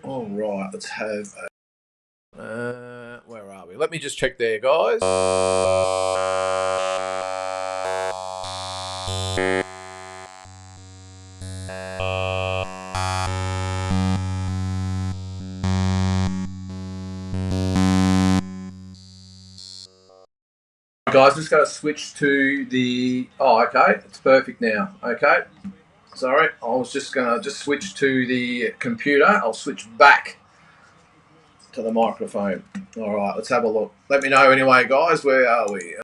All right, let's have where are we? Let me just check there, guys. Guys, just going to switch to the... Oh, okay. It's perfect now. Okay. Sorry. I was just going to switch to the computer. I'll switch back to the microphone. All right, let's have a look. Let me know anyway, guys. Where are we?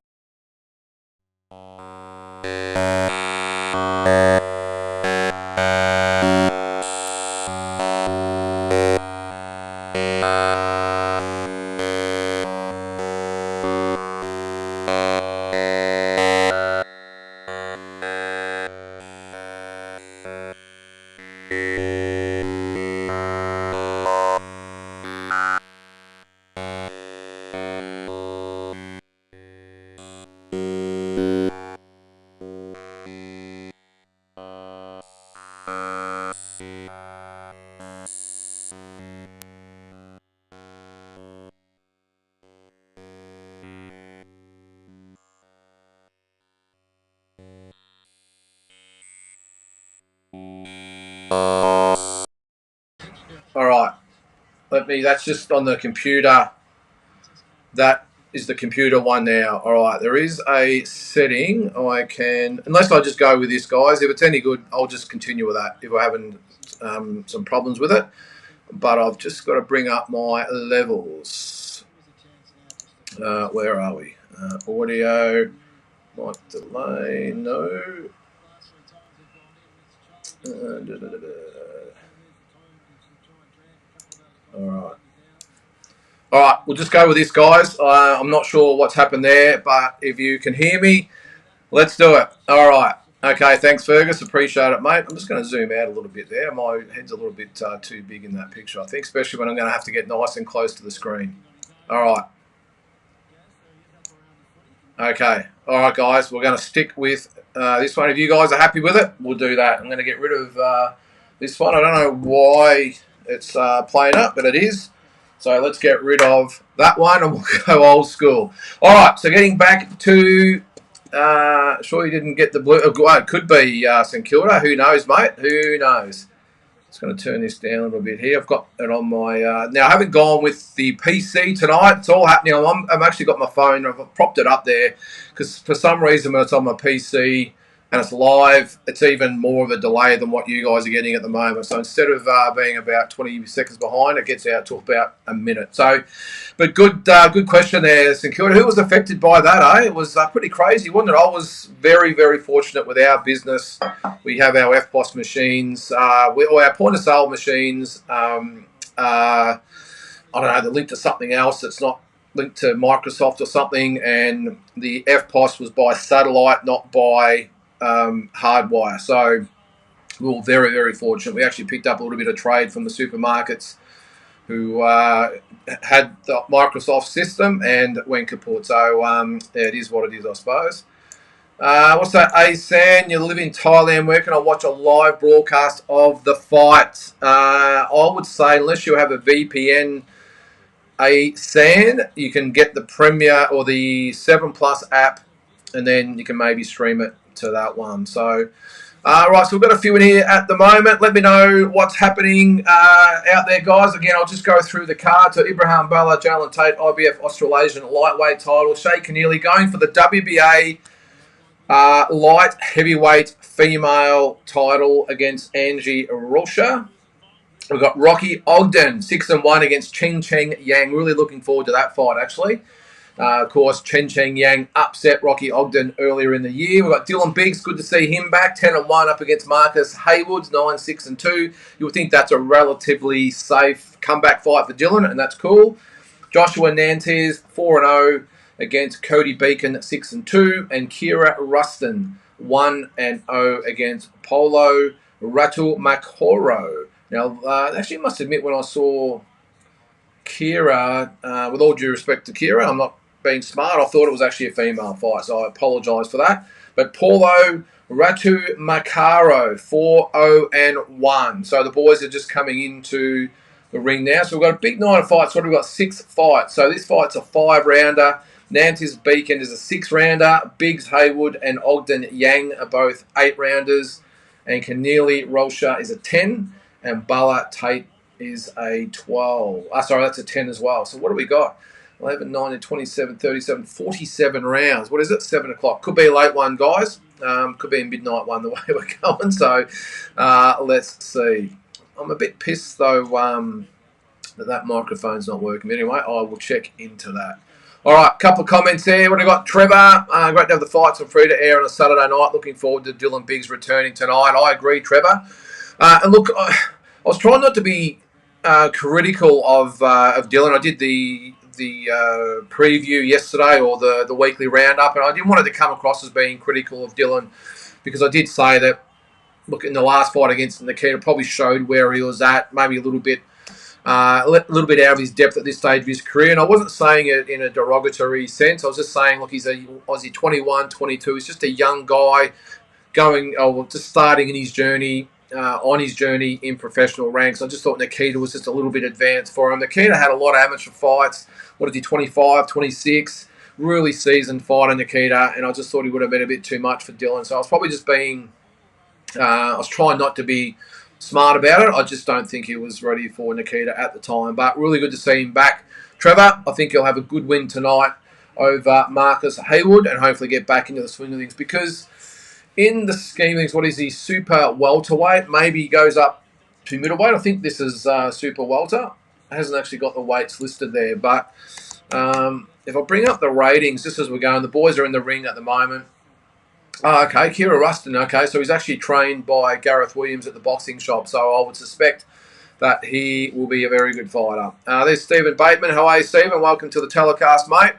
All right. That's just on the computer. That is the computer one now. All right. There is a setting I can, unless I just go with this, guys. If it's any good, I'll just continue with that if we're having some problems with it. But I've just got to bring up my levels. Where are we? Audio. Mic delay. No. All right, we'll just go with this, guys. I'm not sure what's happened there, but if you can hear me, let's do it. All right. Okay, thanks, Fergus. Appreciate it, mate. I'm just going to zoom out a little bit there. My head's a little bit too big in that picture, I think, especially when I'm going to have to get nice and close to the screen. All right. Okay. All right, guys. We're going to stick with this one. If you guys are happy with it, we'll do that. I'm going to get rid of this one. I don't know why it's playing up, but it is. So let's get rid of that one and we'll go old school. All right, so getting back to, sure you didn't get the blue. It could be St Kilda. Who knows, mate? Who knows? Just going to turn this down a little bit here. I've got it on my... now, I haven't gone with the PC tonight. It's all happening. I've actually got my phone. I've propped it up there because for some reason when it's on my PC and it's live, it's even more of a delay than what you guys are getting at the moment. So instead of being about 20 seconds behind, it gets out to about a minute. So, but good question there, St Kilda. Who was affected by that, eh? It was pretty crazy, wasn't it? I was very, very fortunate with our business. We have our FPOS machines, or our point-of-sale machines. I don't know, they're linked to something else that's not linked to Microsoft or something, and the FPOS was by satellite, not by hardwire. So we were very, very fortunate. We actually picked up a little bit of trade from the supermarkets who had the Microsoft system and went kaput. So yeah, it is what it is, I suppose. What's that, Asan? You live in Thailand. Where can I watch a live broadcast of the fight? I would say unless you have a VPN, Asan, you can get the Premier or the 7 Plus app, and then you can maybe stream it to that one. So Right, so we've got a few in here at the moment. Let me know what's happening out there, guys. Again, I'll just go through the card. So Ibrahim Balla, Jalen Tait, IBF Australasian lightweight title. Shay Keneally going for the WBA light heavyweight female title against Angie Rosha. We've got Rocky Ogden, 6-1 against Chen Cheng Yang. Really looking forward to that fight, actually. Of course, Chen Cheng Yang upset Rocky Ogden earlier in the year. We've got Dylan Biggs, good to see him back, 10-1 up against Marcus Haywood, 9-6-2. You would think that's a relatively safe comeback fight for Dylan, and that's cool. Joshua Nantes, 4-0 against Cody Beacon, 6-2. And Kira Rustin, 1-0 against Polo Ratu Maroro. Now, actually, I must admit, when I saw Kira, with all due respect to Kira, I'm not being smart, I thought it was actually a female fight, so I apologise for that. But Paulo Ratu Maroro, 4-0-1. So the boys are just coming into the ring now. So we've got a big night of fights. What have we got? 6 fights. So this fight's a 5-rounder. Nantes Beacon is a 6-rounder. Biggs Haywood and Ogden Yang are both 8-rounders. And Keneally Rosha is a 10. And Balla Tate is a 12. Sorry, that's a 10 as well. So what do we got? 11, 19, 27, 37, 47 rounds. What is it? 7 o'clock. Could be a late one, guys. Could be a midnight one the way we're going. So let's see. I'm a bit pissed, though, that microphone's not working. But anyway, I will check into that. All right, a couple of comments there. What have we got? Trevor, great to have the fights on free to air on a Saturday night. Looking forward to Dylan Biggs returning tonight. I agree, Trevor. And look, I was trying not to be critical of Dylan. I did the preview yesterday, or the weekly roundup, and I didn't want it to come across as being critical of Dylan, because I did say that, look, in the last fight against Nikita, probably showed where he was at, maybe a little bit out of his depth at this stage of his career. And I wasn't saying it in a derogatory sense. I was just saying, look, he's a Aussie 21, 22. He's just a young guy just starting in his journey. On his journey in professional ranks. I just thought Nikita was just a little bit advanced for him. Nikita had a lot of amateur fights. What is he, 25, 26? Really seasoned fighter, Nikita, and I just thought he would have been a bit too much for Dylan. So I was probably just being, I was trying not to be smart about it. I just don't think he was ready for Nikita at the time. But really good to see him back. Trevor, I think he'll have a good win tonight over Marcus Haywood and hopefully get back into the swing of things, because in the scheme of things, what is he, super welterweight? Maybe he goes up to middleweight. I think this is super welter. It hasn't actually got the weights listed there. But if I bring up the ratings, just as we're going, the boys are in the ring at the moment. Okay, Kira Rustin. Okay, so he's actually trained by Gareth Williams at the boxing shop. So I would suspect that he will be a very good fighter. There's Stephen Bateman. How are you, Stephen? Welcome to the telecast, mate.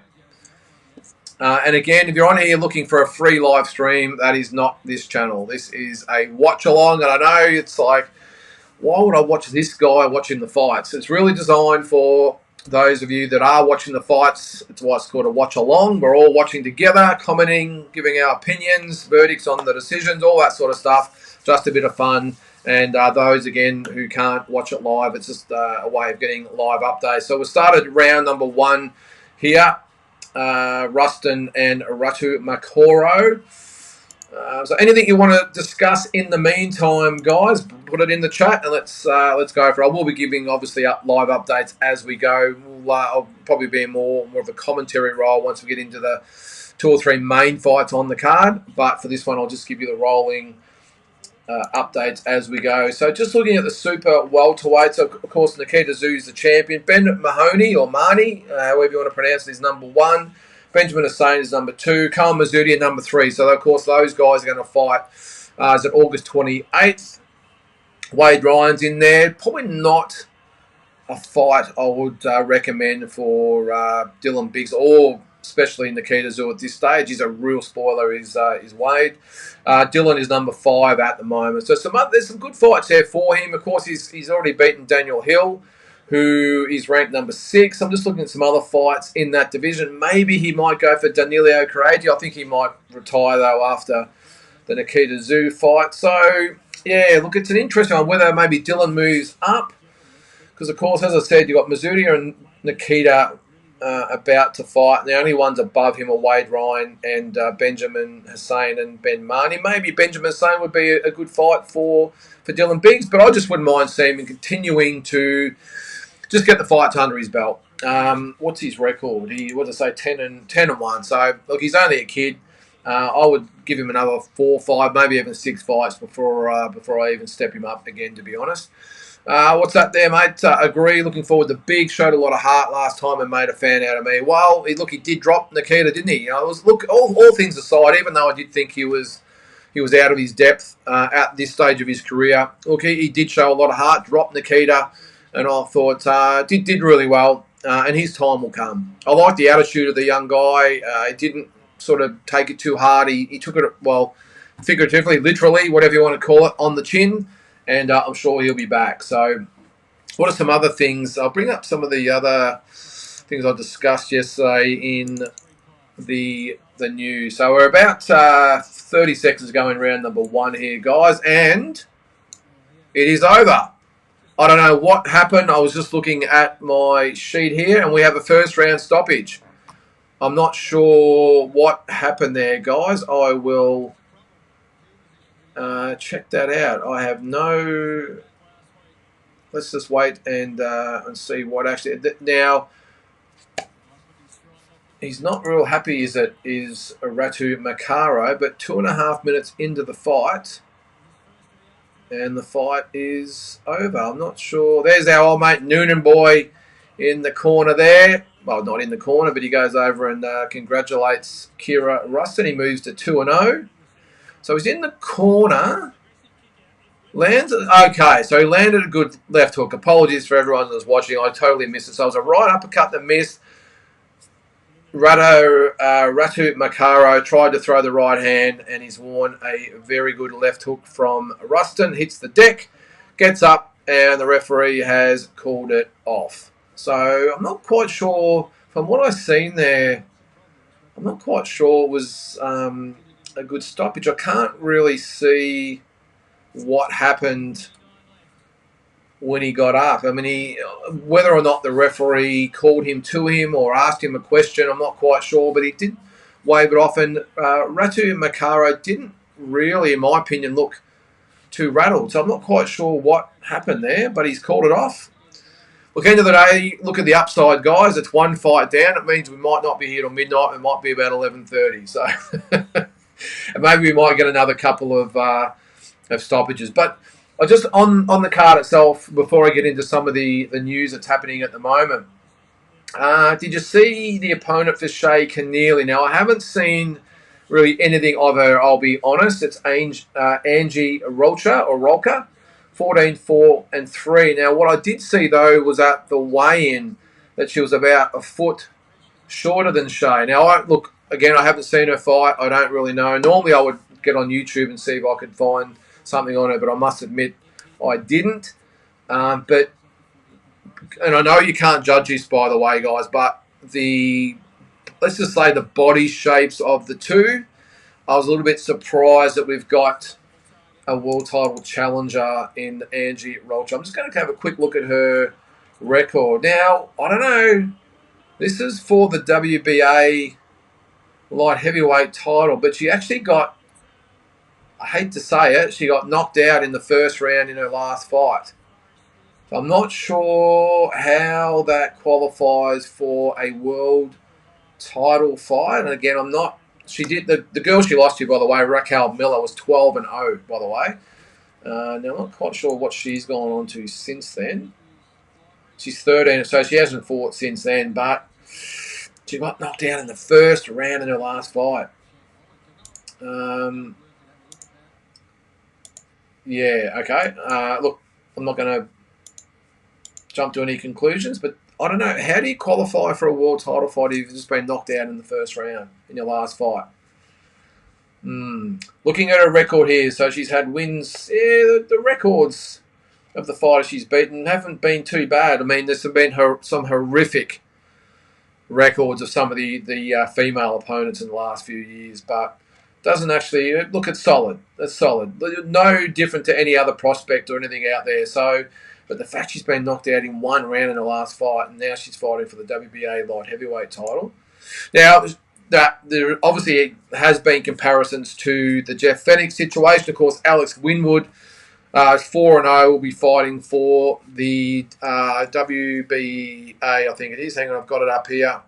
And again, if you're on here looking for a free live stream, that is not this channel. This is a watch along, and I know it's like, why would I watch this guy watching the fights? It's really designed for those of you that are watching the fights. It's why it's called a watch along. We're all watching together, commenting, giving our opinions, verdicts on the decisions, all that sort of stuff. Just a bit of fun. And those, again, who can't watch it live, it's just a way of getting live updates. So we started round number 1 here. Rustin and Ratu Maroro. So anything you want to discuss in the meantime, guys, put it in the chat and let's go for it. I will be giving, obviously, live updates as we go. I'll probably be more of a commentary role once we get into the 2 or 3 main fights on the card. But for this one, I'll just give you the rolling updates as we go. So just looking at the super welterweight, so of course Nikita Tszyu is the champion. Ben Mahoney, or Marnie, however you want to pronounce it, is number 1. Benjamin Hussein is number 2. Carl Mazzuti number 3. So of course those guys are going to fight. Is it August 28th? Wade Ryan's in there. Probably not a fight I would recommend for Dylan Biggs, or especially Nikita Tszyu at this stage. He's a real spoiler, is Wade. Dylan is number 5 at the moment. So there's some good fights there for him. Of course, he's already beaten Daniel Hill, who is ranked number 6. I'm just looking at some other fights in that division. Maybe he might go for Danilo Corradi. I think he might retire, though, after the Nikita Tszyu fight. So, yeah, look, it's an interesting one, whether maybe Dylan moves up. Because, of course, as I said, you've got Mazzuti and Nikita about to fight. The only ones above him are Wade Ryan and Benjamin Hussein and Ben Marnie. Maybe Benjamin Hussein would be a good fight for Dylan Biggs, but I just wouldn't mind seeing him continuing to just get the fights under his belt. What's his record? What did I say, 10-1. So look, he's only a kid. I would give him another 4, 5, maybe even 6 fights before I even step him up again, to be honest. What's that there, mate? Agree. Looking forward to Big. Showed a lot of heart last time and made a fan out of me. Well, he did drop Nikita, didn't he? All things aside, even though I did think he was out of his depth at this stage of his career. Look, he did show a lot of heart. Dropped Nikita, and I thought did really well. And his time will come. I like the attitude of the young guy. He didn't sort of take it too hard. He took it, well, figuratively, literally, whatever you want to call it, on the chin. And I'm sure he'll be back. So what are some other things? I'll bring up some of the other things I discussed yesterday in the news. So we're about 30 seconds going round number 1 here, guys. And it is over. I don't know what happened. I was just looking at my sheet here, and we have a first round stoppage. I'm not sure what happened there, guys. I will check that out. I have no. Let's just wait and see what actually. Now, he's not real happy. Is Ratu Makaro? But 2.5 minutes into the fight, and the fight is over. I'm not sure. There's our old mate Noonan boy in the corner there. Well, not in the corner, but he goes over and congratulates Kira Rustin. He moves to 2-0. So he's in the corner. Okay, so he landed a good left hook. Apologies for everyone that was watching. I totally missed it. So it was a right uppercut that missed. Ratu Makaro tried to throw the right hand, and he's worn a very good left hook from Rustin. Hits the deck, gets up, and the referee has called it off. So I'm not quite sure. From what I've seen there, I'm not quite sure it was a good stoppage. I can't really see what happened when he got up. I mean, whether or not the referee called him to him or asked him a question, I'm not quite sure, but he did wave it off. And Ratu Makaro didn't really, in my opinion, look too rattled. So I'm not quite sure what happened there, but he's called it off. Look, end of the day, look at the upside, guys. It's 1 fight down. It means we might not be here till midnight. It might be about 11:30. So and maybe we might get another couple of stoppages. But I just on the card itself, before I get into some of the news that's happening at the moment, did you see the opponent for Shay Keneally? Now, I haven't seen really anything of her, I'll be honest. It's Angie Rolka, 14-4-3. Now, what I did see, though, was at the weigh-in that she was about a foot shorter than Shay. Now, look, again, I haven't seen her fight. I don't really know. Normally, I would get on YouTube and see if I could find something on her, but I must admit I didn't. And I know you can't judge this, by the way, guys, but let's just say the body shapes of the two, I was a little bit surprised that we've got a world title challenger in Angie Rolcha. I'm just going to have a quick look at her record. Now, I don't know, this is for the WBA light heavyweight title, but she actually got, I hate to say it, she got knocked out in the first round in her last fight. So I'm not sure how that qualifies for a world title fight. And again, I'm not. She did the girl she lost to, by the way, Raquel Miller, was 12-0, by the way. Now I'm not quite sure what she's gone on to since then. She's 13, so she hasn't fought since then. But she got knocked out in the first round in her last fight. Yeah, okay. Look, I'm not going to jump to any conclusions, but I don't know. How do you qualify for a world title fight if you've just been knocked out in the first round in your last fight? Looking at her record here, so she's had wins. Yeah, the records of the fighters she's beaten haven't been too bad. I mean, there's been some horrific records of some of the female opponents in the last few years, but doesn't actually look. It's solid. It's solid. No different to any other prospect or anything out there. So But the fact she's been knocked out in one round in the last fight, and now she's fighting for the WBA light heavyweight title. Now, that there obviously has been comparisons to the Jeff Fenech situation. Of course, Alex Winwood, 4-0, will be fighting for the WBA, I think it is. Hang on, I've got it up here.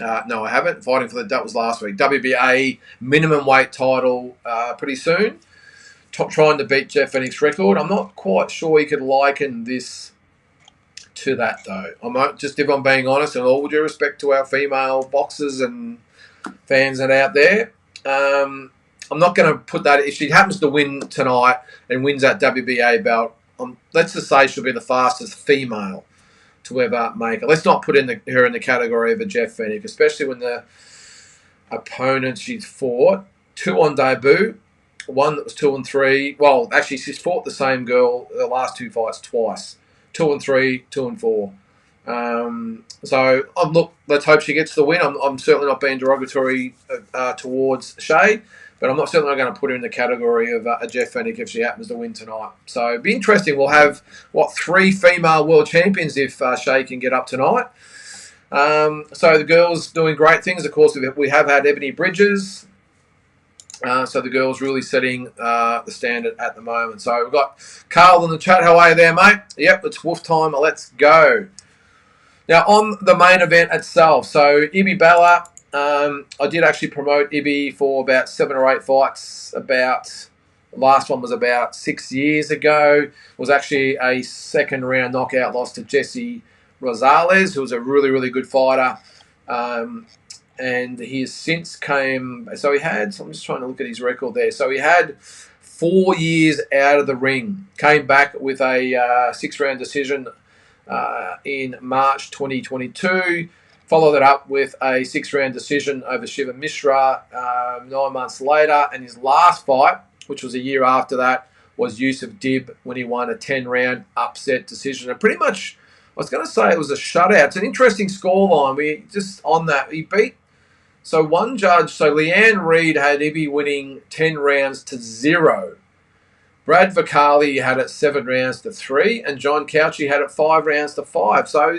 No, I haven't. Fighting for that was last week. WBA minimum weight title pretty soon. Trying to beat Jeff Fenech's record. I'm not quite sure you could liken this to that, though. I might just, if I'm being honest, and all due respect to our female boxers and fans that are out there, I'm not going to put that. If she happens to win tonight and wins that WBA belt, let's just say she'll be the fastest female to ever make it. Let's not put her in the category of a Jeff Fenech, especially when the opponents she's fought, 2 on debut, one that was 2-3. Well, actually, she's fought the same girl the last 2 fights twice, 2-3, 2-4. So look, let's hope she gets the win. I'm certainly not being derogatory towards Shay, but I'm certainly not going to put her in the category of a Jeff Fenech if she happens to win tonight. So it'll be interesting. We'll have, 3 female world champions if Shay can get up tonight. So the girls doing great things. Of course, we have had Ebony Bridges. So the girls really setting the standard at the moment. So we've got Carl in the chat. How are you there, mate? Yep, it's wolf time. Let's go. Now, on the main event itself, so Ibrahim Balla, I did actually promote Ibi for about 7 or 8 fights. The last one was about 6 years ago. It was actually a second round knockout loss to Jesse Rosales, who was a really, really good fighter. And he has since came, so he had, so I'm just trying to look at his record there. So he had 4 years out of the ring, came back with a 6-round decision in March 2022, followed it up with a 6-round decision over Shiva Mishra 9 months later, and his last fight, which was a year after that, was Yusuf Dib when he won a 10-round upset decision. And pretty much, I was going to say it was a shutout. It's an interesting scoreline. He beat, so one judge, so Leanne Reed had Ibi winning 10 rounds to 0. Brad Vicali had it 7 rounds to 3, and John Couchy had it 5 rounds to 5. So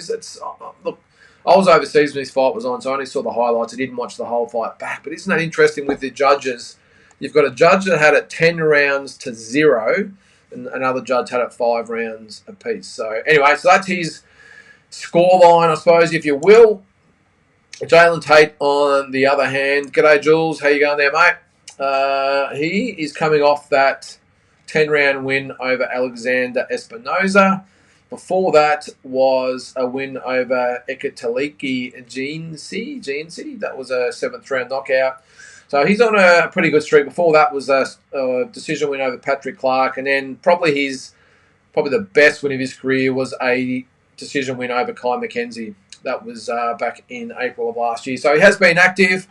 look, I was overseas when this fight was on, so I only saw the highlights. I didn't watch the whole fight back. But isn't that interesting with the judges? You've got a judge that had it 10 rounds to 0, and another judge had it 5 rounds apiece. So anyway, so that's his scoreline, I suppose, if you will. Jalen Tait, on the other hand, g'day Jules, how you going there, mate? He is coming off that 10-round win over Alexander Espinoza. Before that was a win over Ekataliki Jeansi. That was a 7th-round knockout. So he's on a pretty good streak. Before that was a decision win over Patrick Clark. And then probably the best win of his career was a decision win over Kai McKenzie. That was back in April of last year. So he has been active.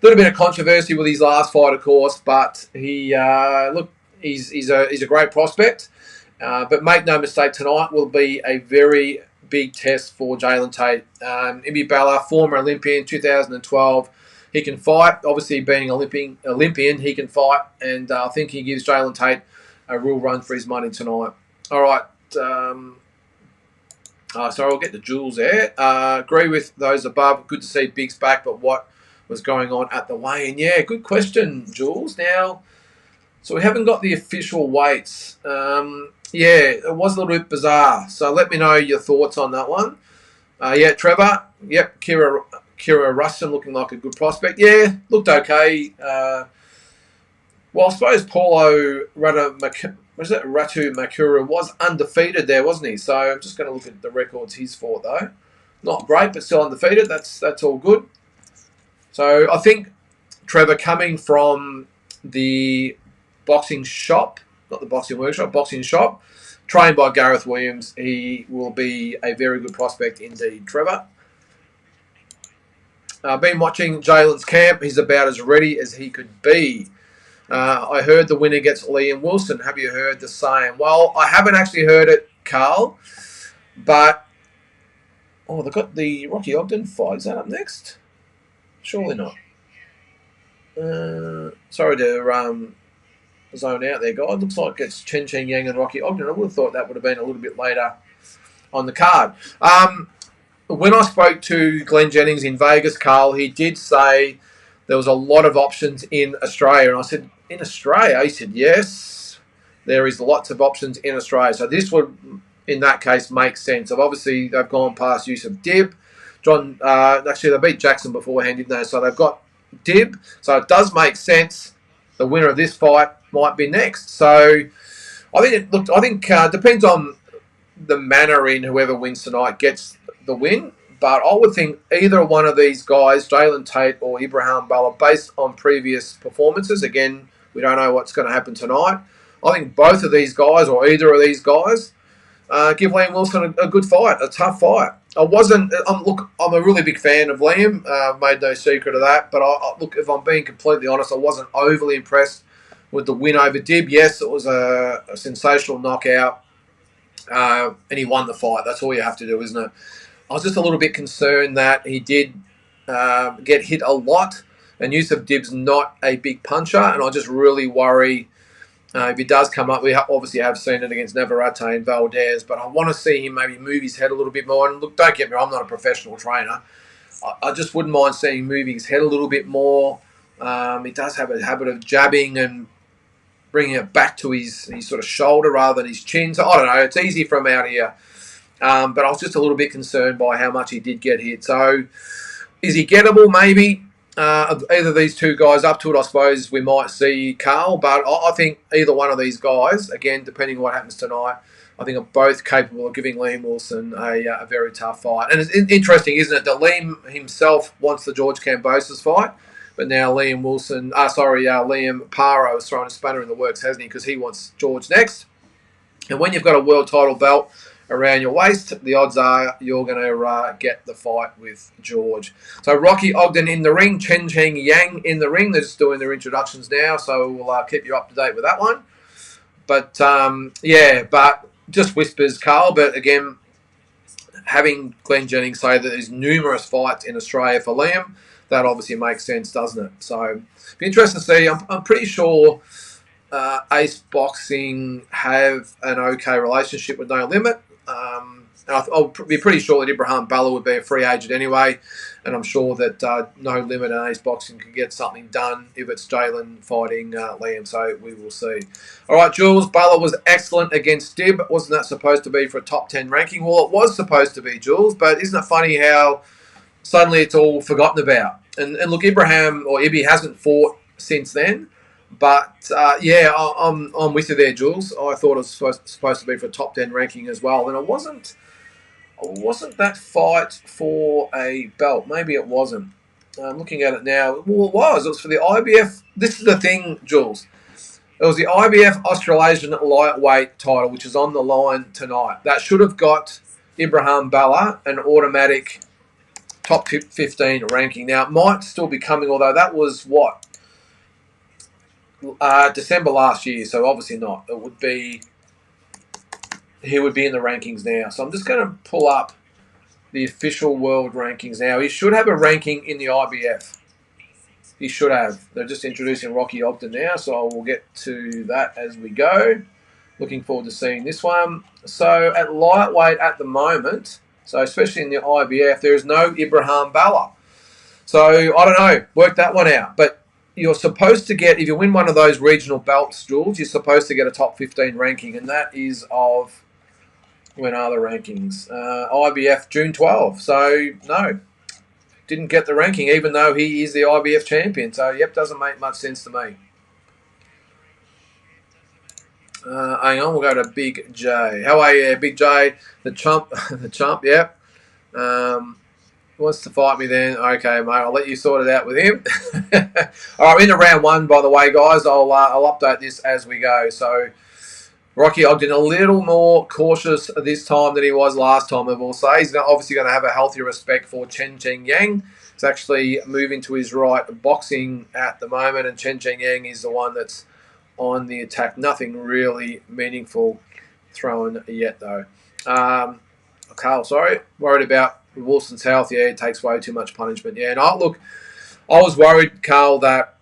A little bit of controversy with his last fight, of course, but he's a great prospect. But make no mistake, tonight will be a very big test for Jalen Tait. Ibrahim Balla, former Olympian, 2012. He can fight. Obviously, being Olympian, he can fight. And I think he gives Jalen Tait a real run for his money tonight. All right. So I'll get the Jules there. Agree with those above. Good to see Biggs back, but what was going on at the weigh-in? Yeah, good question, Jules. Now, so we haven't got the official weights. It was a little bit bizarre. So let me know your thoughts on that one. Trevor. Yep, Kira Rustin looking like a good prospect. Yeah, looked okay. Well, I suppose Paulo Ratu Makura was undefeated there, wasn't he? So I'm just going to look at the records he's fought, though. Not great, but still undefeated. That's all good. So I think Trevor, coming from the boxing shop, not the boxing workshop, boxing shop, trained by Gareth Williams, he will be a very good prospect indeed, Trevor. I've been watching Jalen's camp. He's about as ready as he could be. I heard the winner gets Liam Wilson. Have you heard the same? Well, I haven't actually heard it, Carl. But, they've got the Rocky Ogden fight. Is that up next? Surely not. Sorry to zone out there, guys. Looks like it's Chen Cheng Yang and Rocky Ogden. I would have thought that would have been a little bit later on the card. When I spoke to Glenn Jennings in Vegas, Carl, he did say there was a lot of options in Australia. And I said, in Australia? He said, yes, there is lots of options in Australia. So this would, in that case, make sense. Obviously, they've gone past use of Dib. Actually, they beat Jackson beforehand, didn't they? So they've got Dib. So it does make sense. The winner of this fight might be next. So I think depends on the manner in whoever wins tonight gets the win. But I would think either one of these guys, Jalen Tait or Ibrahim Balla, based on previous performances, again, we don't know what's going to happen tonight. I think both of these guys or either of these guys give Liam Wilson a good fight, a tough fight. I'm a really big fan of Liam. Made no secret of that. But look, if I'm being completely honest, I wasn't overly impressed with the win over Dib. Yes, it was a sensational knockout, and he won the fight. That's all you have to do, isn't it? I was just a little bit concerned that he did get hit a lot, and Yusuf Dib's not a big puncher, and I just really worry if he does come up. We obviously have seen it against Navarrete and Valdez, but I want to see him maybe move his head a little bit more. And look, don't get me wrong, I'm not a professional trainer. I just wouldn't mind seeing him moving his head a little bit more. He does have a habit of jabbing and bringing it back to his sort of shoulder rather than his chin. So I don't know, it's easy from out here. But I was just a little bit concerned by how much he did get hit. So is he gettable? Maybe. Either of these two guys up to it, I suppose we might see Carl. But I think either one of these guys, again, depending on what happens tonight, I think are both capable of giving Liam Wilson a very tough fight. And it's interesting, isn't it, that Liam himself wants the George Kambosos fight, but now Liam Paro has thrown a spanner in the works, hasn't he? Because he wants George next. And when you've got a world title belt around your waist, the odds are you're going to get the fight with George. So Rocky Ogden in the ring, Chen Cheng Yang in the ring. They're just doing their introductions now, so we'll keep you up to date with that one. But, but just whispers, Carl. But again, having Glenn Jennings say that there's numerous fights in Australia for Liam, that obviously makes sense, doesn't it? So it'll be interesting to see. I'm pretty sure Ace Boxing have an okay relationship with No Limit. I'll be pretty sure that Ibrahim Balla would be a free agent anyway, and I'm sure that No Limit and Ace Boxing could get something done if it's Jalen fighting Liam, so we will see. All right, Jules, Balla was excellent against Dib. Wasn't that supposed to be for a top 10 ranking? Well, it was supposed to be, Jules, but isn't it funny how suddenly it's all forgotten about? And look, Ibi hasn't fought since then. But, I'm with you there, Jules. I thought it was supposed to be for a top 10 ranking as well. And it wasn't that fight for a belt. Maybe it wasn't. I'm looking at it now. Well, it was. It was for the IBF. This is the thing, Jules. It was the IBF Australasian lightweight title, which is on the line tonight. That should have got Ibrahim Balla an automatic top 15 ranking. Now, it might still be coming, although that was what? December last year, so obviously not. He would be in the rankings now. So I'm just going to pull up the official world rankings now. He should have a ranking in the IBF. He should have. They're just introducing Rocky Ogden now, so we'll get to that as we go. Looking forward to seeing this one. So at lightweight at the moment, so especially in the IBF, there is no Ibrahim Balla. So I don't know. Work that one out. But you're supposed to get, if you win one of those regional belts, Jules, you're supposed to get a top 15 ranking, and that is of, when are the rankings? IBF June 12. So, no, didn't get the ranking, even though he is the IBF champion. So, doesn't make much sense to me. Hang on, we'll go to Big J. How are you, Big J? The chump, yep. Wants to fight me then. Okay, mate, I'll let you sort it out with him. All right, into round one, by the way, guys. I'll update this as we go. So, Rocky Ogden a little more cautious this time than he was last time, I will say. He's obviously going to have a healthier respect for Chen Cheng Yang. He's actually moving to his right boxing at the moment, and Chen Cheng Yang is the one that's on the attack. Nothing really meaningful thrown yet, though. Carl, sorry, worried about Wilson's health. Yeah, it takes way too much punishment. Yeah, and I was worried, Carl, that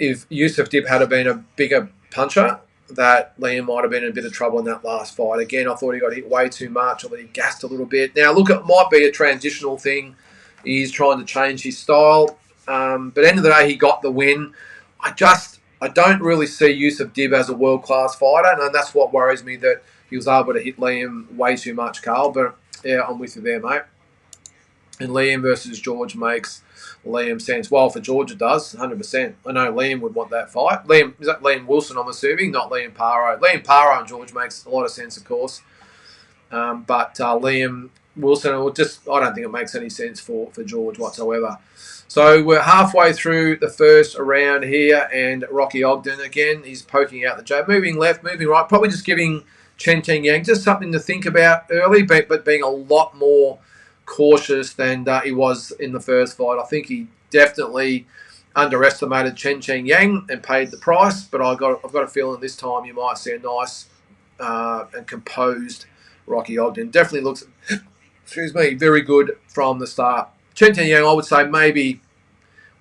if Yusuf Dib had been a bigger puncher, that Liam might have been in a bit of trouble in that last fight. Again, I thought he got hit way too much, or that he gassed a little bit. Now, look, it might be a transitional thing. He's trying to change his style. But at the end of the day, he got the win. I don't really see Yusuf Dib as a world-class fighter, and that's what worries me, that he was able to hit Liam way too much, Carl. But, yeah, I'm with you there, mate. And Liam versus George makes Liam sense. Well, for George it does, 100%. I know Liam would want that fight. Is that Liam Wilson, I'm assuming, not Liam Paro. Liam Paro and George makes a lot of sense, of course. But Liam Wilson, I don't think it makes any sense for George whatsoever. So we're halfway through the first round here, and Rocky Ogden, again, he's poking out the jab. Moving left, moving right, probably just giving Chen Yang just something to think about early, but being a lot more cautious than he was in the first fight. I think he definitely underestimated Chen Yang and paid the price, but I've got a feeling this time you might see a nice and composed Rocky Ogden. Definitely looks, very good from the start. Chen Yang, I would say, maybe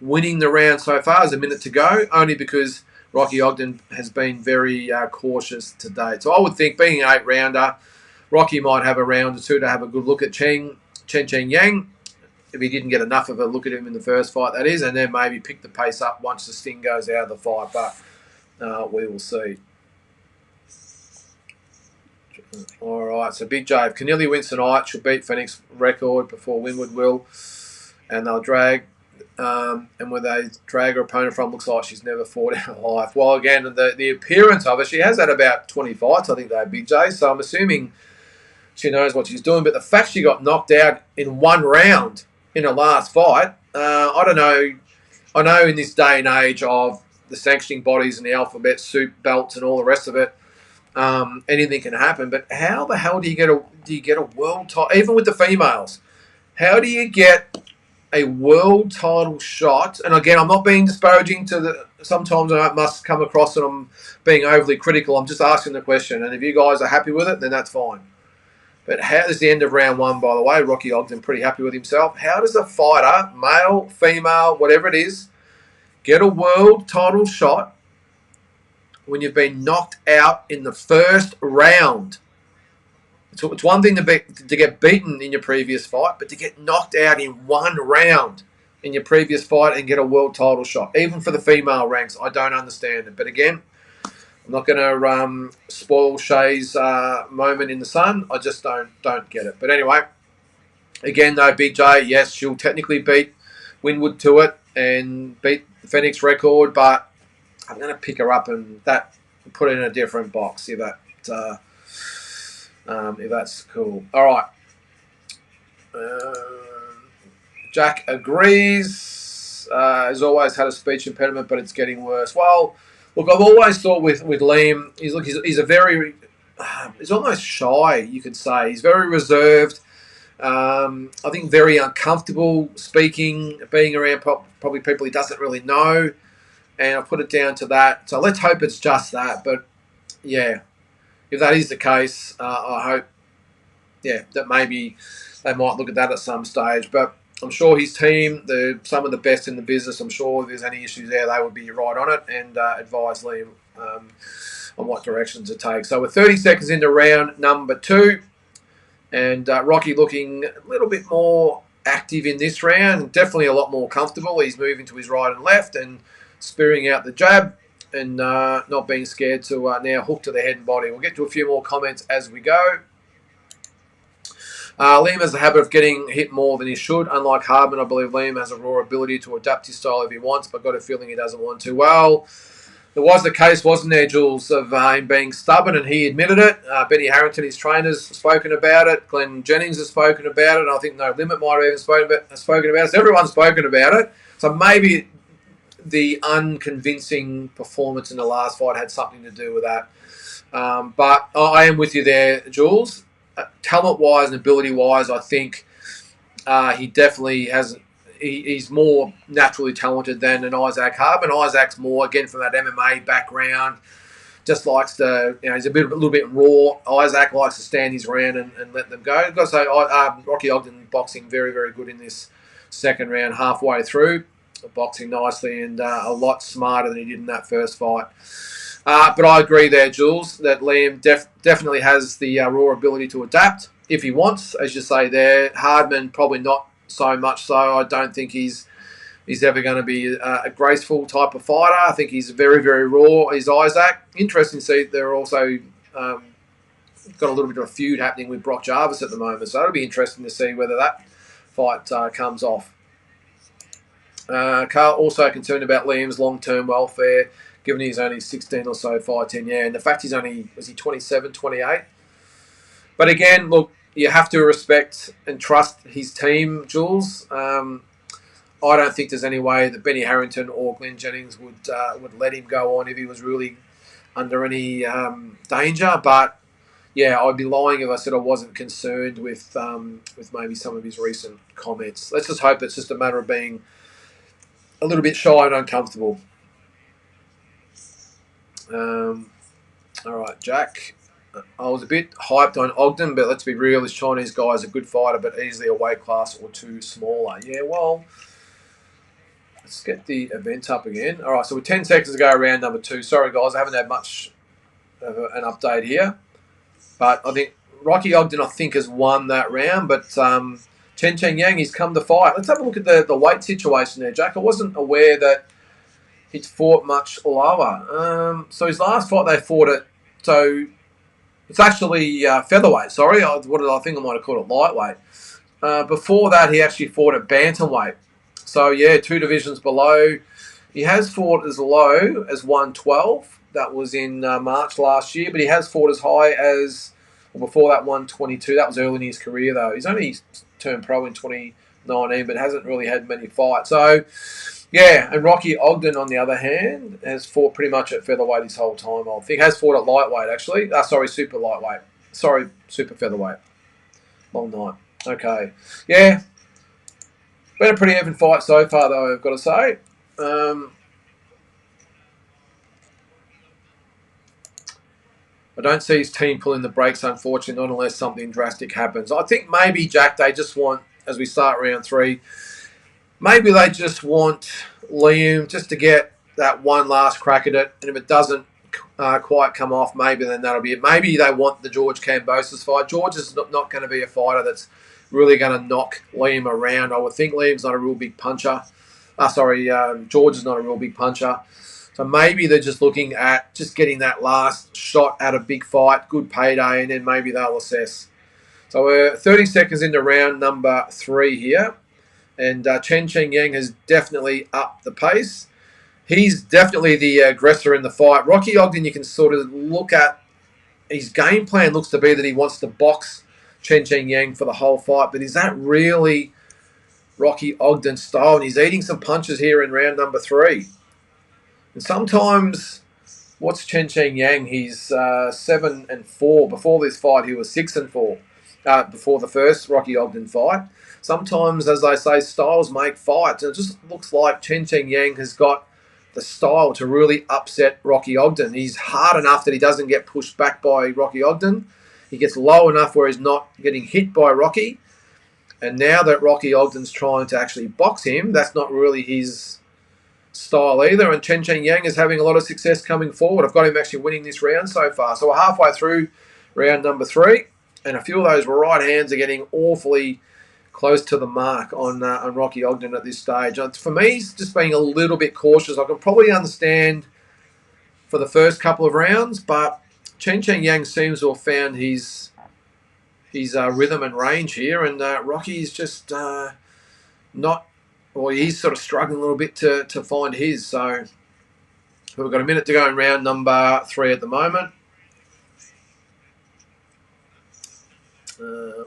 winning the round so far. There's a minute to go, only because Rocky Ogden has been very cautious to date. So I would think, being an 8-rounder, Rocky might have a round or two to have a good look at Chen Yang, if he didn't get enough of a look at him in the first fight, that is, and then maybe pick the pace up once the sting goes out of the fight. But we will see. All right, so Big J, if Canelli wins tonight, she'll beat Phoenix record before Winwood will, and they'll drag. And where they drag her opponent from, looks like she's never fought in her life. Well, again, the appearance of her, she has had about 20 fights, I think, though, Big J, so I'm assuming she knows what she's doing. But the fact she got knocked out in one round in her last fight, I don't know. I know in this day and age of the sanctioning bodies and the alphabet soup belts and all the rest of it, anything can happen. But how the hell do you get a world title, even with the females? How do you get a world title shot? And again, I'm not being disparaging to the. Sometimes I must come across and I'm being overly critical. I'm just asking the question, and if you guys are happy with it, then that's fine. But how does the end of round one, by the way, Rocky Ogden pretty happy with himself. How does a fighter, male, female, whatever it is, get a world title shot when you've been knocked out in the first round? It's one thing to get beaten in your previous fight, but to get knocked out in one round in your previous fight and get a world title shot, even for the female ranks, I don't understand it. But again, I'm not going to spoil Shay's moment in the sun. I just don't get it. But anyway, again, though, Big J, yes, she'll technically beat Winwood to it and beat the Phoenix record, but I'm going to pick her up and put her in a different box if that's cool. All right. Jack agrees. Has always had a speech impediment, but it's getting worse. Well, look, I've always thought with Liam, he's almost shy, you could say. He's very reserved. I think very uncomfortable speaking, being around probably people he doesn't really know. And I'll put it down to that. So let's hope it's just that. But, yeah, if that is the case, I hope, that maybe they might look at that at some stage. But I'm sure his team, some of the best in the business, I'm sure if there's any issues there, they would be right on it and advise Liam on what direction to take. So we're 30 seconds into round number 2. And Rocky looking a little bit more active in this round, definitely a lot more comfortable. He's moving to his right and left and spearing out the jab and not being scared to now hook to the head and body. We'll get to a few more comments as we go. Liam has a habit of getting hit more than he should. Unlike Hardman, I believe Liam has a raw ability to adapt his style if he wants, but I've got a feeling he doesn't want to. Well, there was the case, wasn't there, Jules, of him being stubborn, and he admitted it. Benny Harrington, his trainer's spoken about it. Glenn Jennings has spoken about it. And I think No Limit might have even spoken about it. So everyone's spoken about it. So maybe the unconvincing performance in the last fight had something to do with that. But I am with you there, Jules. Talent-wise and ability-wise, I think he definitely has. He's more naturally talented than an Isaac Hardman. Isaac's more, again, from that MMA background, just likes to, he's a little bit raw. Isaac likes to stand his ground and let them go. I've got to say, Rocky Ogden boxing very, very good in this second round, halfway through, boxing nicely and a lot smarter than he did in that first fight. But I agree there, Jules, that Liam definitely has the raw ability to adapt if he wants, as you say there. Hardman probably not so much so. I don't think he's ever going to be a graceful type of fighter. I think he's very, very raw. He's Isaac. Interesting to see they're also got a little bit of a feud happening with Brock Jarvis at the moment. So it'll be interesting to see whether that fight comes off. Carl also concerned about Liam's long-term welfare, given he's only 16 or so, 5'10", yeah. And the fact he's only, was he 27, 28? But again, look, you have to respect and trust his team, Jules. I don't think there's any way that Benny Harrington or Glenn Jennings would let him go on if he was really under any danger. But yeah, I'd be lying if I said I wasn't concerned with maybe some of his recent comments. Let's just hope it's just a matter of being a little bit shy and uncomfortable. All right, Jack. I was a bit hyped on Ogden, but let's be real, this Chinese guy is a good fighter, but easily a weight class or two smaller. Yeah, well, let's get the event up again. All right, so with 10 seconds to go, round number 2. Sorry, guys, I haven't had much of an update here. But I think Rocky Ogden, has won that round, but Chen Cheng Yang, he's come to fight. Let's have a look at the weight situation there, Jack. I wasn't aware that he'd fought much lower. So his last fight, they fought at... So it's actually featherweight, sorry. What did I think I might have called it? Lightweight. Before that, he actually fought at bantamweight. So, yeah, 2 divisions below. He has fought as low as 112. That was in March last year. But he has fought as high as, well, before that, 122. That was early in his career, though. He's only turned pro in 2019, but hasn't really had many fights. So, yeah, and Rocky Ogden, on the other hand, has fought pretty much at featherweight his whole time, I think. Has fought at lightweight, actually. Super lightweight. Super featherweight. Long night. Okay. Yeah. Been a pretty even fight so far, though, I've got to say. I don't see his team pulling the brakes, unfortunately, not unless something drastic happens. I think maybe, Jack, they just want, as we start round 3, maybe they just want Liam just to get that one last crack at it. And if it doesn't quite come off, maybe then that'll be it. Maybe they want the George Kambosos fight. George is not going to be a fighter that's really going to knock Liam around. I would think Liam's not a real big puncher. George is not a real big puncher. So maybe they're just looking at just getting that last shot at a big fight, good payday, and then maybe they'll assess. So we're 30 seconds into round number 3 here. And Chen Cheng Yang has definitely upped the pace. He's definitely the aggressor in the fight. Rocky Ogden, you can sort of look at, his game plan looks to be that he wants to box Chen Cheng Yang for the whole fight. But is that really Rocky Ogden's style? And he's eating some punches here in round number 3. And sometimes, what's Chen Cheng Yang? He's 7-4. Before this fight, he was 6-4. Before the first Rocky Ogden fight. Sometimes, as they say, styles make fights. And it just looks like Chen Cheng Yang has got the style to really upset Rocky Ogden. He's hard enough that he doesn't get pushed back by Rocky Ogden. He gets low enough where he's not getting hit by Rocky. And now that Rocky Ogden's trying to actually box him, that's not really his style either. And Chen Cheng Yang is having a lot of success coming forward. I've got him actually winning this round so far. So we're halfway through round number 3. And a few of those right hands are getting awfully close to the mark on Rocky Ogden at this stage. For me, he's just being a little bit cautious. I can probably understand for the first couple of rounds, but Chen Cheng Yang seems to have found his rhythm and range here, and Rocky's just not, or he's sort of struggling a little bit to find his. So we've got a minute to go in round number 3 at the moment.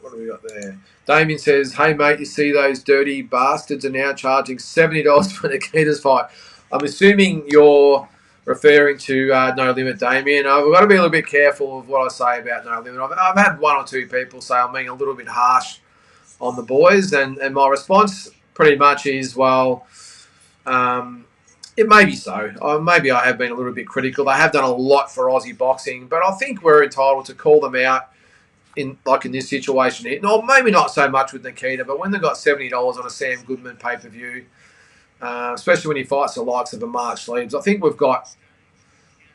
What do we got there? Damien says, hey, mate, you see those dirty bastards are now charging $70 for Nikita's fight. I'm assuming you're referring to No Limit, Damien. I've got to be a little bit careful of what I say about No Limit. I've had 1 or 2 people say I'm being a little bit harsh on the boys, and my response pretty much is, well, it may be so. Maybe I have been a little bit critical. They have done a lot for Aussie boxing, but I think we're entitled to call them out in this situation here. No, maybe not so much with Nikita, but when they've got $70 on a Sam Goodman pay-per-view, especially when he fights the likes of a Mark Sleeves, I think we've got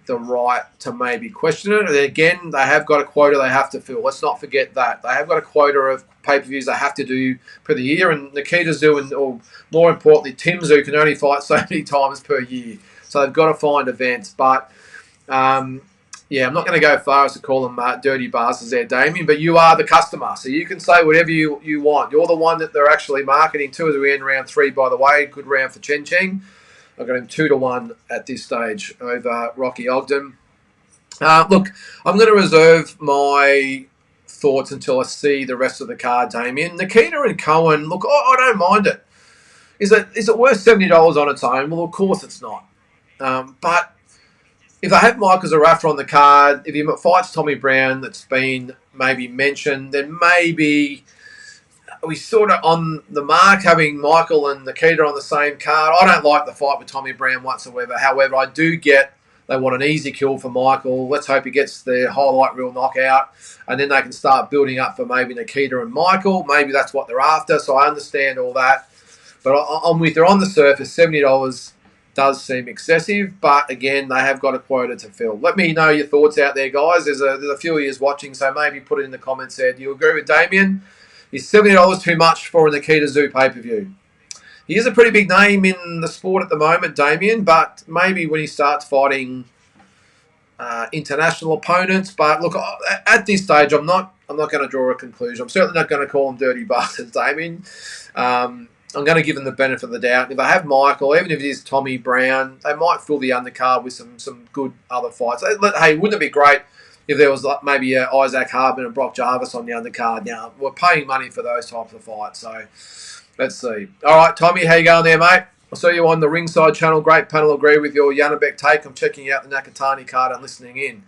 the right to maybe question it. And again, they have got a quota they have to fill. Let's not forget that. They have got a quota of pay-per-views they have to do per the year, and Nikita Zoo or more importantly, Tim Zoo can only fight so many times per year. So they've got to find events. But, yeah, I'm not going to go far as to call them dirty bastards there, Damien, but you are the customer. So you can say whatever you want. You're the one that they're actually marketing to as we end round 3, by the way. Good round for Chen Cheng. I've got him 2-1 at this stage over Rocky Ogden. Look, I'm going to reserve my thoughts until I see the rest of the card, Damien. Nikita and Cohen, look, I don't mind it. Is it worth $70 on its own? Well, of course it's not. But if they have Michael Zarafa on the card, if he fights Tommy Brown that's been maybe mentioned, then maybe we sort of on the mark having Michael and Nikita on the same card. I don't like the fight with Tommy Brown whatsoever. However, I do get they want an easy kill for Michael. Let's hope he gets the highlight reel knockout, and then they can start building up for maybe Nikita and Michael. Maybe that's what they're after, so I understand all that. But I'm with you. On the surface, $70 does seem excessive, but again, they have got a quota to fill. Let me know your thoughts out there, guys. There's a few of you watching, so maybe put it in the comments there. Do you agree with Damien? Is $70 too much for a Nikita Zoo pay-per-view? He is a pretty big name in the sport at the moment, Damien, but maybe when he starts fighting international opponents. But look, at this stage, I'm not going to draw a conclusion. I'm certainly not going to call him dirty bastards, Damien. I'm going to give them the benefit of the doubt. If I have Michael, even if it is Tommy Brown, they might fill the undercard with some good other fights. Hey, wouldn't it be great if there was maybe Isaac Harbin and Brock Jarvis on the undercard? Now, we're paying money for those types of fights, so let's see. All right, Tommy, how you going there, mate? I saw you on the Ringside channel. Great panel. Agree with your Janibek take. I'm checking out the Nakatani card and listening in.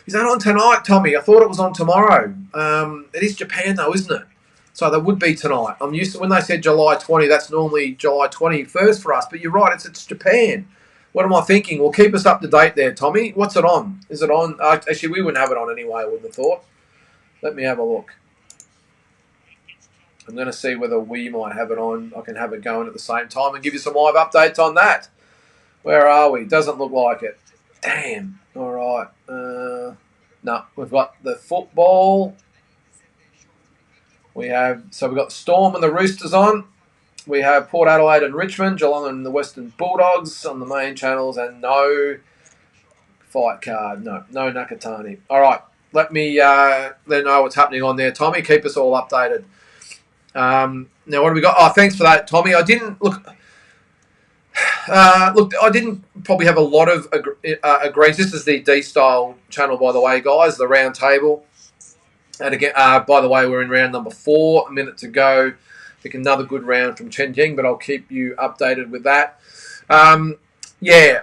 Is that on tonight, Tommy? I thought it was on tomorrow. It is Japan, though, isn't it? So that would be tonight. I'm used to when they said July 20, that's normally July 21st for us. But you're right, it's Japan. What am I thinking? Well, keep us up to date there, Tommy. What's it on? Is it on? Actually, we wouldn't have it on anyway, I wouldn't have thought. Let me have a look. I'm going to see whether we might have it on. I can have it going at the same time and give you some live updates on that. Where are we? Doesn't look like it. Damn. All right. No, we've got the football. We've got the Storm and the Roosters on. We have Port Adelaide and Richmond, Geelong and the Western Bulldogs on the main channels, and no fight card. No Nakatani. All right. Let me let know what's happening on there, Tommy. Keep us all updated. Now, what do we got? Oh, thanks for that, Tommy. I didn't look. I didn't probably have a lot of agreements. This is the D-Style channel, by the way, guys. The round table. And again, by the way, we're in round number 4. A minute to go. I think another good round from Chen Cheng, but I'll keep you updated with that. Yeah,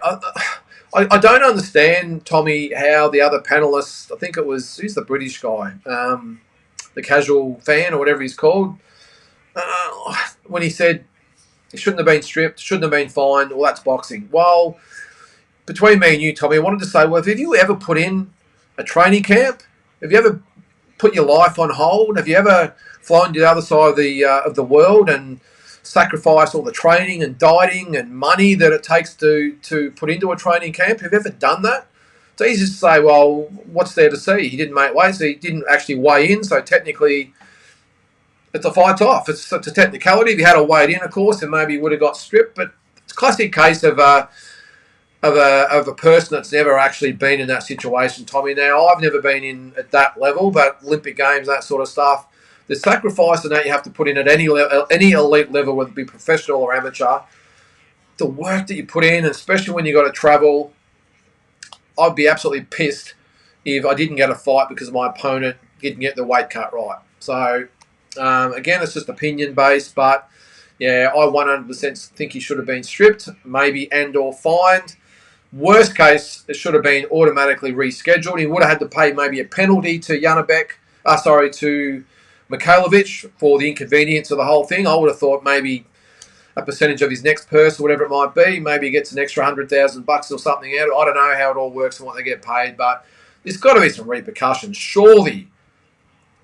I don't understand, Tommy, how the other panelists. I think it was who's the British guy, the casual fan or whatever he's called. When he said he shouldn't have been stripped, shouldn't have been fined, well, that's boxing. Well, between me and you, Tommy, I wanted to say, well, have you ever put in a training camp? Have you ever put your life on hold? Have you ever flown to the other side of the world and sacrificed all the training and dieting and money that it takes to put into a training camp? Have you ever done that? It's easy to say, well, what's there to see? He didn't make weight, so he didn't actually weigh in, so technically it's a fight's off. It's a technicality. If he had a weighed in, of course, then maybe he would have got stripped. But it's a classic case of a person that's never actually been in that situation, Tommy. Now, I've never been in at that level, but Olympic Games, that sort of stuff, the sacrifice and that you have to put in at any elite level, whether it be professional or amateur, the work that you put in, especially when you got to travel, I'd be absolutely pissed if I didn't get a fight because my opponent didn't get the weight cut right. So, again, it's just opinion based, but yeah, I 100% think he should have been stripped, maybe and or fined. Worst case, it should have been automatically rescheduled. He would have had to pay maybe a penalty to to Mikhailovich for the inconvenience of the whole thing. I would have thought maybe a percentage of his next purse or whatever it might be. Maybe he gets an extra $100,000 or something out. I don't know how it all works and what they get paid, but there's got to be some repercussions, surely.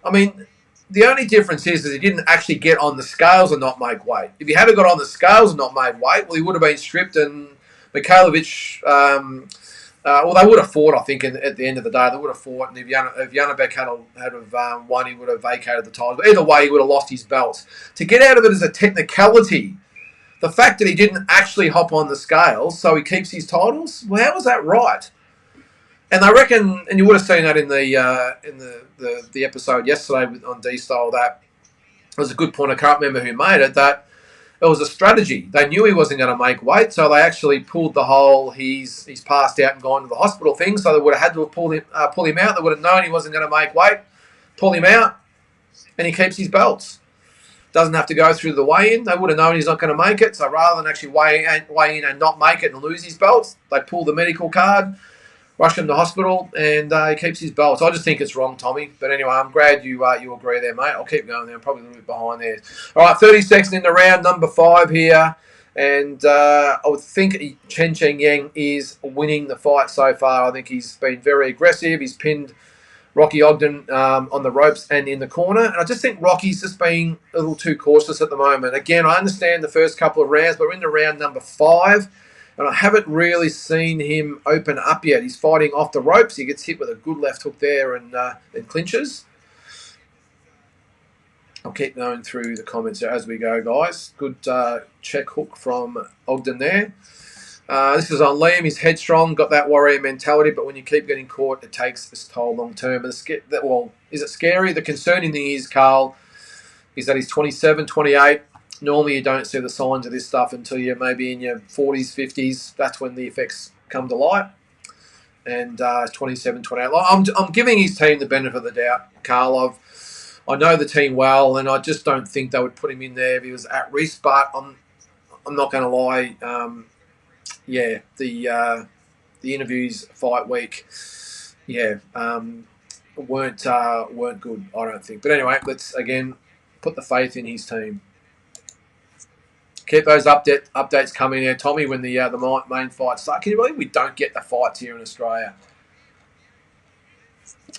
I mean, the only difference is he didn't actually get on the scales and not make weight. If he had got on the scales and not made weight, well, he would have been stripped, and Mikhailovich Well, they would have fought, I think, at the end of the day. They would have fought, and if Janibek had won, he would have vacated the title. But either way, he would have lost his belts. To get out of it as a technicality, the fact that he didn't actually hop on the scales, so he keeps his titles, well, how was that right? And I reckon, and you would have seen that in the episode yesterday on D-Style, that was a good point. I can't remember who made it, that it was a strategy. They knew he wasn't going to make weight, so they actually pulled the whole he's passed out and gone to the hospital thing. So they would have had to have pull him out. They would have known he wasn't going to make weight, pull him out, and he keeps his belts. Doesn't have to go through the weigh-in. They would have known he's not going to make it. So rather than actually weigh in and not make it and lose his belts, they pull the medical card, rush him to hospital, and he keeps his belts. I just think it's wrong, Tommy. But anyway, I'm glad you agree there, mate. I'll keep going there. I'm probably a little bit behind there. All right, 30 seconds into round number 5 here. And I would think Chen Cheng Yang is winning the fight so far. I think he's been very aggressive. He's pinned Rocky Ogden on the ropes and in the corner. And I just think Rocky's just being a little too cautious at the moment. Again, I understand the first couple of rounds, but we're into round number 5. And I haven't really seen him open up yet. He's fighting off the ropes. He gets hit with a good left hook there and clinches. I'll keep going through the comments as we go, guys. Good check hook from Ogden there. This is on Liam. He's headstrong, got that warrior mentality, but when you keep getting caught, it takes its toll long term. Is it scary? The concerning thing is, Carl, is that he's 27, 28. Normally, you don't see the signs of this stuff until you're maybe in your 40s, 50s. That's when the effects come to light. And 27, 28. I'm giving his team the benefit of the doubt, Carl. I know the team well, and I just don't think they would put him in there if he was at risk. But I'm not going to lie. The interviews fight week, weren't good. I don't think. But anyway, let's again put the faith in his team. Keep those updates coming here, Tommy, when the main fights start. Can you believe we don't get the fights here in Australia?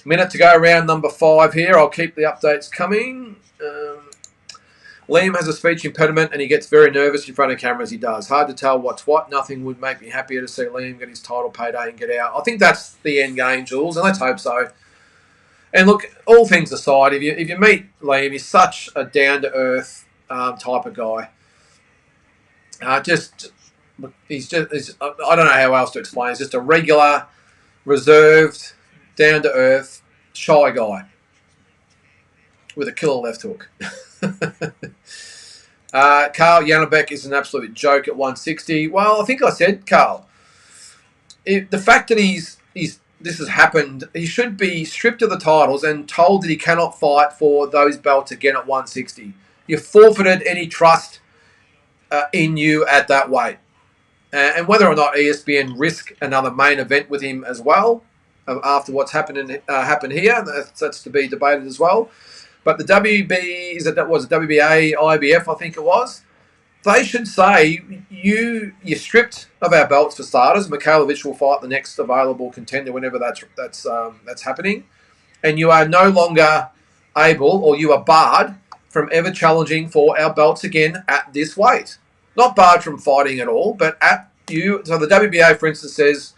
Minute to go, round number 5 here. I'll keep the updates coming. Liam has a speech impediment and he gets very nervous in front of cameras. He does. Hard to tell what's what. Nothing would make me happier to see Liam get his title payday and get out. I think that's the end game, Jules, and let's hope so. And look, all things aside, if you meet Liam, he's such a down-to-earth type of guy. I don't know how else to explain. He's just a regular, reserved, down-to-earth, shy guy with a killer left hook. Carl Janibek is an absolute joke at 160. Well, I think I said, Carl, the fact that this has happened, he should be stripped of the titles and told that he cannot fight for those belts again at 160. You've forfeited any trust in you at that weight. And whether or not ESPN risk another main event with him as well, after what's happened here, that's to be debated as well. But the WBA, IBF, I think it was, they should say, you're stripped of our belts for starters. Mikhailovich will fight the next available contender whenever that's happening. And you are no longer able, or you are barred from ever challenging for our belts again at this weight. Not barred from fighting at all, but at you. So the WBA, for instance, says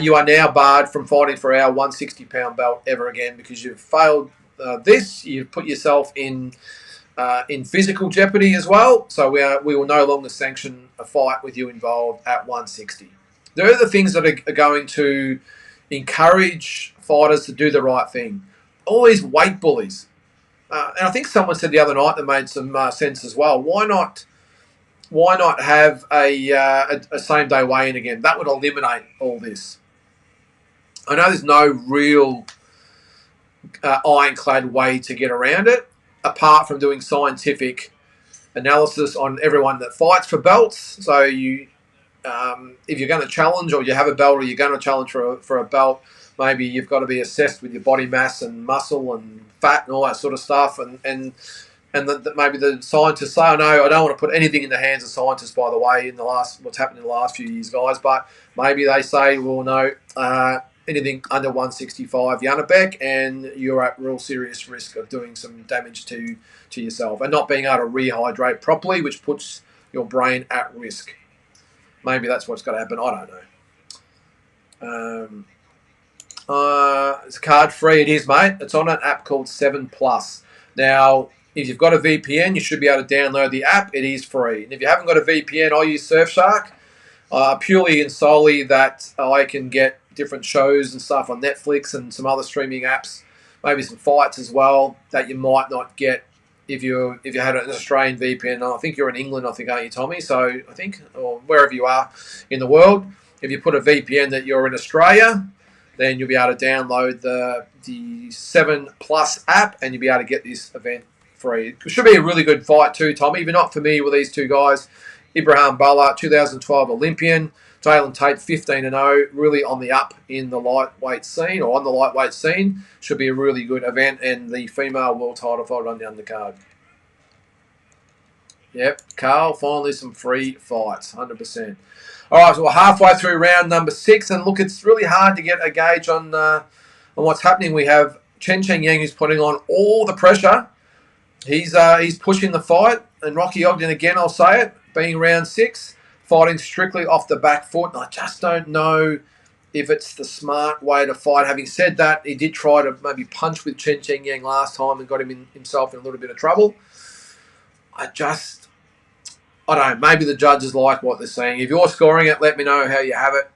you are now barred from fighting for our 160-pound belt ever again because you've failed this. You've put yourself in physical jeopardy as well. So we will no longer sanction a fight with you involved at 160. There are the things that are going to encourage fighters to do the right thing. All these weight bullies. And I think someone said the other night that made some sense as well. Why not have a same-day weigh-in again? That would eliminate all this. I know there's no real ironclad way to get around it, apart from doing scientific analysis on everyone that fights for belts. So if you're going to challenge, or you have a belt, or you're going to challenge for a belt, maybe you've got to be assessed with your body mass and muscle and fat and all that sort of stuff. And maybe the scientists say, I don't want to put anything in the hands of scientists, by the way, what's happened in the last few years, guys. But maybe they say, well, no, anything under 165 Janibek, and you're at real serious risk of doing some damage to yourself and not being able to rehydrate properly, which puts your brain at risk. Maybe that's what's got to happen. I don't know. It's card free. It is, mate. It's on an app called 7 Plus. Now, if you've got a VPN, you should be able to download the app. It is free. And if you haven't got a VPN, I use Surfshark. Purely and solely that I can get different shows and stuff on Netflix and some other streaming apps, maybe some fights as well that you might not get if you had an Australian VPN. I think you're in England, I think, aren't you, Tommy? So I think, or wherever you are in the world, if you put a VPN that you're in Australia, then you'll be able to download the 7 Plus app and you'll be able to get this event free. It should be a really good fight too, Tommy. If you're not familiar with these two guys, Ibrahim Balla, 2012 Olympian. Jalen Tait, 15-0, really on the up in the lightweight scene, or on the lightweight scene. Should be a really good event, and the female world title fight on the undercard. Yep, Carl, finally some free fights, 100%. All right, so we're halfway through round number 6, and look, it's really hard to get a gauge on what's happening. We have Chen Yang who's putting on all the pressure. He's pushing the fight, and Rocky Ogden again, I'll say it, being round 6, fighting strictly off the back foot. And I just don't know if it's the smart way to fight. Having said that, he did try to maybe punch with Chen Yang last time and got himself in a little bit of trouble. I don't know. Maybe the judges like what they're saying. If you're scoring it, let me know how you have it.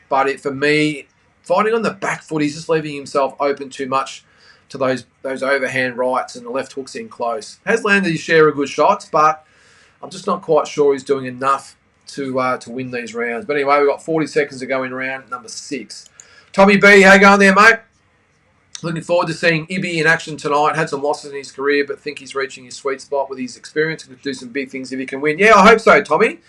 But for me, fighting on the back foot, he's just leaving himself open too much to those overhand rights, and the left hook's in close. Has landed his share of good shots, but I'm just not quite sure he's doing enough to win these rounds. But anyway, we've got 40 seconds to go in round number 6. Tommy B, how you going there, mate? Looking forward to seeing Ibby in action tonight. Had some losses in his career, but think he's reaching his sweet spot with his experience and could do some big things if he can win. Yeah, I hope so, Tommy.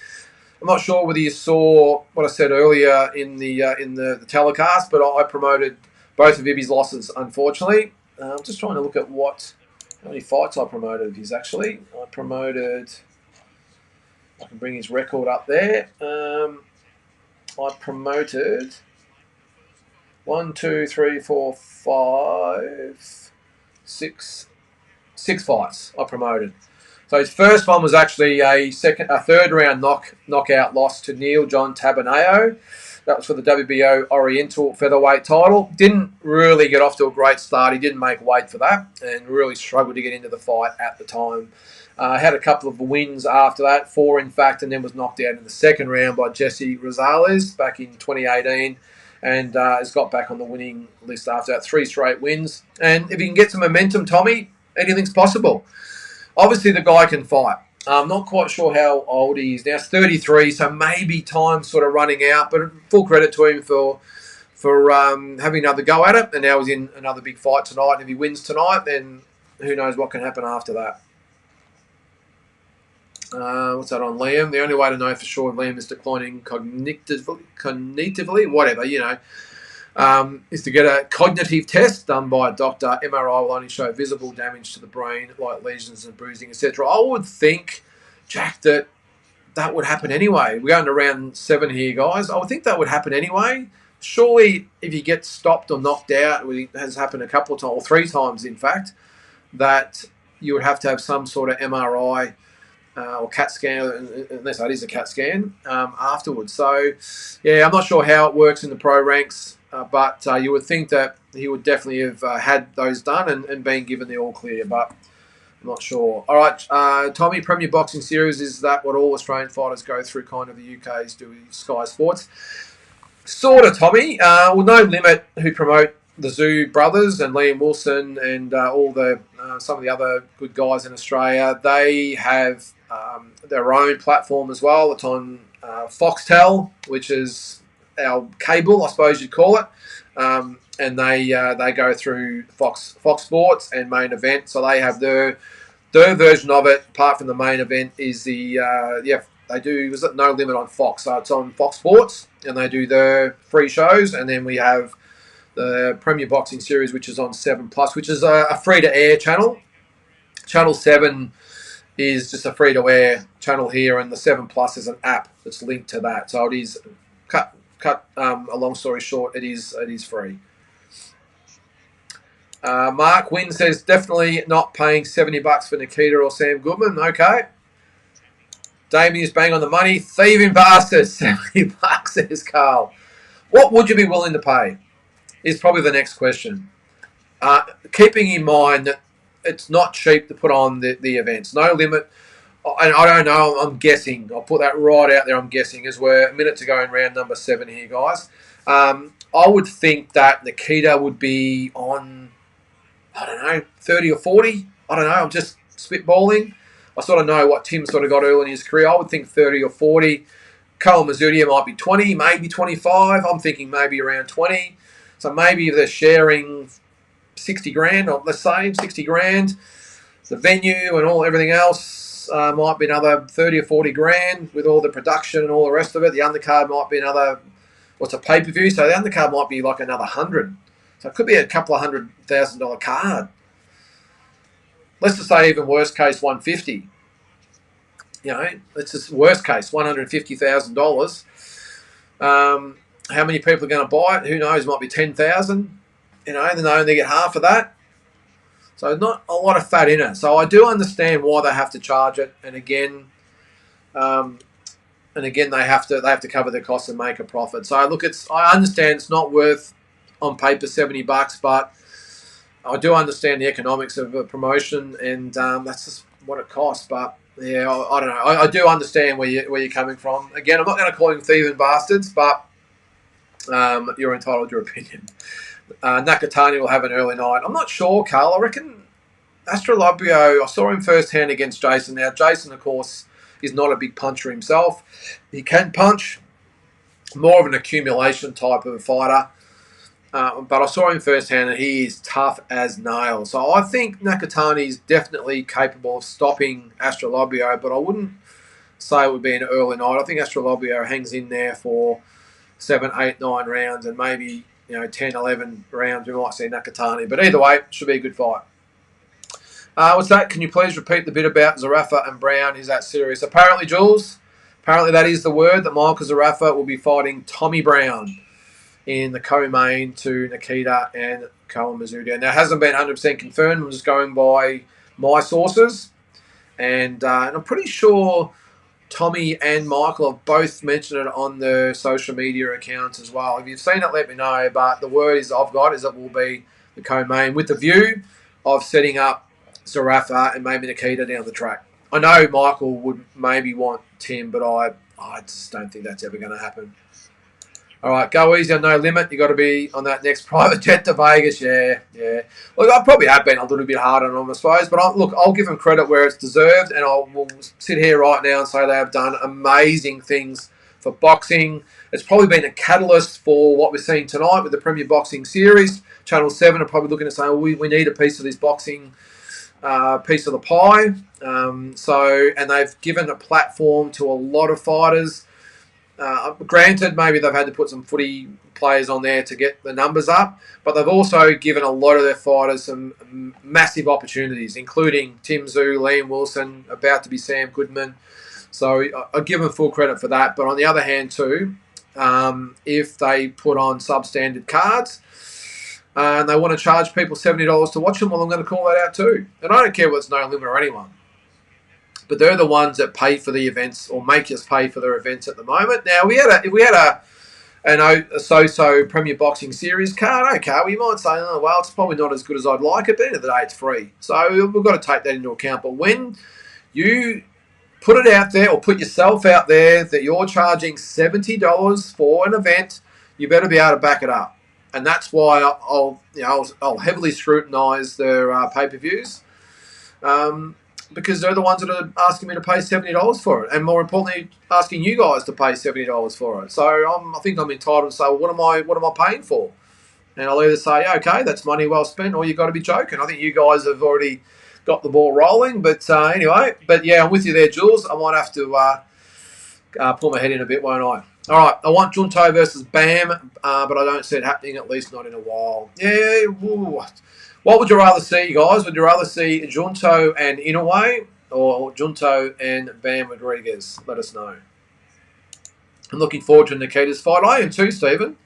I'm not sure whether you saw what I said earlier in the telecast, but I promoted both of Ibby's losses, unfortunately. I'm just trying to look at how many fights I promoted of his, actually. I can bring his record up there. I promoted 1, 2, 3, 4, 5, 6 fights I promoted. So his first one was actually a third round knockout loss to Neil John Tabaneo. That was for the WBO Oriental featherweight title. Didn't really get off to a great start. He didn't make weight for that and really struggled to get into the fight at the time. Had a couple of wins after that, 4 in fact, and then was knocked out in the second round by Jesse Rosales back in 2018, and has got back on the winning list after that, 3 straight wins. And if he can get some momentum, Tommy, anything's possible. Obviously, the guy can fight. I'm not quite sure how old he is now. He's 33, so maybe time's sort of running out, but full credit to him for having another go at it, and now he's in another big fight tonight. And if he wins tonight, then who knows what can happen after that. What's that on Liam? The only way to know for sure if Liam is declining cognitively, whatever, is to get a cognitive test done by a doctor. MRI will only show visible damage to the brain, like lesions and bruising, etc. I would think, Jack, that would happen anyway. We're going to round 7 here, guys. I would think that would happen anyway. Surely, if you get stopped or knocked out, it has happened a couple of times, or 3 times, in fact, that you would have to have some sort of MRI or CAT scan, unless that is a CAT scan, afterwards. So, yeah, I'm not sure how it works in the pro ranks, but you would think that he would definitely have had those done and been given the all clear, but I'm not sure. All right, Tommy, Premier Boxing Series, is that what all Australian fighters go through, kind of the UK's do with Sky Sports? Sort of, Tommy. Well, No Limit, who promote the Zoo brothers and Liam Wilson and all the some of the other good guys in Australia, they have their own platform as well. It's on Foxtel, which is our cable, I suppose you'd call it, and they go through Fox Sports and Main Event, so they have their version of it. Apart from the Main Event, is the they do, is it No Limit on Fox, so it's on Fox Sports, and they do their free shows, and then we have the Premier Boxing Series, which is on 7 Plus, which is a free-to-air channel. Channel 7 is just a free-to-air channel here, and the 7 Plus is an app that's linked to that. So it is, cut a long story short, it is free. Mark Wynn says, definitely not paying $70 for Nikita or Sam Goodman. Okay. Damien's bang on the money. Thieving bastards. $70, says Carl. What would you be willing to pay is probably the next question. Keeping in mind that it's not cheap to put on the events. No limit. And I don't know. I'm guessing. I'll put that right out there. I'm guessing as we're a minute to go in round number 7 here, guys. I would think that Nikita would be on, I don't know, 30 or 40. I don't know. I'm just spitballing. I sort of know what Tim sort of got early in his career. I would think 30 or 40. Cole Mazzutia might be 20, maybe 25. I'm thinking maybe around 20. So maybe if they're sharing 60 grand, or let's say 60 grand, the venue and everything else might be another 30 or 40 grand with all the production and all the rest of it. The undercard might be another, what's a pay-per-view? So the undercard might be like another 100. So it could be a couple of $100,000 card. Let's just say even worst case 150. You know, it's just worst case $150,000. How many people are going to buy it? Who knows? It might be 10,000. You know, then they only get half of that. So not a lot of fat in it. So I do understand why they have to charge it. And again, they have to cover their costs and make a profit. So look, I understand it's not worth on paper $70, but I do understand the economics of a promotion, and that's just what it costs. But yeah, I don't know. I do understand where you're coming from. Again, I'm not going to call them thieving bastards, but you're entitled to your opinion. Nakatani will have an early night. I'm not sure, Carl. I reckon Astrolabio, I saw him firsthand against Jason. Now, Jason, of course, is not a big puncher himself. He can punch, more of an accumulation type of a fighter. But I saw him firsthand and he is tough as nails. So I think Nakatani is definitely capable of stopping Astrolabio, but I wouldn't say it would be an early night. I think Astrolabio hangs in there for 7, 8, 9 rounds, and maybe 10, 11 rounds we might see Nakatani. But either way, it should be a good fight. What's that? Can you please repeat the bit about Zarafa and Brown? Is that serious? Apparently, Jules, that is the word that Michael Zarafa will be fighting Tommy Brown in the co-main to Nikita and Cole Mazzutia. Now, it hasn't been 100% confirmed. I'm just going by my sources. And I'm pretty sure Tommy and Michael have both mentioned it on their social media accounts as well. If you've seen it, let me know. But the word I've got is it will be the co-main with the view of setting up Zarafa and maybe Nikita down the track. I know Michael would maybe want Tim, but I just don't think that's ever going to happen. All right, go easy on No Limit. You got to be on that next private jet to Vegas. Yeah. Look, I probably have been a little bit hard on them, I suppose. But I'll give them credit where it's deserved, and will sit here right now and say they have done amazing things for boxing. It's probably been a catalyst for what we're seeing tonight with the Premier Boxing Series. Channel 7 are probably looking to say, we need a piece of this boxing piece of the pie. And they've given a platform to a lot of fighters. Granted, maybe they've had to put some footy players on there to get the numbers up, but they've also given a lot of their fighters some massive opportunities, including Tim Tszyu, Liam Wilson, about to be Sam Goodman. So I give them full credit for that. But on the other hand, too, if they put on substandard cards and they want to charge people $70 to watch them, well, I'm going to call that out too. And I don't care whether it's No Limit or anyone. But they're the ones that pay for the events or make us pay for their events at the moment. Now, if we had a so-so Premier Boxing Series card, okay, we might say, oh, well, it's probably not as good as I'd like it, but at the end of the day, it's free. So we've got to take that into account. But when you put it out there or put yourself out there that you're charging $70 for an event, you better be able to back it up. And that's why I'll heavily scrutinise their pay-per-views. Because they're the ones that are asking me to pay $70 for it, and more importantly, asking you guys to pay $70 for it. So I think I'm entitled to say, well, what am I paying for? And I'll either say, okay, that's money well spent, or you've got to be joking. I think you guys have already got the ball rolling. But anyway, yeah, I'm with you there, Jules. I might have to pull my head in a bit, won't I? All right, I want Junto versus Bam, but I don't see it happening, at least not in a while. Yeah, ooh. What would you rather see, guys? Would you rather see Junto and Inoue or Junto and Bam Rodriguez? Let us know. I'm looking forward to Nikita's fight. I am too, Stephen.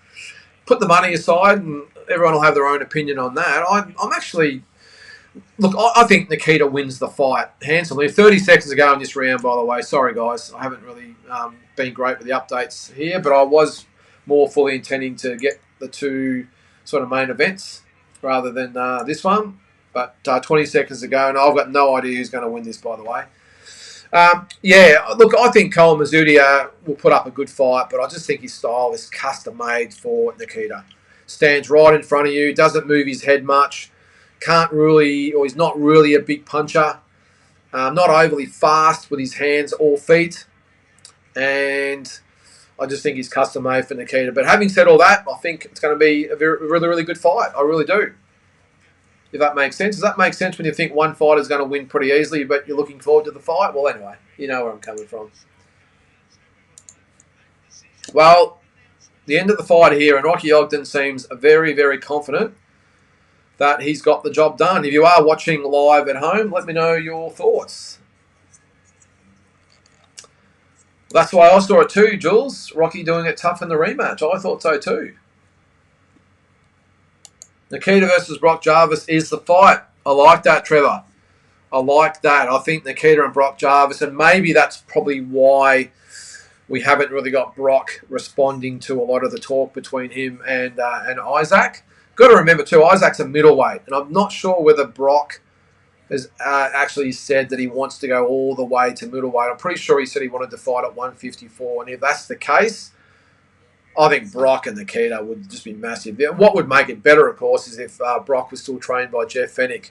Put the money aside and everyone will have their own opinion on that. I'm actually... Look, I think Nikita wins the fight handsomely. 30 seconds ago in this round, by the way. Sorry, guys. I haven't really been great with the updates here, but I was more fully intending to get the two sort of main events rather than this one. But 20 seconds to go, and I've got no idea who's going to win this, by the way. Yeah, look, I think Cole Mazzudia will put up a good fight, but I just think his style is custom-made for Nikita. Stands right in front of you, doesn't move his head much, can't really, or he's not really a big puncher, not overly fast with his hands or feet, and I just think he's custom-made for Nikita. But having said all that, I think it's going to be a really, really good fight. I really do. If that makes sense. Does that make sense when you think one fighter is going to win pretty easily, but you're looking forward to the fight? Well, anyway, you know where I'm coming from. Well, the end of the fight here, and Rocky Ogden seems very, very confident that he's got the job done. If you are watching live at home, let me know your thoughts. That's why I saw it too, Jules. Rocky doing it tough in the rematch. I thought so too. Nikita versus Brock Jarvis is the fight. I like that, Trevor. I like that. I think Nikita and Brock Jarvis, and maybe that's probably why we haven't really got Brock responding to a lot of the talk between him and Isaac. Got to remember too, Isaac's a middleweight, and I'm not sure whether Brock has actually said that he wants to go all the way to middleweight. I'm pretty sure he said he wanted to fight at 154, and if that's the case, I think Brock and Nikita would just be massive. What would make it better, of course, is if Brock was still trained by Jeff Fennick.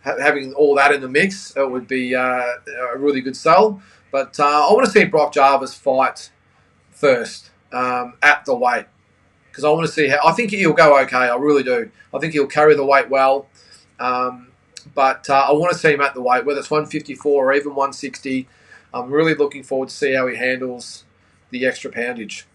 Having all that in the mix, it would be a really good sell. But I want to see Brock Jarvis fight first at the weight, because I want to see how. I think he'll go okay. I really do. I think he'll carry the weight well. But I want to see him at the weight, whether it's 154 or even 160. I'm really looking forward to see how he handles the extra poundage.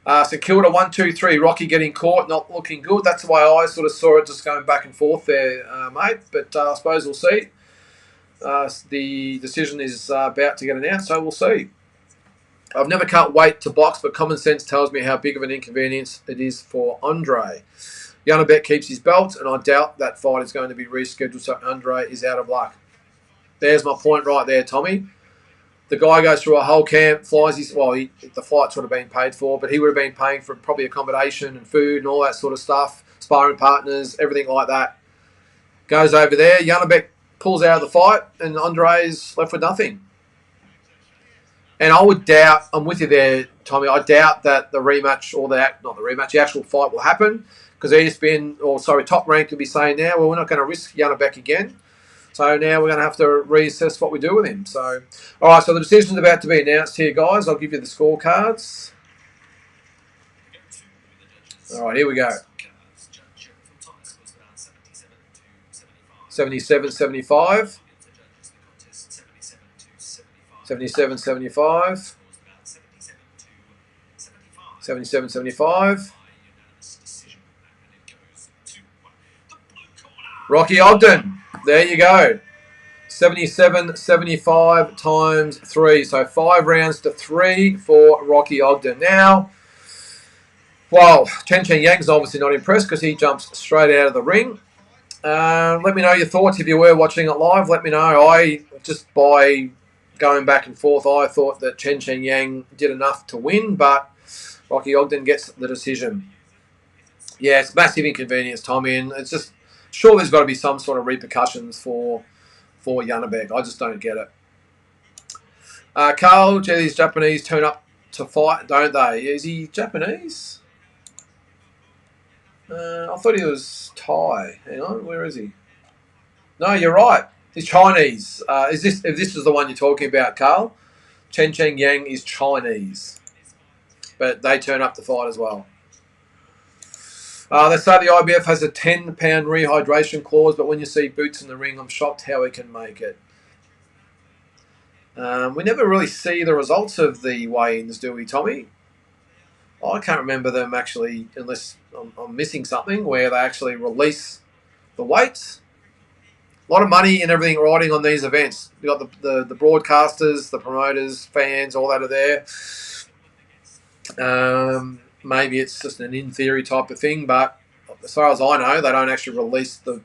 So Kilda 1, 2, 3. Rocky getting caught, not looking good. That's the way I sort of saw it, just going back and forth there, mate. But I suppose we'll see. The decision is about to get announced, so we'll see. I've never cut weight to box, but common sense tells me how big of an inconvenience it is for Andre. Janibek keeps his belt, and I doubt that fight is going to be rescheduled, so Andre is out of luck. There's my point right there, Tommy. The guy goes through a whole camp, flies his... Well, the flight's would have been paid for, but he would have been paying for probably accommodation and food and all that sort of stuff, sparring partners, everything like that. Goes over there, Janibek pulls out of the fight, and Andre's left with nothing. And I would doubt... I'm with you there, Tommy. I doubt that the rematch, or not the rematch, the actual fight will happen, because ESPN, Top Rank could be saying now, well, we're not going to risk Janibek again. So now we're going to have to reassess what we do with him. So, all right, so the decision's about to be announced here, guys. I'll give you the scorecards. All right, here we go. 77-75. 77-75. 77-75. Rocky Ogden. There you go. 77-75 times 3. So 5 rounds to 3 for Rocky Ogden. Now, well, Chen Yang's obviously not impressed because he jumps straight out of the ring. Let me know your thoughts if you were watching it live. Let me know. Just by going back and forth, I thought that Chen Yang did enough to win, but Rocky Ogden gets the decision. Yeah, it's massive inconvenience, Tommy, and it's just... Sure, there's got to be some sort of repercussions for Janibek. I just don't get it. Carl, these Japanese turn up to fight, don't they? Is he Japanese? I thought he was Thai. Hang on, where is he? No, you're right. He's Chinese. If this is the one you're talking about, Carl? Chen Yang is Chinese. But they turn up to fight as well. They say the IBF has a 10-pound rehydration clause, but when you see Boots in the ring, I'm shocked how he can make it. We never really see the results of the weigh-ins, do we, Tommy? I can't remember them actually, unless I'm missing something, where they actually release the weights. A lot of money and everything riding on these events. You've got the broadcasters, the promoters, fans, all that are there. Maybe it's just an in-theory type of thing, but as far as I know, they don't actually release the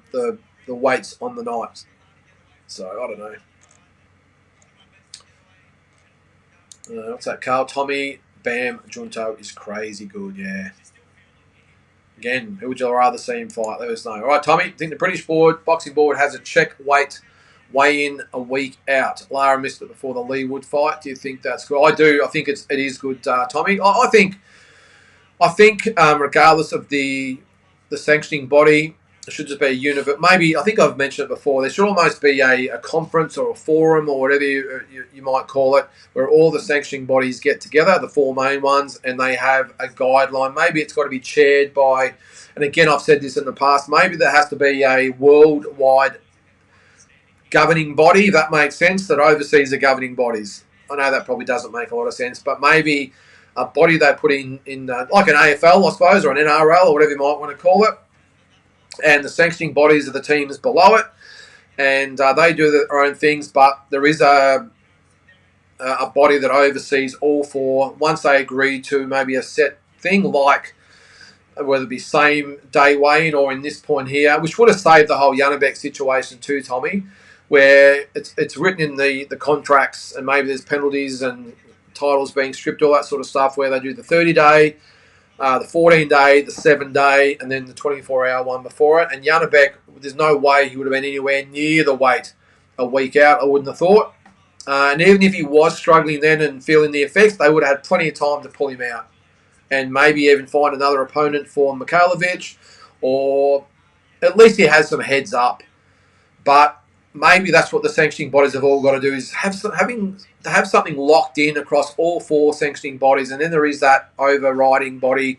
weights on the night. So, I don't know. What's that, Carl? Tommy, Bam Junto is crazy good, yeah. Again, who would you rather see him fight? Let us know. All right, Tommy, I think the British boxing board has a check weight weigh-in a week out. Lara missed it before the Leewood fight. Do you think that's good? I do. I think it is good, Tommy. I think regardless of the sanctioning body, it should just be a unit. But maybe, I think I've mentioned it before, there should almost be a conference or a forum or whatever you might call it, where all the sanctioning bodies get together, the four main ones, and they have a guideline. Maybe it's got to be chaired by, and again, I've said this in the past, maybe there has to be a worldwide governing body, if that makes sense, that oversees the governing bodies. I know that probably doesn't make a lot of sense, but maybe a body they put in like an AFL, I suppose, or an NRL, or whatever you might want to call it, and the sanctioning bodies of the teams below it, and they do their own things, but there is a body that oversees all four. Once they agree to maybe a set thing, like whether it be same day weigh-in or in this point here, which would have saved the whole Janibek situation too, Tommy, where it's written in the contracts, and maybe there's penalties and titles being stripped, all that sort of stuff, where they do the 30-day, the 14-day, the 7-day, and then the 24-hour one before it. And Janibek, there's no way he would have been anywhere near the weight a week out, I wouldn't have thought. And even if he was struggling then and feeling the effects, they would have had plenty of time to pull him out and maybe even find another opponent for Mikhailovich, or at least he has some heads up. But maybe that's what the sanctioning bodies have all got to do, is have something locked in across all four sanctioning bodies, and then there is that overriding body.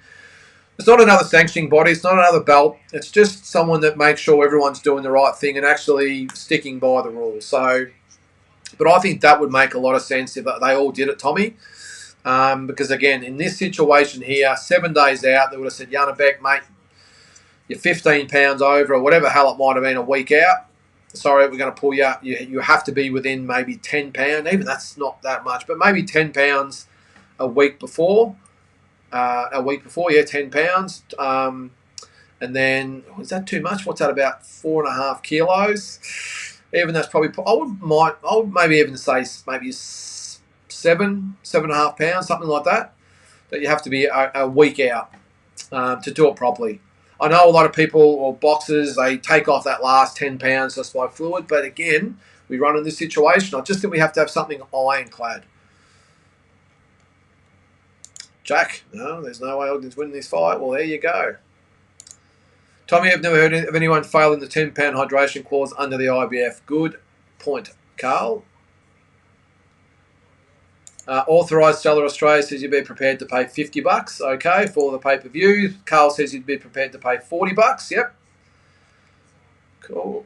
It's not another sanctioning body, it's not another belt, it's just someone that makes sure everyone's doing the right thing and actually sticking by the rules. So, but I think that would make a lot of sense if they all did it, Tommy. Because again, in this situation here, 7 days out, they would have said, Janibek, mate, you're 15 pounds over, or whatever hell it might have been a week out. Sorry, we're going to pull you out. You have to be within maybe 10 pounds. Even that's not that much, but maybe 10 pounds a week before. Yeah, 10 pounds. And then, is that too much? What's that, about 4.5 kilos? Even that's probably, I would maybe even say maybe 7.5 pounds, something like that. That you have to be a week out to do it properly. I know a lot of people or boxers, they take off that last 10 pounds just by fluid, but again, we run in this situation. I just think we have to have something ironclad. Jack, no, there's no way Ogden's winning this fight. Well, there you go. Tommy, I've never heard of anyone failing the 10-pound hydration clause under the IBF. Good point, Carl. Authorised seller Australia says you'd be prepared to pay $50, okay, for the pay-per-view. Carl says you'd be prepared to pay $40, yep. Cool.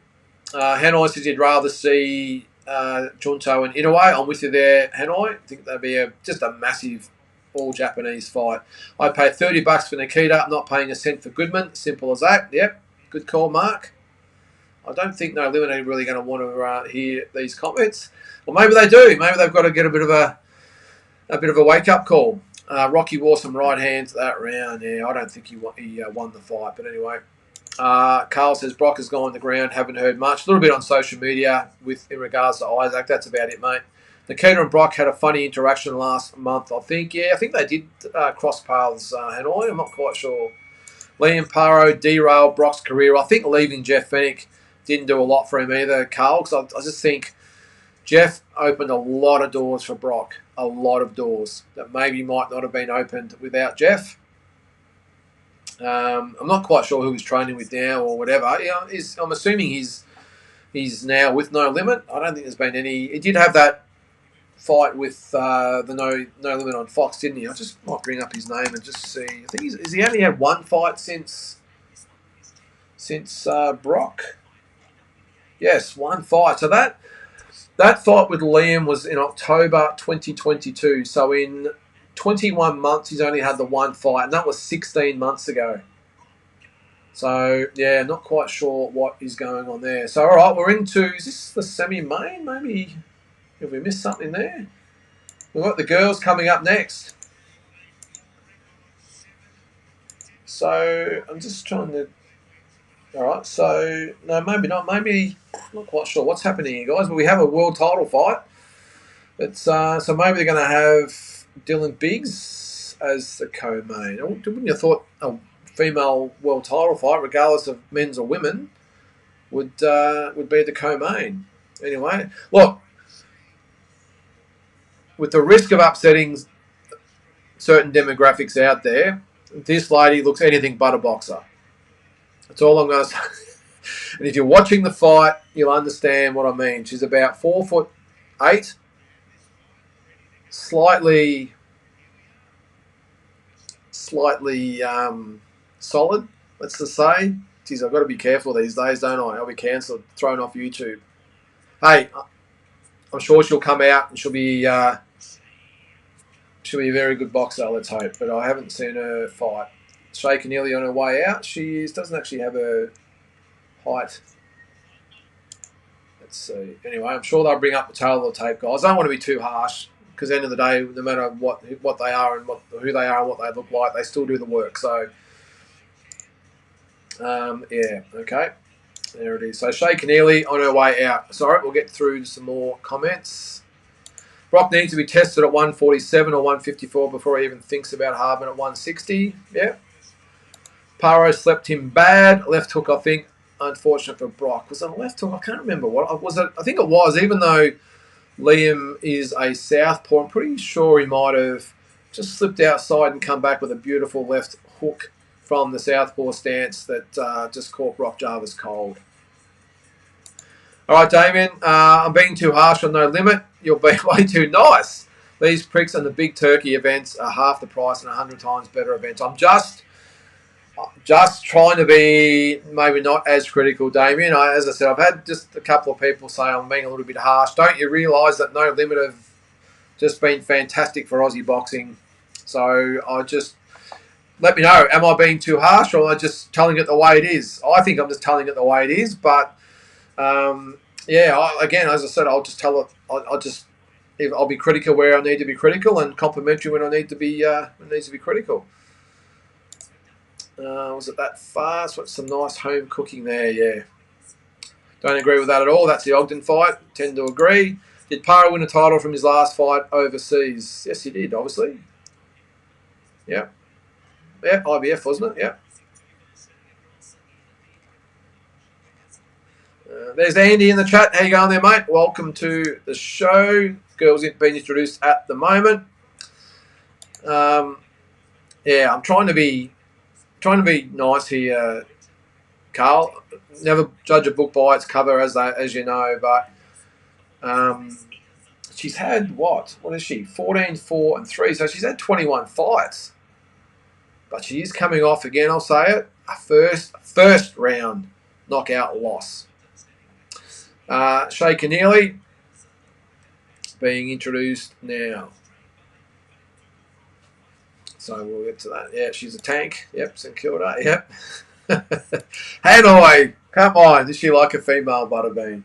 Hanoi says you'd rather see Junto and Inoue. I'm with you there, Hanoi. I think that'd be just a massive all-Japanese fight. I'd pay $30 for Nikita. I'm not paying a cent for Goodman. Simple as that. Yep. Good call, Mark. I don't think No Limit are really going to want to hear these comments. Well, maybe they do. Maybe they've got to get a bit of a wake-up call. Rocky wore some right hands that round. Yeah, I don't think he won the fight. But anyway, Carl says Brock has gone on the ground. Haven't heard much. A little bit on social media in regards to Isaac. That's about it, mate. Nikita and Brock had a funny interaction last month, I think. Yeah, I think they did cross paths, Hanoi. I'm not quite sure. Liam Paro derailed Brock's career. I think leaving Jeff Fennick didn't do a lot for him either, Carl, because I just think Jeff opened a lot of doors for Brock. A lot of doors that maybe might not have been opened without Jeff. I'm not quite sure who he's training with now or whatever. Yeah, I'm assuming he's now with No Limit. I don't think there's been any. He did have that fight with the No Limit on Fox, didn't he? I just might bring up his name and just see. I think has he only had one fight since Brock? Yes, one fight. So that fight with Liam was in October 2022. So in 21 months, he's only had the one fight, and that was 16 months ago. So, yeah, not quite sure what is going on there. So, all right, we're into, is this the semi-main? Maybe, have we missed something there? We've got the girls coming up next. So, I'm just trying to, all right, so, no, maybe not. Maybe, not quite sure what's happening here, guys, but we have a world title fight. It's, so maybe they're going to have Dylan Biggs as the co-main. Wouldn't you have thought a female world title fight, regardless of men's or women, would be the co-main? Anyway, look, with the risk of upsetting certain demographics out there, this lady looks anything but a boxer. That's all I'm going to say. And if you're watching the fight, you'll understand what I mean. She's about 4'8", slightly solid, let's just say. Geez, I've got to be careful these days, don't I? I'll be cancelled, thrown off YouTube. Hey, I'm sure she'll come out and she'll be a very good boxer, let's hope. But I haven't seen her fight. Shaker nearly on her way out. She doesn't actually have her height. Let's see. Anyway, I'm sure they'll bring up the tail of the tape, guys. I don't want to be too harsh because at the end of the day, no matter what they are and who they are and what they look like, they still do the work. So, yeah, okay. There it is. So Shaker nearly on her way out. Sorry, we'll get through some more comments. Brock needs to be tested at 147 or 154 before he even thinks about Hardman at 160. Yeah. Paro slept him bad. Left hook, I think. Unfortunate for Brock. Was it a left hook? I can't remember what was it. I think it was. Even though Liam is a southpaw, I'm pretty sure he might have just slipped outside and come back with a beautiful left hook from the southpaw stance that just caught Brock Jarvis cold. All right, Damien. I'm being too harsh on No Limit. You're being way too nice. These pricks and the big turkey events are half the price and 100 times better events. I'm just trying to be maybe not as critical, Damien. As I said, I've had just a couple of people say I'm being a little bit harsh. Don't you realise that No Limit have just been fantastic for Aussie boxing? So I just let me know. Am I being too harsh, or am I just telling it the way it is? I think I'm just telling it the way it is. But yeah, again, as I said, I'll just tell it. I'll be critical where I need to be critical, and complimentary when I need to be critical. Was it that fast? What's some nice home cooking there? Yeah. Don't agree with that at all. That's the Ogden fight. Tend to agree. Did Paro win a title from his last fight overseas? Yes, he did, obviously. Yeah. Yeah, IBF, wasn't it? Yeah. There's Andy in the chat. How you going there, mate? Welcome to the show. Girls being introduced at the moment. Yeah, I'm trying to be nice here, Carl. Never judge a book by its cover, as you know. But she's had what? What is she? 14, 4, and 3. So she's had 21 fights. But she is coming off again. I'll say it. A first round knockout loss. Shaker Neely being introduced now. So we'll get to that. Yeah, she's a tank. Yep, St Kilda. Yep. Hanoi, come on. Does she like a female butterbean?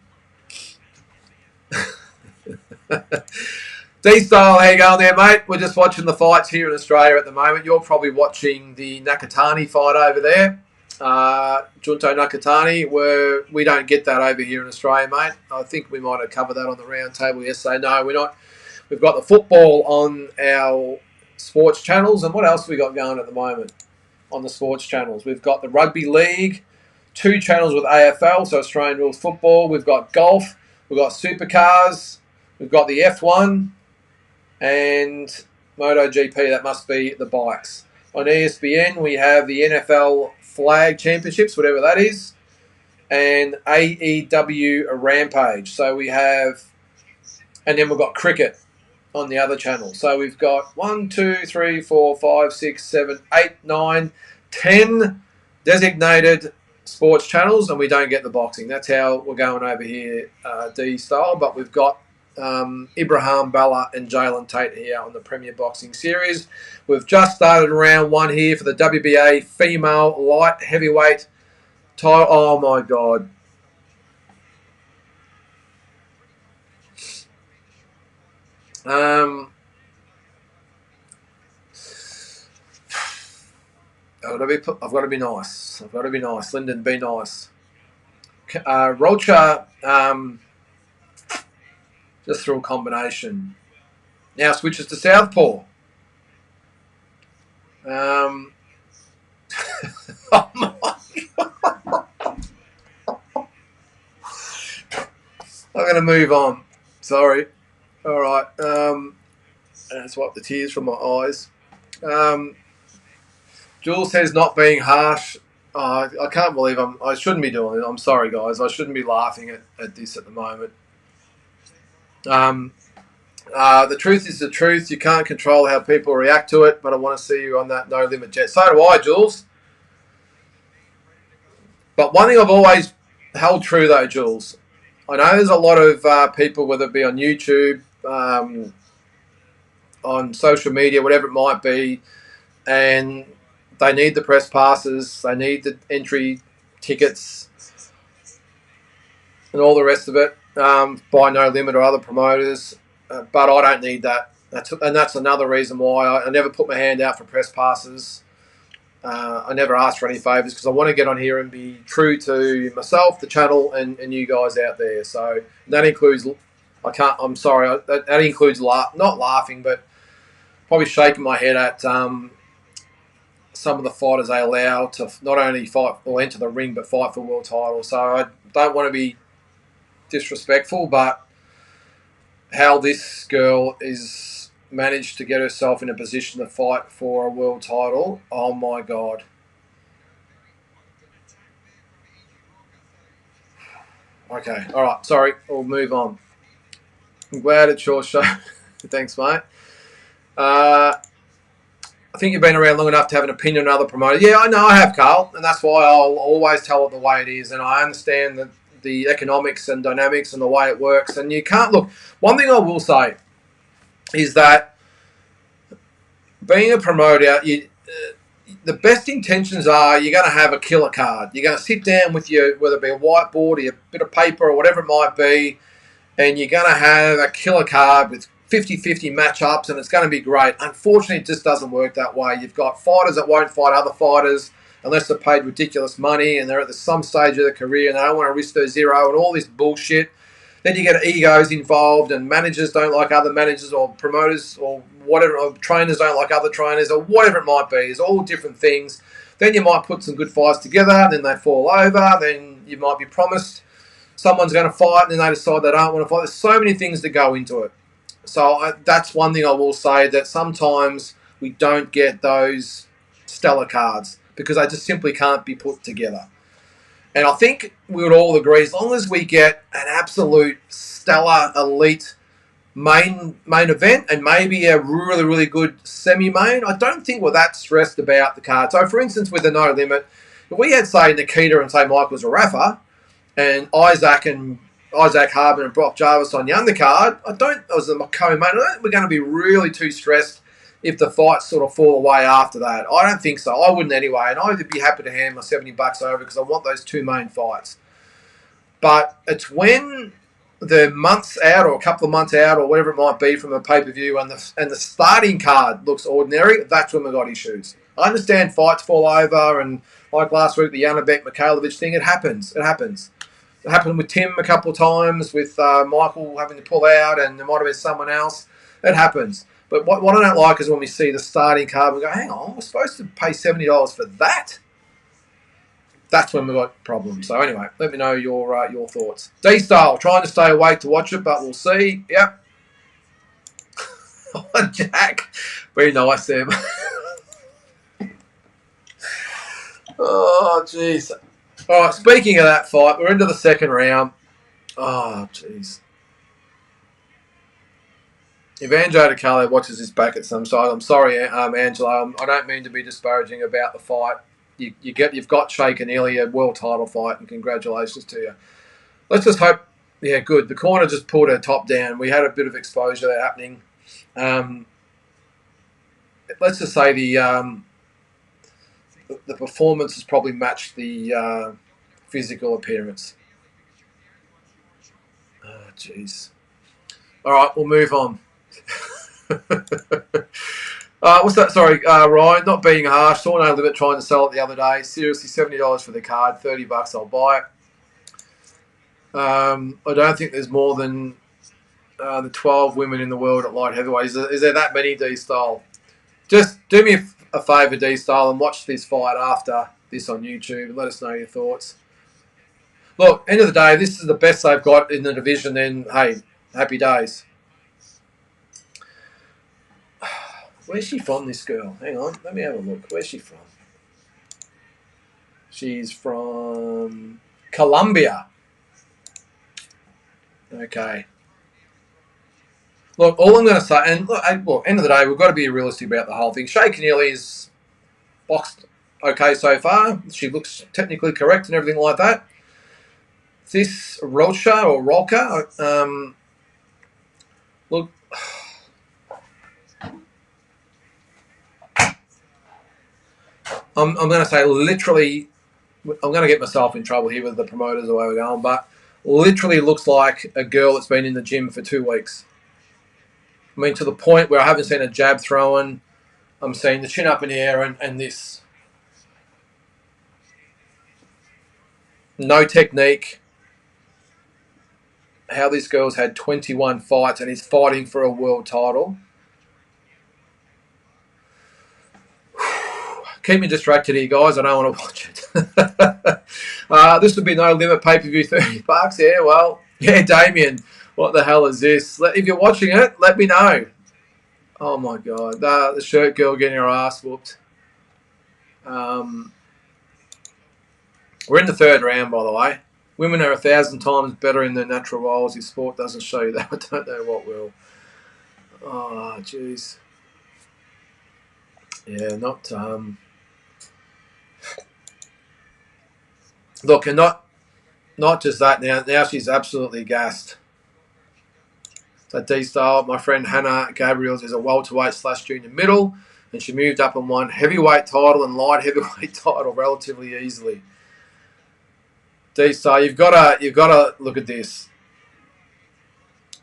D-Style, how you going there, mate? We're just watching the fights here in Australia at the moment. You're probably watching the Nakatani fight over there. Junto Nakatani, where we don't get that over here in Australia, mate. I think we might have covered that on the round table yesterday. No, we're not. We've got the football on our sports channels, and what else have we got going at the moment on the sports channels? We've got the rugby league, 2 channels with AFL, so Australian rules football. We've got golf, we've got supercars, we've got the F1, and MotoGP. That must be the bikes. On ESPN, we have the NFL Flag Championships, whatever that is, and AEW Rampage. So we have, and then we've got cricket on the other channel. So we've got 1, 2, 3, 4, 5, 6, 7, 8, 9, 10 designated sports channels, and we don't get the boxing. That's how we're going over here, D-Style. But we've got Ibrahim Balla and Jalen Tait here on the Premier Boxing Series. We've just started round 1 here for the WBA female light heavyweight title. Oh my God. I've got to be nice. I've got to be nice. Lyndon, be nice. Rocha just threw a combination. Now switches to southpaw. Oh my God. I'm going to move on. Sorry. All right. Let's wipe the tears from my eyes. Jules says not being harsh. I can't believe I shouldn't be doing it. I'm sorry, guys. I shouldn't be laughing at this at the moment. The truth is the truth. You can't control how people react to it, but I want to see you on that no limit jet. So do I, Jules. But one thing I've always held true, though, Jules, I know there's a lot of people, whether it be on YouTube, on social media, whatever it might be, and they need the press passes, they need the entry tickets, and all the rest of it by No Limit or other promoters. But I don't need that. That's another reason why I never put my hand out for press passes. I never ask for any favours because I want to get on here and be true to myself, the channel, and you guys out there. So that includes, I'm sorry, that includes not laughing, but probably shaking my head at some of the fighters they allow to not only fight or enter the ring, but fight for world titles. So I don't want to be disrespectful, but how this girl is managed to get herself in a position to fight for a world title, oh my God. Okay, all right, sorry, we'll move on. I'm glad it's your show. Thanks, mate. I think you've been around long enough to have an opinion on other promoters. Yeah, I know I have, Carl, and that's why I'll always tell it the way it is, and I understand the economics and dynamics and the way it works, and you can't look. One thing I will say is that being a promoter, the best intentions are you're going to have a killer card. You're going to sit down with your, whether it be a whiteboard or a bit of paper or whatever it might be, and you're going to have a killer card with 50-50 matchups, and it's going to be great. Unfortunately, it just doesn't work that way. You've got fighters that won't fight other fighters unless they're paid ridiculous money and they're at some stage of their career and they don't want to risk their zero and all this bullshit. Then you get egos involved and managers don't like other managers or promoters or whatever, or trainers don't like other trainers or whatever it might be. It's all different things. Then you might put some good fights together, then they fall over, then you might be promised someone's going to fight and then they decide they don't want to fight. There's so many things that go into it. So that's one thing I will say, that sometimes we don't get those stellar cards because they just simply can't be put together. And I think we would all agree, as long as we get an absolute stellar elite main event and maybe a really, really good semi-main, I don't think we're that stressed about the card. So, for instance, with the No Limit, if we had, say, Nikita and, say, Michael Zarafa and Isaac Harbin and Brock Jarvis on the undercard, as a co-main, I don't think we're going to be really too stressed if the fights sort of fall away after that. I don't think so. I wouldn't anyway. And I'd be happy to hand my $70 over because I want those two main fights. But it's when the month's out or a couple of months out or whatever it might be from a pay-per-view and the starting card looks ordinary, that's when we've got issues. I understand fights fall over, and like last week, the Janibek Mikhailovich thing, it happens. It happens. It happened with Tim a couple of times, with Michael having to pull out, and there might have been someone else. It happens. But what I don't like is when we see the starting card, we go, hang on, we're supposed to pay $70 for that? That's when we've got problems. So anyway, let me know your thoughts. D-Style, trying to stay awake to watch it, but we'll see. Yep. Jack, very nice, Sam. Oh, jeez. All right, speaking of that fight, we're into the second round. Oh, jeez. If Angelo DeCarlo watches this back at some side, I'm sorry, Angelo. I don't mean to be disparaging about the fight. You've got Sheikh and Ilya, a world title fight, and congratulations to you. Let's just hope. Yeah, good. The corner just pulled her top down. We had a bit of exposure there happening. Let's just say the performance has probably matched the physical appearance. Oh, jeez. All right, we'll move on. What's that? Sorry, Ryan, not being harsh. Saw No Limit trying to sell it the other day. Seriously, $70 for the card, $30, I'll buy it. I don't think there's more than the 12 women in the world at light heavyweight. Is there that many, D-Style? Just do me a favour, D-Style, and watch this fight after this on YouTube. Let us know your thoughts. Look, end of the day, this is the best they've got in the division. Then, hey, happy days. Where's she from, this girl? Hang on, let me have a look. Where's she from? She's from Colombia. Okay. Look, all I'm going to say, and look, end of the day, we've got to be realistic about the whole thing. Shay Keneally's boxed okay so far. She looks technically correct and everything like that. This Rocha or Rolka, look, I'm going to say literally, I'm going to get myself in trouble here with the promoters the way we're going, but literally looks like a girl that's been in the gym for 2 weeks. I mean, to the point where I haven't seen a jab thrown. I'm seeing the chin up in the air and this. No technique. How this girl's had 21 fights and is fighting for a world title. Keep me distracted here, guys. I don't want to watch it. This would be No Limit pay-per-view, $30. Yeah, well, yeah, Damien. What the hell is this? If you're watching it, let me know. Oh, my God. The shirt girl getting her ass whooped. We're in the third round, by the way. Women are 1,000 times better in their natural roles. If sport doesn't show you that, I don't know what will. Oh, jeez. Yeah, not... Look, and not just that now. Now she's absolutely gassed. So D-Style, my friend Hannah Gabriels is a welterweight / junior middle, and she moved up and won heavyweight title and light heavyweight title relatively easily. D-Style, you've got to look at this.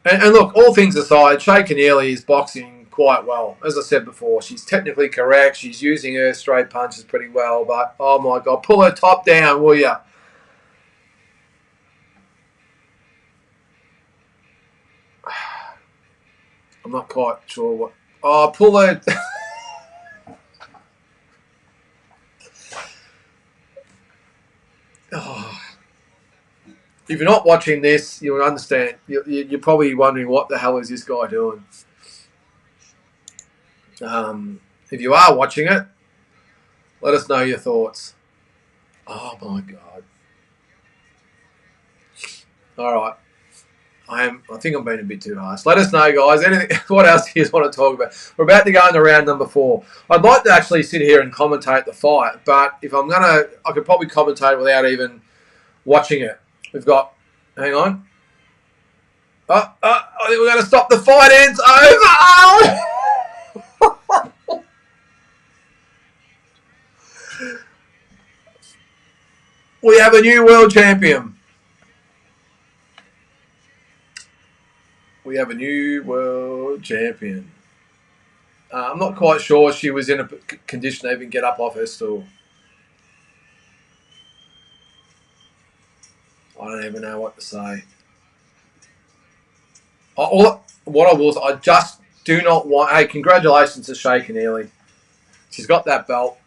And look, all things aside, Shay Keneally is boxing quite well. As I said before, she's technically correct. She's using her straight punches pretty well, but oh my God, pull her top down, will ya? I'm not quite sure what. Oh, pull her. Oh. If you're not watching this, you'll understand. You're probably wondering what the hell is this guy doing. If you are watching it, let us know your thoughts. Oh my God. All right. I think I'm being a bit too harsh. Let us know, guys. Anything? What else do you want to talk about? We're about to go into round number 4. I'd like to actually sit here and commentate the fight, but if I'm gonna, I could probably commentate without even watching it. We've got. Hang on. I think we're gonna stop the fight. Ends over. We have a new world champion. We have a new world champion. I'm not quite sure she was in a condition to even get up off her stool. I don't even know what to say. What I will say, I just do not want... Hey, congratulations to Shay Keneally. She's got that belt.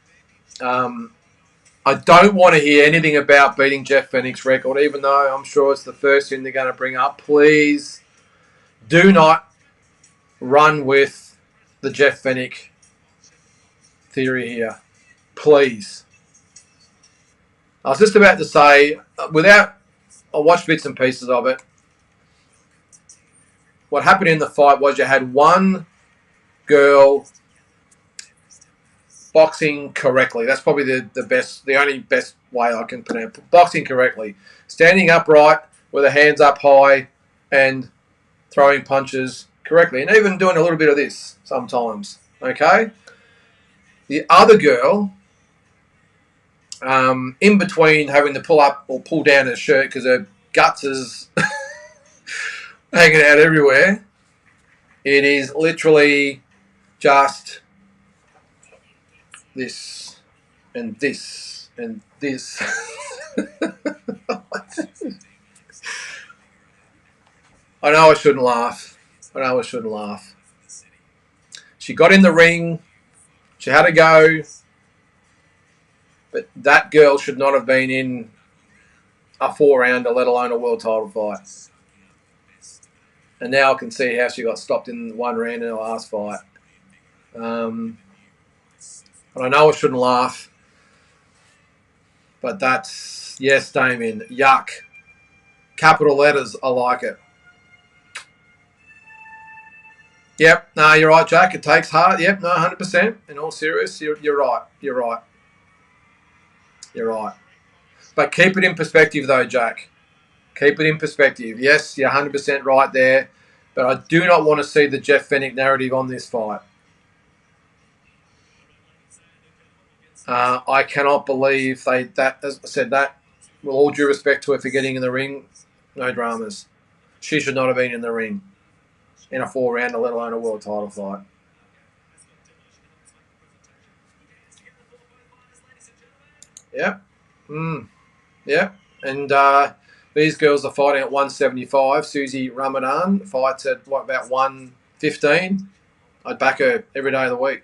I don't want to hear anything about beating Jeff Fennick's record, even though I'm sure it's the first thing they're going to bring up. Please do not run with the Jeff Fennick theory here. Please. I was just about to say, I watched bits and pieces of it. What happened in the fight was you had one girl boxing correctly. That's probably the only best way I can put it. Boxing correctly. Standing upright with her hands up high and throwing punches correctly. And even doing a little bit of this sometimes. Okay? The other girl, in between having to pull up or pull down her shirt because her guts is hanging out everywhere, it is literally just this and this and this. I know I shouldn't laugh. She got in the ring She had to go, but that girl should not have been in a 4-rounder, let alone a world title fight. And now I can see how she got stopped in 1 round in the last fight. And I know I shouldn't laugh, but that's, yes, Damien, yuck. Capital letters, I like it. Yep, no, you're right, Jack. It takes heart. Yep, no, 100%. In all seriousness, you're right. You're right. You're right. But keep it in perspective, though, Jack. Keep it in perspective. Yes, you're 100% right there. But I do not want to see the Jeff Fennick narrative on this fight. I cannot believe that, as I said, that, with all due respect to her for getting in the ring, no dramas. She should not have been in the ring in a 4-rounder, let alone a world title fight. Yep. Yep. And these girls are fighting at 175. Susie Ramadan fights at, about 115. I'd back her every day of the week.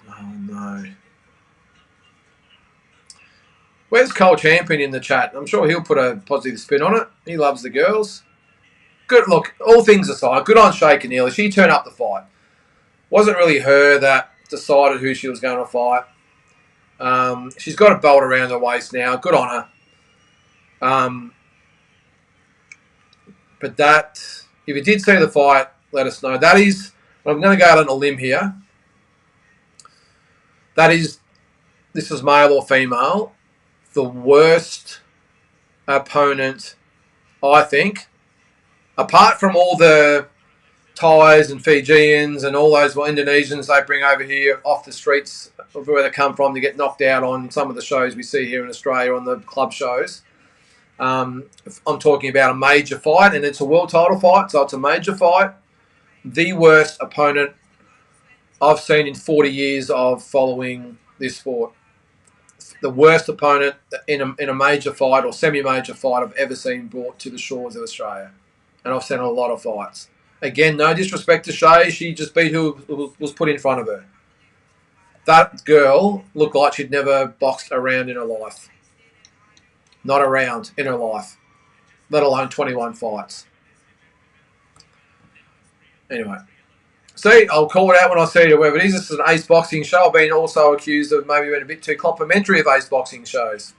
Oh, no. Where's Cole Champion in the chat? I'm sure he'll put a positive spin on it. He loves the girls. Good. Look, all things aside, good on Shay Keneally. She turned up the fight. Wasn't really her that decided who she was going to fight. She's got a belt around her waist now. Good on her. But that, if you did see the fight, let us know. That is, I'm going to go out on a limb here. That is, this is male or female, the worst opponent, I think, apart from all the Thais and Fijians and all those Indonesians they bring over here off the streets of where they come from to get knocked out on some of the shows we see here in Australia on the club shows. I'm talking about a major fight, and it's a world title fight, so it's a major fight. The worst opponent I've seen in 40 years of following this sport. The worst opponent in a major fight or semi-major fight I've ever seen brought to the shores of Australia. And I've seen a lot of fights. Again, no disrespect to Shay. She just beat who was put in front of her. That girl looked like she'd never boxed around in her life. Not around in her life. Let alone 21 fights. Anyway. See, I'll call it out when I see it, whoever it is. This is an Ace Boxing show. I've been also accused of maybe being a bit too complimentary of Ace Boxing shows.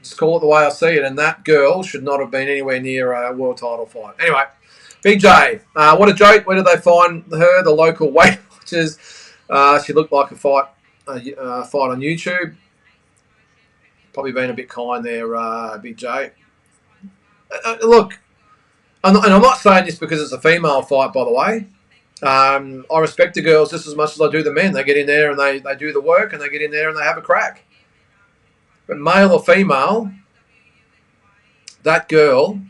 Just call it the way I see it. And that girl should not have been anywhere near a world title fight. Anyway, Big J. What a joke. Where did they find her? The local Weight Watchers. She looked like a fight on YouTube. Probably been a bit kind there, Big J. Look, and I'm not saying this because it's a female fight, by the way. I respect the girls just as much as I do the men. They get in there and they do the work, and they get in there and they have a crack. But male or female, that girl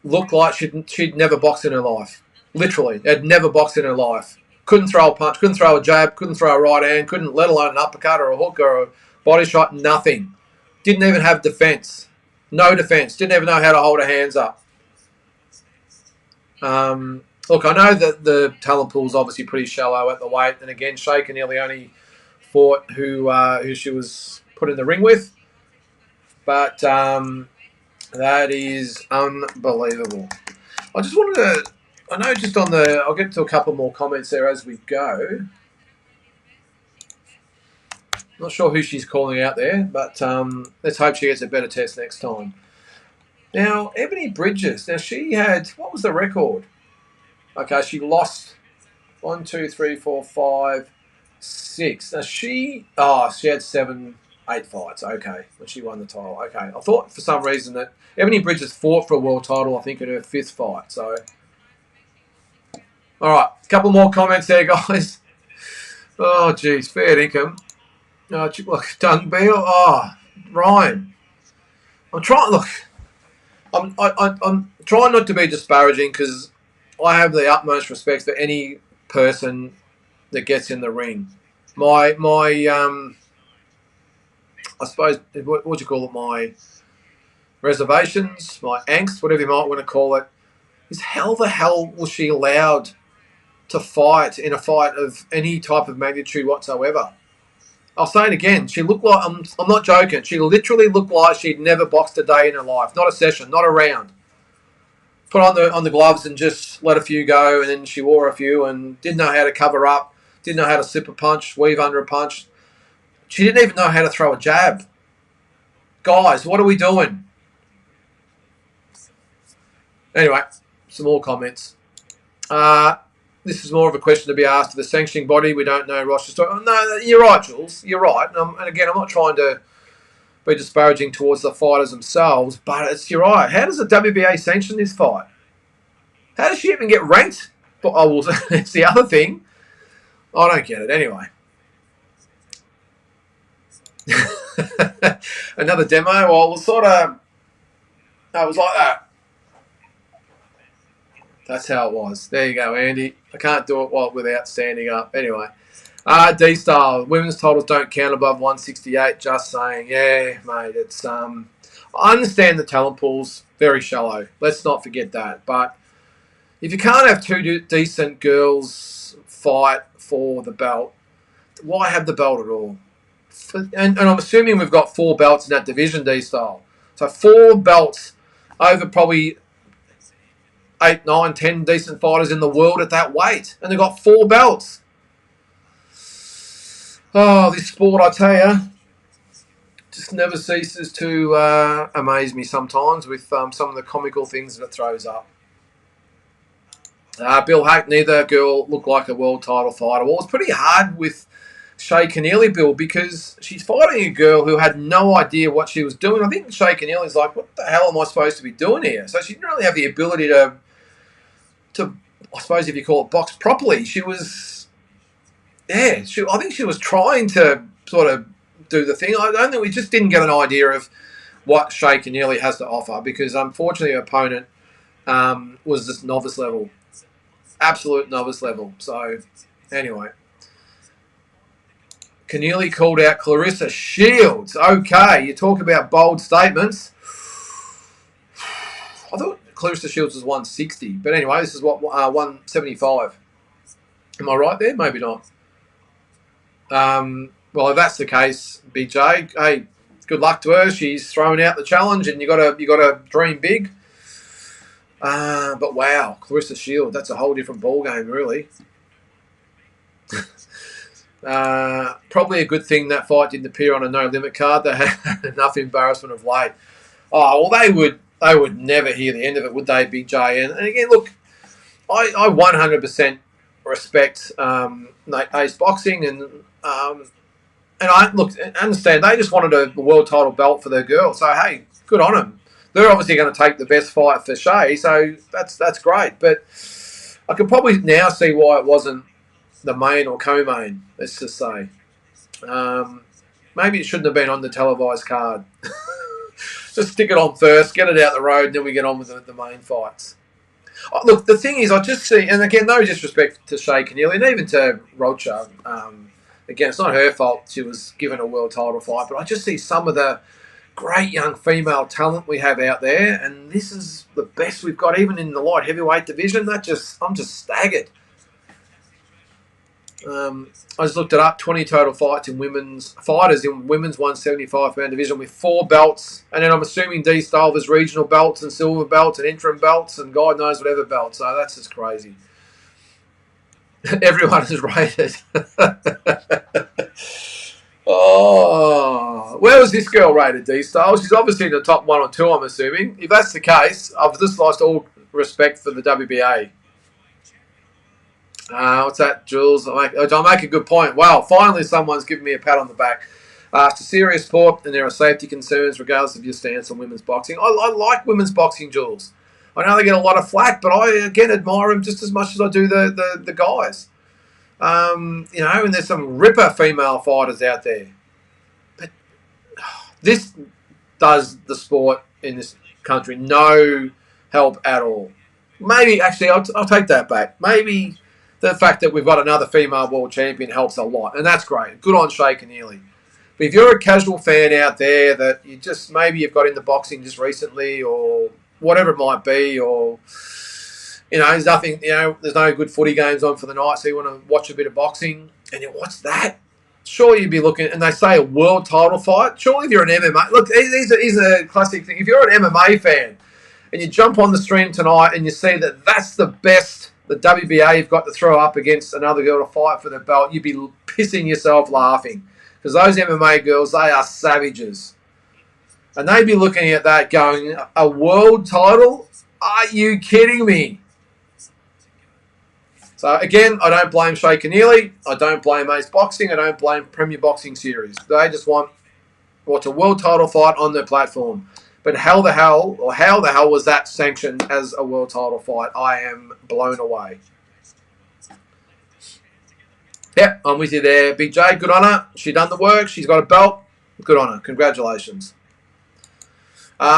looked like she'd never boxed in her life. Literally, had never boxed in her life. Couldn't throw a punch, couldn't throw a jab, couldn't throw a right hand, couldn't let alone an uppercut or a hook or a body shot, nothing. Didn't even have defense. No defense. Didn't even know how to hold her hands up. Look, I know that the talent pool is obviously pretty shallow at the weight. And again, Shay Keneally only fought who she was put in the ring with. But that is unbelievable. I just wanted to, I know just on the, I'll get to a couple more comments there as we go. Not sure who she's calling out there, but let's hope she gets a better test next time. Now, Ebony Bridges. Now, she had, what was the record? Okay, she lost 1, 2, 3, 4, 5, 6. Now, she had 7, 8 fights. Okay, when she won the title. Okay, I thought for some reason that Ebony Bridges fought for a world title, I think, in her 5th fight. So, all right, a couple more comments there, guys. Oh, geez, fair income. Look, Doug Beal. Oh, Ryan. I'm trying not to be disparaging because I have the utmost respect for any person that gets in the ring. My I suppose, what would you call it? My reservations, my angst, whatever you might want to call it, is how the hell was she allowed to fight in a fight of any type of magnitude whatsoever. I'll say it again. She looked like, I'm not joking, she literally looked like she'd never boxed a day in her life. Not a session, not a round. Put on the gloves and just let a few go, and then she wore a few and didn't know how to cover up, didn't know how to slip a punch, weave under a punch. She didn't even know how to throw a jab. Guys, what are we doing? Anyway, some more comments. This is more of a question to be asked to the sanctioning body. We don't know Ross's story. No, you're right, Jules. You're right. And again, I'm not trying to be disparaging towards the fighters themselves, but you're right. How does the WBA sanction this fight? How does she even get ranked? But it's the other thing. I don't get it. Anyway. Another demo. Well, it was sort of... No, it was like that. That's how it was. There you go, Andy. I can't do it without standing up. Anyway. D-Style. Women's titles don't count above 168. Just saying. Yeah, mate. It's... I understand the talent pool's very shallow. Let's not forget that. But if you can't have two decent girls fight for the belt, why have the belt at all? And I'm assuming we've got 4 belts in that division, D-Style. So 4 belts over probably 8, 9, 10 decent fighters in the world at that weight. And they've got 4 belts. Oh, this sport, I tell you, just never ceases to amaze me sometimes with some of the comical things that it throws up. Bill Hack, neither girl looked like a world title fighter. Well, it was pretty hard with Shay Keneally, Bill, because she's fighting a girl who had no idea what she was doing. I think Shay Keneally's like, what the hell am I supposed to be doing here? So she didn't really have the ability to I suppose if you call it, box properly. She was, I think she was trying to sort of do the thing. I don't think we just didn't get an idea of what Shay Keneally has to offer, because unfortunately her opponent was just novice level. Absolute novice level. So, anyway. Keneally called out Clarissa Shields. Okay, you talk about bold statements. I thought Clarissa Shields was 160. But anyway, this is what 175. Am I right there? Maybe not. Well, if that's the case, BJ, hey, good luck to her. She's thrown out the challenge, and you got to dream big. But wow, Clarissa Shields, that's a whole different ballgame, really. Probably a good thing that fight didn't appear on a no-limit card. They had enough embarrassment of late. Oh, well, they would never hear the end of it, would they, Big J? And again, look, I 100% respect Nate Tate's boxing, and I understand they just wanted a world title belt for their girl. So hey, good on them. They're obviously going to take the best fight for Shay, so that's great. But I could probably now see why it wasn't the main or co-main, let's just say. Maybe it shouldn't have been on the televised card. Just stick it on first, get it out the road, and then we get on with the main fights. Oh, look, the thing is, I just see, and again, no disrespect to Shay Keneally, and even to Rocha. Again, it's not her fault she was given a world title fight, but I just see some of the great young female talent we have out there, and this is the best we've got, even in the light heavyweight division. I'm just staggered. I just looked it up. 20 total fighters in women's 175-pound division with 4 belts, and then I'm assuming D-Style has regional belts and silver belts and interim belts and God knows whatever belts. So that's just crazy. Everyone is rated. Oh, where was this girl rated, D-Style? She's obviously in the top 1 or 2, I'm assuming. If that's the case, I've just lost all respect for the WBA. What's that, Jules? I'll make a good point. Wow, finally someone's giving me a pat on the back. It's a serious sport, and there are safety concerns regardless of your stance on women's boxing. I like women's boxing, Jules. I know they get a lot of flack, but I, again, admire them just as much as I do the guys. And there's some ripper female fighters out there. But this does the sport in this country no help at all. Maybe, actually, I'll take that back. Maybe the fact that we've got another female world champion helps a lot, and that's great. Good on Shay Keneally. But if you're a casual fan out there that maybe you've got into boxing just recently or whatever it might be, or there's nothing, there's no good footy games on for the night, so you want to watch a bit of boxing, and you watch that. Sure, you'd be looking, and they say a world title fight. Surely, if you're an MMA, look, here's a classic thing. If you're an MMA fan and you jump on the stream tonight and you see that that's the best the WBA have got to throw up against another girl to fight for the belt, you'd be pissing yourself laughing, because those MMA girls, they are savages, and they'd be looking at that going, a world title? Are you kidding me? So, again, I don't blame Shay Keneally. I don't blame Ace Boxing. I don't blame Premier Boxing Series. They just want what's a world title fight on their platform. But how the hell was that sanctioned as a world title fight? I am blown away. Yep, I'm with you there. Big J, good on her. She done the work. She's got a belt. Good on her. Congratulations.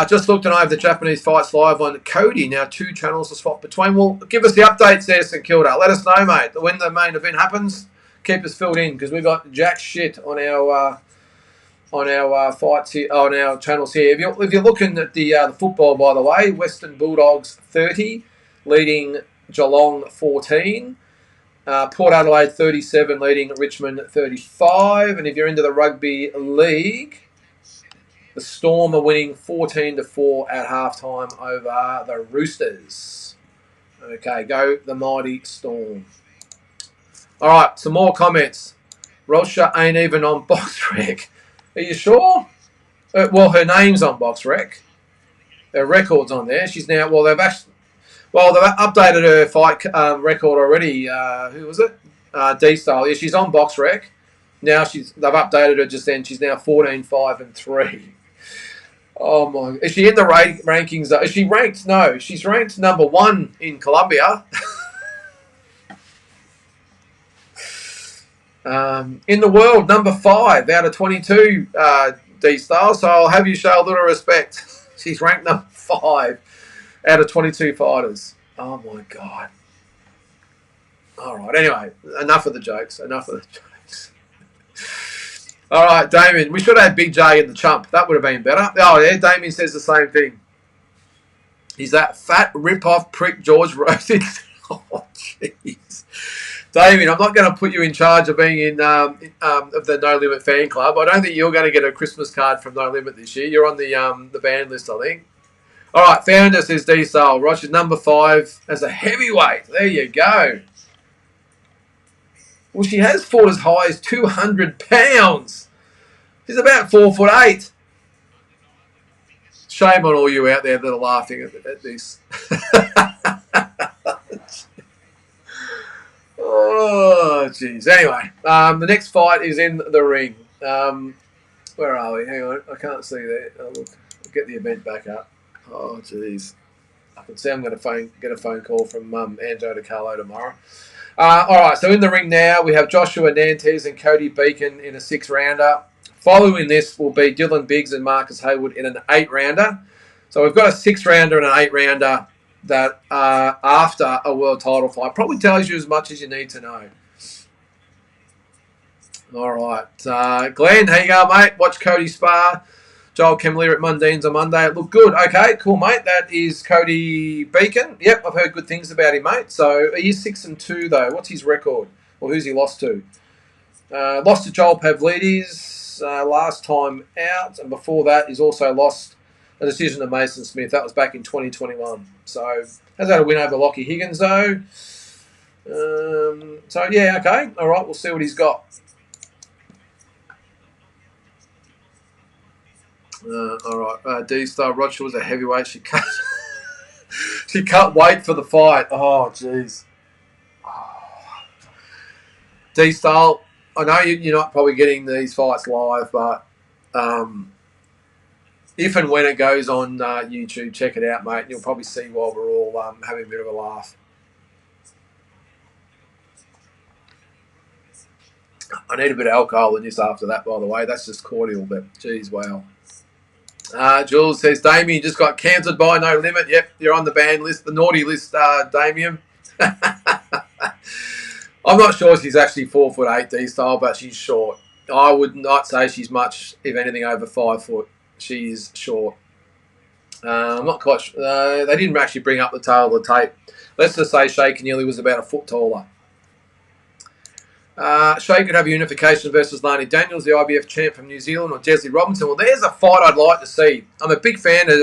Just looked, and I have the Japanese fights live on Cody. Now 2 channels to swap between. Well, give us the updates there, St Kilda. Let us know, mate. When the main event happens, keep us filled in, because we've got jack shit on our fights here, on our channels here. If you're looking at the football, by the way, Western Bulldogs 30, leading Geelong 14. Port Adelaide 37, leading Richmond 35. And if you're into the rugby league, the Storm are winning 14-4 at halftime over the Roosters. Okay, go the mighty Storm. All right, some more comments. Rosha ain't even on BoxRec. Are you sure? Well, her name's on BoxRec. Her record's on there. She's now, they've updated her fight record already. Who was it? D-Style. Yeah, she's on BoxRec. Now they've updated her just then. She's now 14-5-3. Oh my! Is she in the rankings? Is she ranked? No, she's ranked number 1 in Colombia. In the world, number 5 out of 22 D-Style. So I'll have you show a little respect. She's ranked number 5 out of 22 fighters. Oh my God! All right. Anyway, enough of the jokes. All right, Damien. We should have Big J in the chump. That would have been better. Oh, yeah, Damien says the same thing. He's that fat rip-off prick George Rosen. Oh, jeez. Damien, I'm not going to put you in charge of being in of the No Limit fan club. I don't think you're going to get a Christmas card from No Limit this year. You're on the ban list, I think. All right, Founder says D-Style. Roger's number 5 as a heavyweight. There you go. Well, she has fought as high as 200 pounds. She's about 4'8". Shame on all you out there that are laughing at this. Oh, jeez. Anyway, the next fight is in the ring. Where are we? Hang on. I can't see that. Oh, look. I'll get the event back up. Oh, jeez. I can see I'm going to get a phone call from Anjo DiCarlo tomorrow. All right, so in the ring now, we have Joshua Nantes and Cody Beacon in a 6-rounder. Following this will be Dylan Biggs and Marcus Haywood in an 8-rounder. So we've got a 6-rounder and an 8-rounder that are after a world title fight. Probably tells you as much as you need to know. All right. Glenn, how you going, mate? Watch Cody spar. Joel Kemler at Mundine's on Monday. It looked good. Okay, cool, mate. That is Cody Beacon. Yep, I've heard good things about him, mate. So he's 6-2, though. What's his record? Or who's he lost to? Lost to Joel Pavlidis last time out. And before that, he's also lost a decision to Mason Smith. That was back in 2021. So has had a win over Lockie Higgins, though. So, yeah, okay. All right, we'll see what he's got. All right, D-Star Roger was a heavyweight. She cut weight for the fight. Oh, jeez. Oh. D-Star, I know you're not probably getting these fights live, but if and when it goes on YouTube, check it out, mate. You'll probably see while we're all having a bit of a laugh. I need a bit of alcohol in this after that, by the way. That's just cordial, but geez, wow. Jules says, Damien just got cancelled by No Limit. Yep, you're on the ban list, the naughty list, Damien. I'm not sure she's actually 4'8" D-Style, but she's short. I would not say she's much, if anything, over 5 foot. She is short. I'm not quite sure. They didn't actually bring up the tail of the tape. Let's just say Shay Keneally was about a foot taller. Shay could have a unification versus Lani Daniels, the IBF champ from New Zealand, or Desley Robinson. Well, there's a fight I'd like to see. I'm a big fan of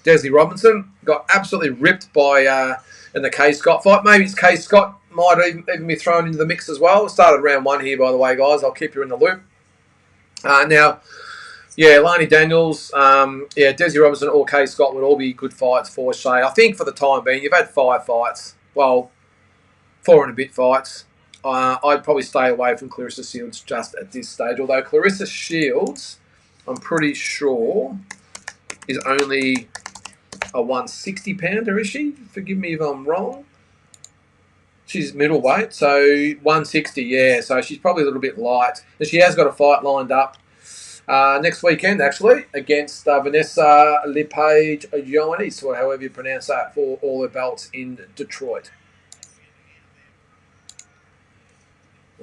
Desley Robinson. Got absolutely ripped by in the K Scott fight. Maybe it's K Scott might even be thrown into the mix as well. Started round 1 here, by the way, guys. I'll keep you in the loop. Now, yeah, Lani Daniels, Desley Robinson or K Scott would all be good fights for Shay. I think for the time being, you've had 5 fights. Well, 4 and a bit fights. I'd probably stay away from Clarissa Shields just at this stage. Although Clarissa Shields, I'm pretty sure, is only a 160-pounder, is she? Forgive me if I'm wrong. She's middleweight, so 160, yeah. So she's probably a little bit light. And she has got a fight lined up next weekend, actually, against Vanessa Lepage-Joannis, or however you pronounce that, for all her belts in Detroit.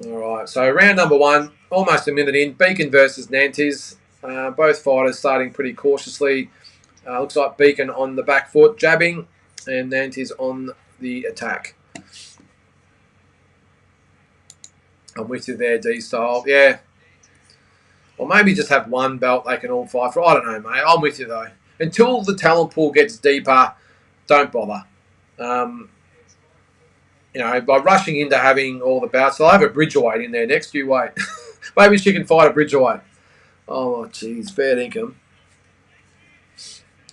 All right, so round number 1, almost a minute in. Beacon versus Nantes. Both fighters starting pretty cautiously. Looks like Beacon on the back foot, jabbing, and Nantes on the attack. I'm with you there, D-Style. Yeah. Or maybe just have one belt they can all fight for. I don't know, mate. I'm with you, though. Until the talent pool gets deeper, don't bother. By rushing into having all the bouts, they'll have a Bridgerweight in there next. You wait. Maybe she can fight a Bridgerweight. Oh, jeez. Fair dinkum.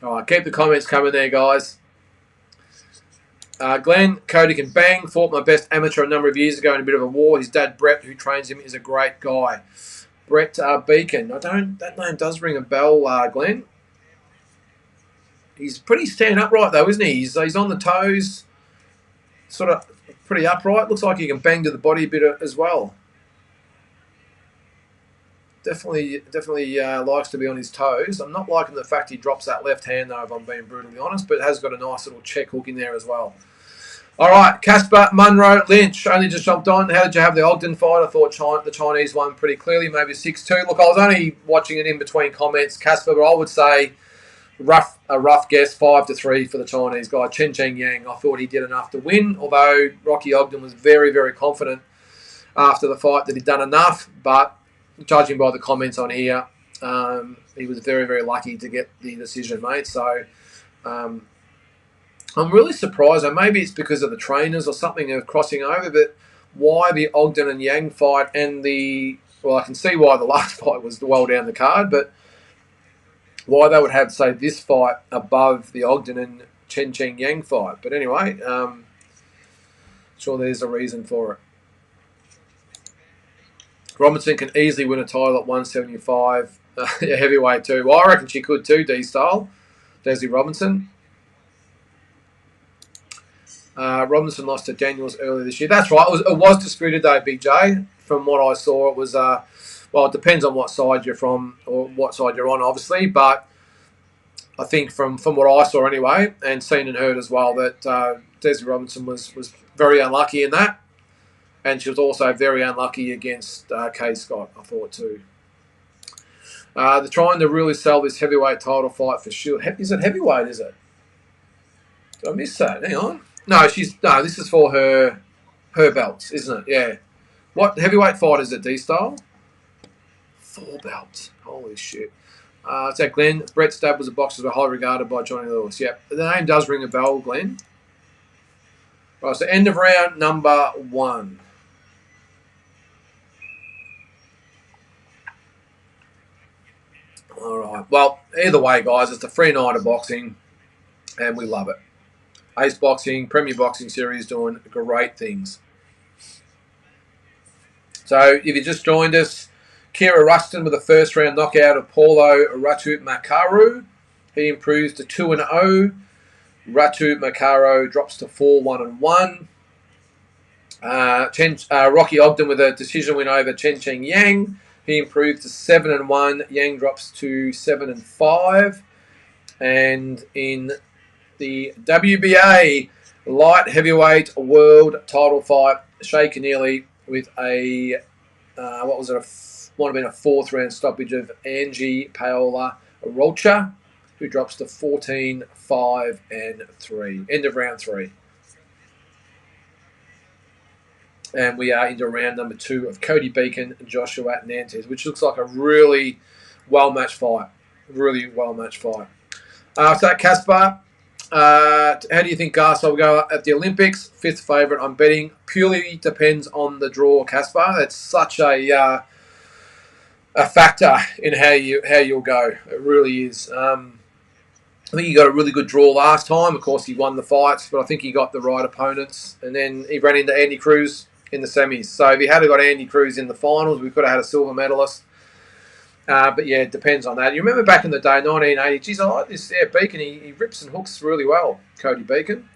All right, keep the comments coming there, guys. Glenn, Cody can bang. Fought my best amateur a number of years ago in a bit of a war. His dad, Brett, who trains him, is a great guy. Brett Beacon. That name does ring a bell, Glenn. He's pretty stand upright, though, isn't he? He's on the toes. Sort of pretty upright. Looks like he can bang to the body a bit as well. Definitely likes to be on his toes. I'm not liking the fact he drops that left hand, though, if I'm being brutally honest, but has got a nice little check hook in there as well. All right, Casper, Munro, Lynch, only just jumped on. How did you have the Ogden fight? I thought the Chinese won pretty clearly, maybe 6-2. Look, I was only watching it in between comments, Casper, but I would say a rough guess, 5-3 for the Chinese guy, Chen Cheng Yang. I thought he did enough to win, although Rocky Ogden was very, very confident after the fight that he'd done enough, but judging by the comments on here, he was very, very lucky to get the decision, mate. So I'm really surprised, and maybe it's because of the trainers or something are crossing over, but why the Ogden and Yang fight and I can see why the last fight was well down the card, but why they would have, say, this fight above the Ogden and Chen Cheng Yang fight. But anyway, sure there's a reason for it. Robinson can easily win a title at 175. Heavyweight too. Well, I reckon she could too, D-Style. Desley Robinson. Robinson lost to Daniels earlier this year. That's right. It was disputed though, Big J. From what I saw, it was... it depends on what side you're from or what side you're on, obviously. But I think from what I saw anyway, and seen and heard as well, that Desley Robinson was very unlucky in that. And she was also very unlucky against K. Scott, I thought, too. They're trying to really sell this heavyweight title fight for Shield. Is it heavyweight, is it? Did I miss that? Hang on. No, this is for her belts, isn't it? Yeah. What heavyweight fight is it, D-Style? 4 belts. Holy shit. So Glenn, Brett Stab was a boxer who was highly regarded by Johnny Lewis. Yep. The name does ring a bell, Glenn. Right, so end of round number 1. All right. Well, either way, guys, it's a free night of boxing, and we love it. Ace Boxing, Premier Boxing Series doing great things. So if you just joined us, Kira Rustin with a first-round knockout of Paulo Ratu Makaru. He improves to 2-0. Ratu Makaro drops to 4-1-1. Rocky Ogden with a decision win over Chen Cheng Yang. He improved to 7-1. Yang drops to 7-5. And in the WBA light heavyweight world title fight, Shay Keneally with a might have been a 4th round stoppage of Angie Paola Rocha. who drops to 14, 5, and 3. End of round 3. And we are into round number 2 of Cody Beacon and Joshua Nantes, which looks like a really well-matched fight. Really well-matched fight. So, Caspar, how do you think Garza will go at the Olympics? 5th favourite, I'm betting. Purely depends on the draw, Caspar. It's such a factor in how you'll go. It really is. I think he got a really good draw last time. Of course, he won the fights, but I think he got the right opponents. And then he ran into Andy Cruz in the semis. So if he had got Andy Cruz in the finals, we could have had a silver medalist. But yeah, it depends on that. You remember back in the day, 1980, geez, I like this. Yeah, Beacon, he rips and hooks really well, Cody Beacon.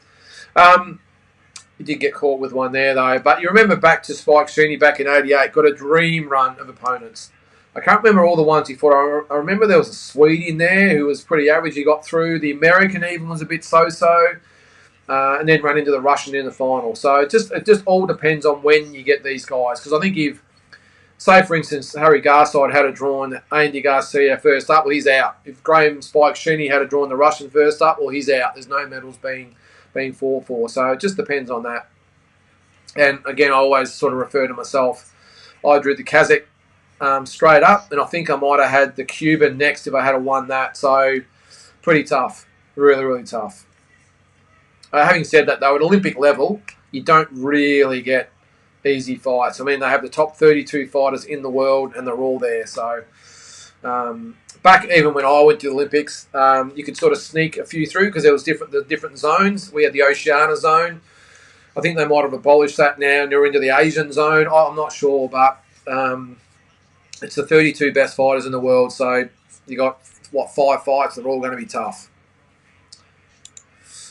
He did get caught with one there, though. But you remember back to Spike Cani back in 88, got a dream run of opponents. I can't remember all the ones he fought. I remember there was a Swede in there who was pretty average. He got through. The American even was a bit so-so. And then ran into the Russian in the final. So it just all depends on when you get these guys. Because I think if, say for instance, Harry Garside had a drawn Andy Garcia first up, well, he's out. If Graham Spike Sheeny had a drawn the Russian first up, well, he's out. There's no medals being fought for. So it just depends on that. And again, I always sort of refer to myself. I drew the Kazakh straight up, and I think I might have had the Cuban next if I had won that. So pretty tough. Really, really tough. Having said that, though, at Olympic level, you don't really get easy fights. I mean, they have the top 32 fighters in the world, and they're all there. So, back even when I went to the Olympics, you could sort of sneak a few through because there was the different zones. We had the Oceania zone. I think they might have abolished that now, and they're into the Asian zone. I'm not sure, but it's the 32 best fighters in the world. So you got, 5 fights? They're all going to be tough.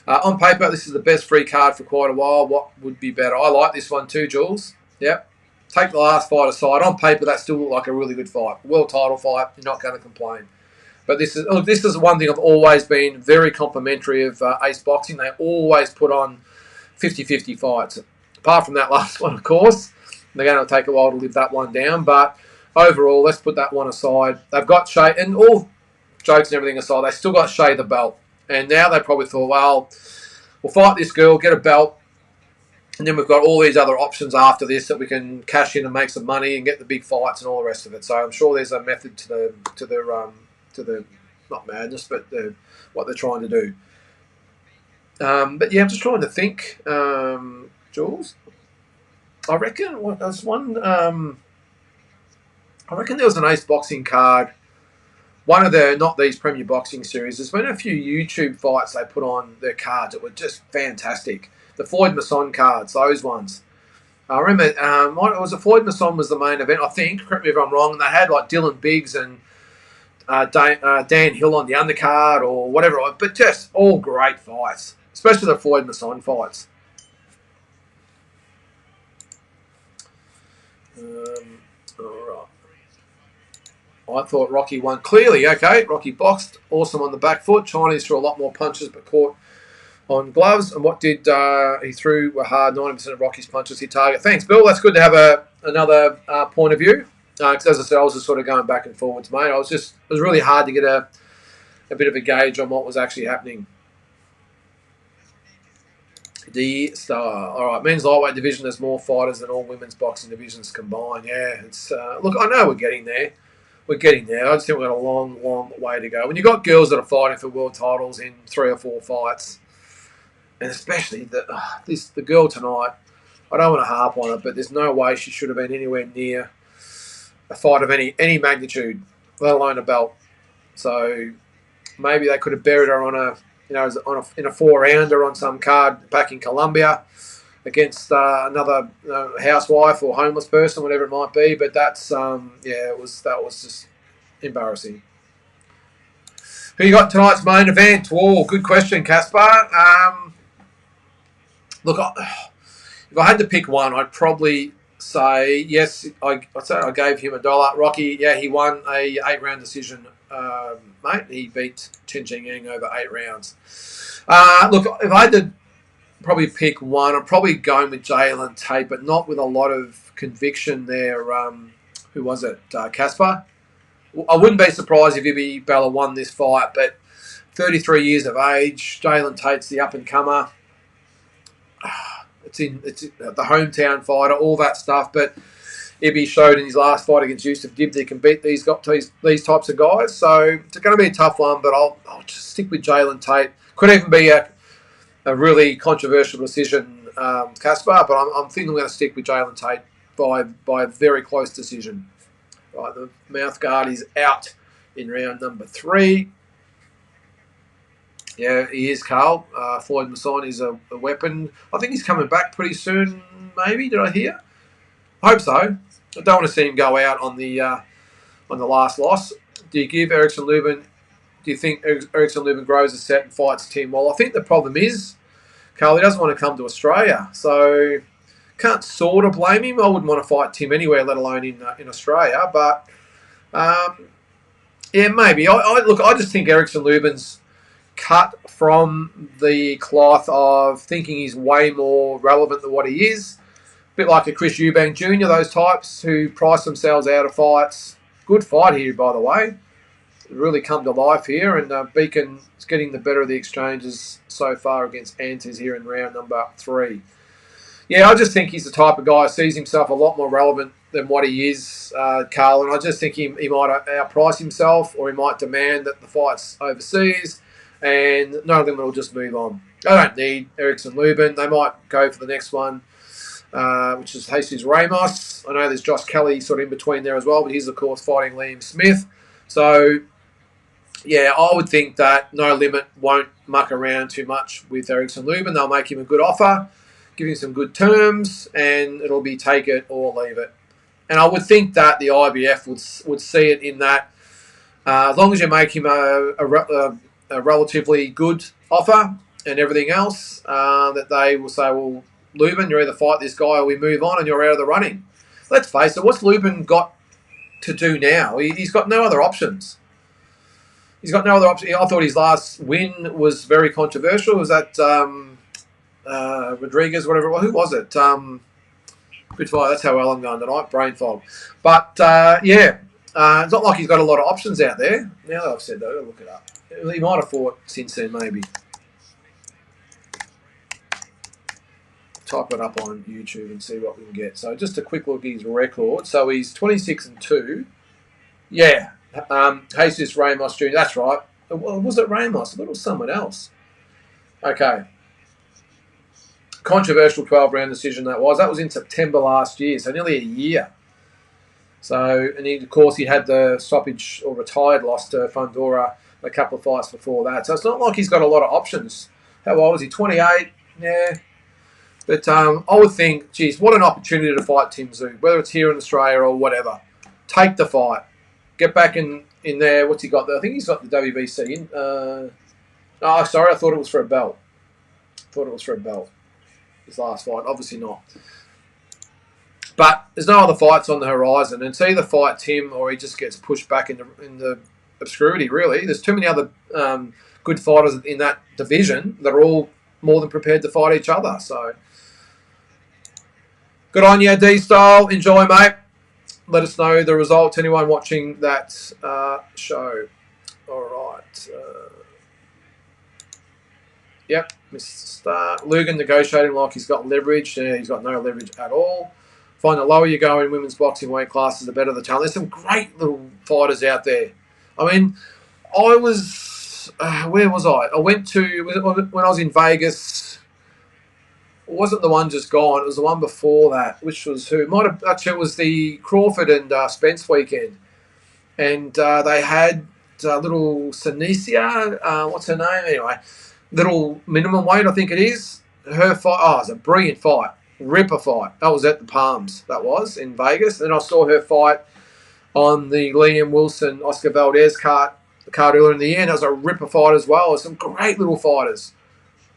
On paper, this is the best free card for quite a while. What would be better? I like this one too, Jules. Yep. Take the last fight aside. On paper, that still looked like a really good fight. World title fight. You're not going to complain. But this is one thing I've always been very complimentary of Ace Boxing. They always put on 50-50 fights. Apart from that last one, of course. They're going to take a while to live that one down. But overall, let's put that one aside. They've got Shea, and all jokes and everything aside, they still got Shea the belt. And now they probably thought, well, we'll fight this girl, get a belt, and then we've got all these other options after this that we can cash in and make some money and get the big fights and all the rest of it. So I'm sure there's a method to the not madness, but what they're trying to do. But yeah, I'm just trying to think, Jules. I reckon there's one. I reckon there was an Ace Boxing card. One of the, not these Premier Boxing series, there's been a few YouTube fights they put on their cards that were just fantastic. The Floyd Masson cards, those ones. I remember, it was a Floyd Masson was the main event, I think, correct me if I'm wrong, and they had like Dylan Biggs and Dan Hill on the undercard or whatever, but just all great fights, especially the Floyd Masson fights. All right. I thought Rocky won clearly. Okay, Rocky boxed. Awesome on the back foot. Chinese threw a lot more punches but caught on gloves. And what did he threw were hard. 90% of Rocky's punches hit target. Thanks, Bill. That's good to have another point of view. Because as I said, I was just sort of going back and forwards, mate. It was really hard to get a bit of a gauge on what was actually happening. D-Star. All right, men's lightweight division, there's more fighters than all women's boxing divisions combined. Yeah, it's look, I know we're getting there. We're getting there. I just think we've got a long, long way to go. When you've got girls that are fighting for world titles in 3 or 4 fights, and especially the girl tonight, I don't want to harp on it, but there's no way she should have been anywhere near a fight of any magnitude, let alone a belt. So maybe they could have buried her in a 4-rounder on some card back in Colombia against another housewife or homeless person, whatever it might be. But that's that was just embarrassing. Who you got tonight's main event? Whoa, good question, Caspar. Look, if I had to pick one, I'd probably say yes. I'd say I gave him $1. Rocky, yeah, he won a 8-round decision, mate. He beat Chen Yang over 8 rounds. Look, if I had to probably pick one, I'm probably going with Jalen Tait, but not with a lot of conviction there. Who was it? Caspar? I wouldn't be surprised if Ibrahim Balla won this fight, but 33 years of age. Jalen Tait's the up-and-comer. It's the hometown fighter, all that stuff. But Ibby showed in his last fight against Yusuf Gibbs he can beat these types of guys. So it's going to be a tough one, but I'll just stick with Jalen Tait. Could even be a really controversial decision, Caspar, but I'm thinking I'm going to stick with Jalen Tait by a very close decision. Right, the mouth guard is out in round number 3. Yeah, he is, Carl. Floyd Masson is a weapon. I think he's coming back pretty soon, maybe. Did I hear? I hope so. I don't want to see him go out on the last loss. Do you give Erickson Lubin? Do you think Erickson Lubin grows a set and fights Tim? Well, I think the problem is, Carl, he doesn't want to come to Australia, so can't sort of blame him. I wouldn't want to fight Tim anywhere, let alone in Australia. But yeah, maybe. I just think Erickson Lubin's cut from the cloth of thinking he's way more relevant than what he is. A bit like a Chris Eubank Jr., those types who price themselves out of fights. Good fight here, by the way. Really come to life here, and Beacon is getting the better of the exchanges so far against Nantes here in round number 3. Yeah, I just think he's the type of guy who sees himself a lot more relevant than what he is, Carl, and I just think he might outprice himself, or he might demand that the fight's overseas, and none of them will just move on. I don't need Erickson Lubin. They might go for the next one, which is Jesus Ramos. I know there's Josh Kelly sort of in between there as well, but he's, of course, fighting Liam Smith. So, yeah, I would think that No Limit won't muck around too much with Erickson Lubin. They'll make him a good offer, give him some good terms, and it'll be take it or leave it. And I would think that the IBF would see it in that as long as you make him a relatively good offer and everything else, that they will say, well, Lubin, you either fight this guy or we move on and you're out of the running. Let's face it, what's Lubin got to do now? He's got no other options. He's got no other option. I thought his last win was very controversial. Was that Rodriguez, whatever it was? Who was it? Good fight. That's how well I'm going tonight. Brain fog. But, yeah, it's not like he's got a lot of options out there. Now that I've said that, I'll look it up. He might have fought since then, maybe. Type it up on YouTube and see what we can get. So just a quick look at his record. So he's 26-2. Yeah. Jesus Ramos Jr. That's right. Was it Ramos? I thought it was someone else. Okay. Controversial 12-round decision that was. That was in September last year, so nearly a year. So, and he, of course, he had the stoppage or retired loss to Fundora a couple of fights before that. So it's not like he's got a lot of options. How old is he? 28? Yeah. But I would think, geez, what an opportunity to fight Tim Tszyu, whether it's here in Australia or whatever. Take the fight. Get back in there. What's he got there? I think he's got the WBC in. Oh, sorry, I thought it was for a belt. His last fight. Obviously not. But there's no other fights on the horizon. And it's either fight Tim or he just gets pushed back in the obscurity, really. There's too many other good fighters in that division that are all more than prepared to fight each other. So, good on you, D-Style. Enjoy, mate. Let us know the results. Anyone watching that show. All right. Yep, Mr. Star. Lugan negotiating like he's got leverage. Yeah, he's got no leverage at all. Find the lower you go in women's boxing weight classes, the better the talent. There's some great little fighters out there. I mean, I was... where was I? I went to... When I was in Vegas... It wasn't the one just gone. It was the one before that, which was who? Actually, it was the Crawford and Spence weekend. And they had little Sinicia, what's her name? Anyway, little minimum weight, I think it is. Her fight, it was a brilliant fight. Ripper fight. That was at the Palms, that was, in Vegas. And I saw her fight on the Liam Wilson, Oscar Valdez card earlier in the year. And that was a ripper fight as well. Some great little fighters.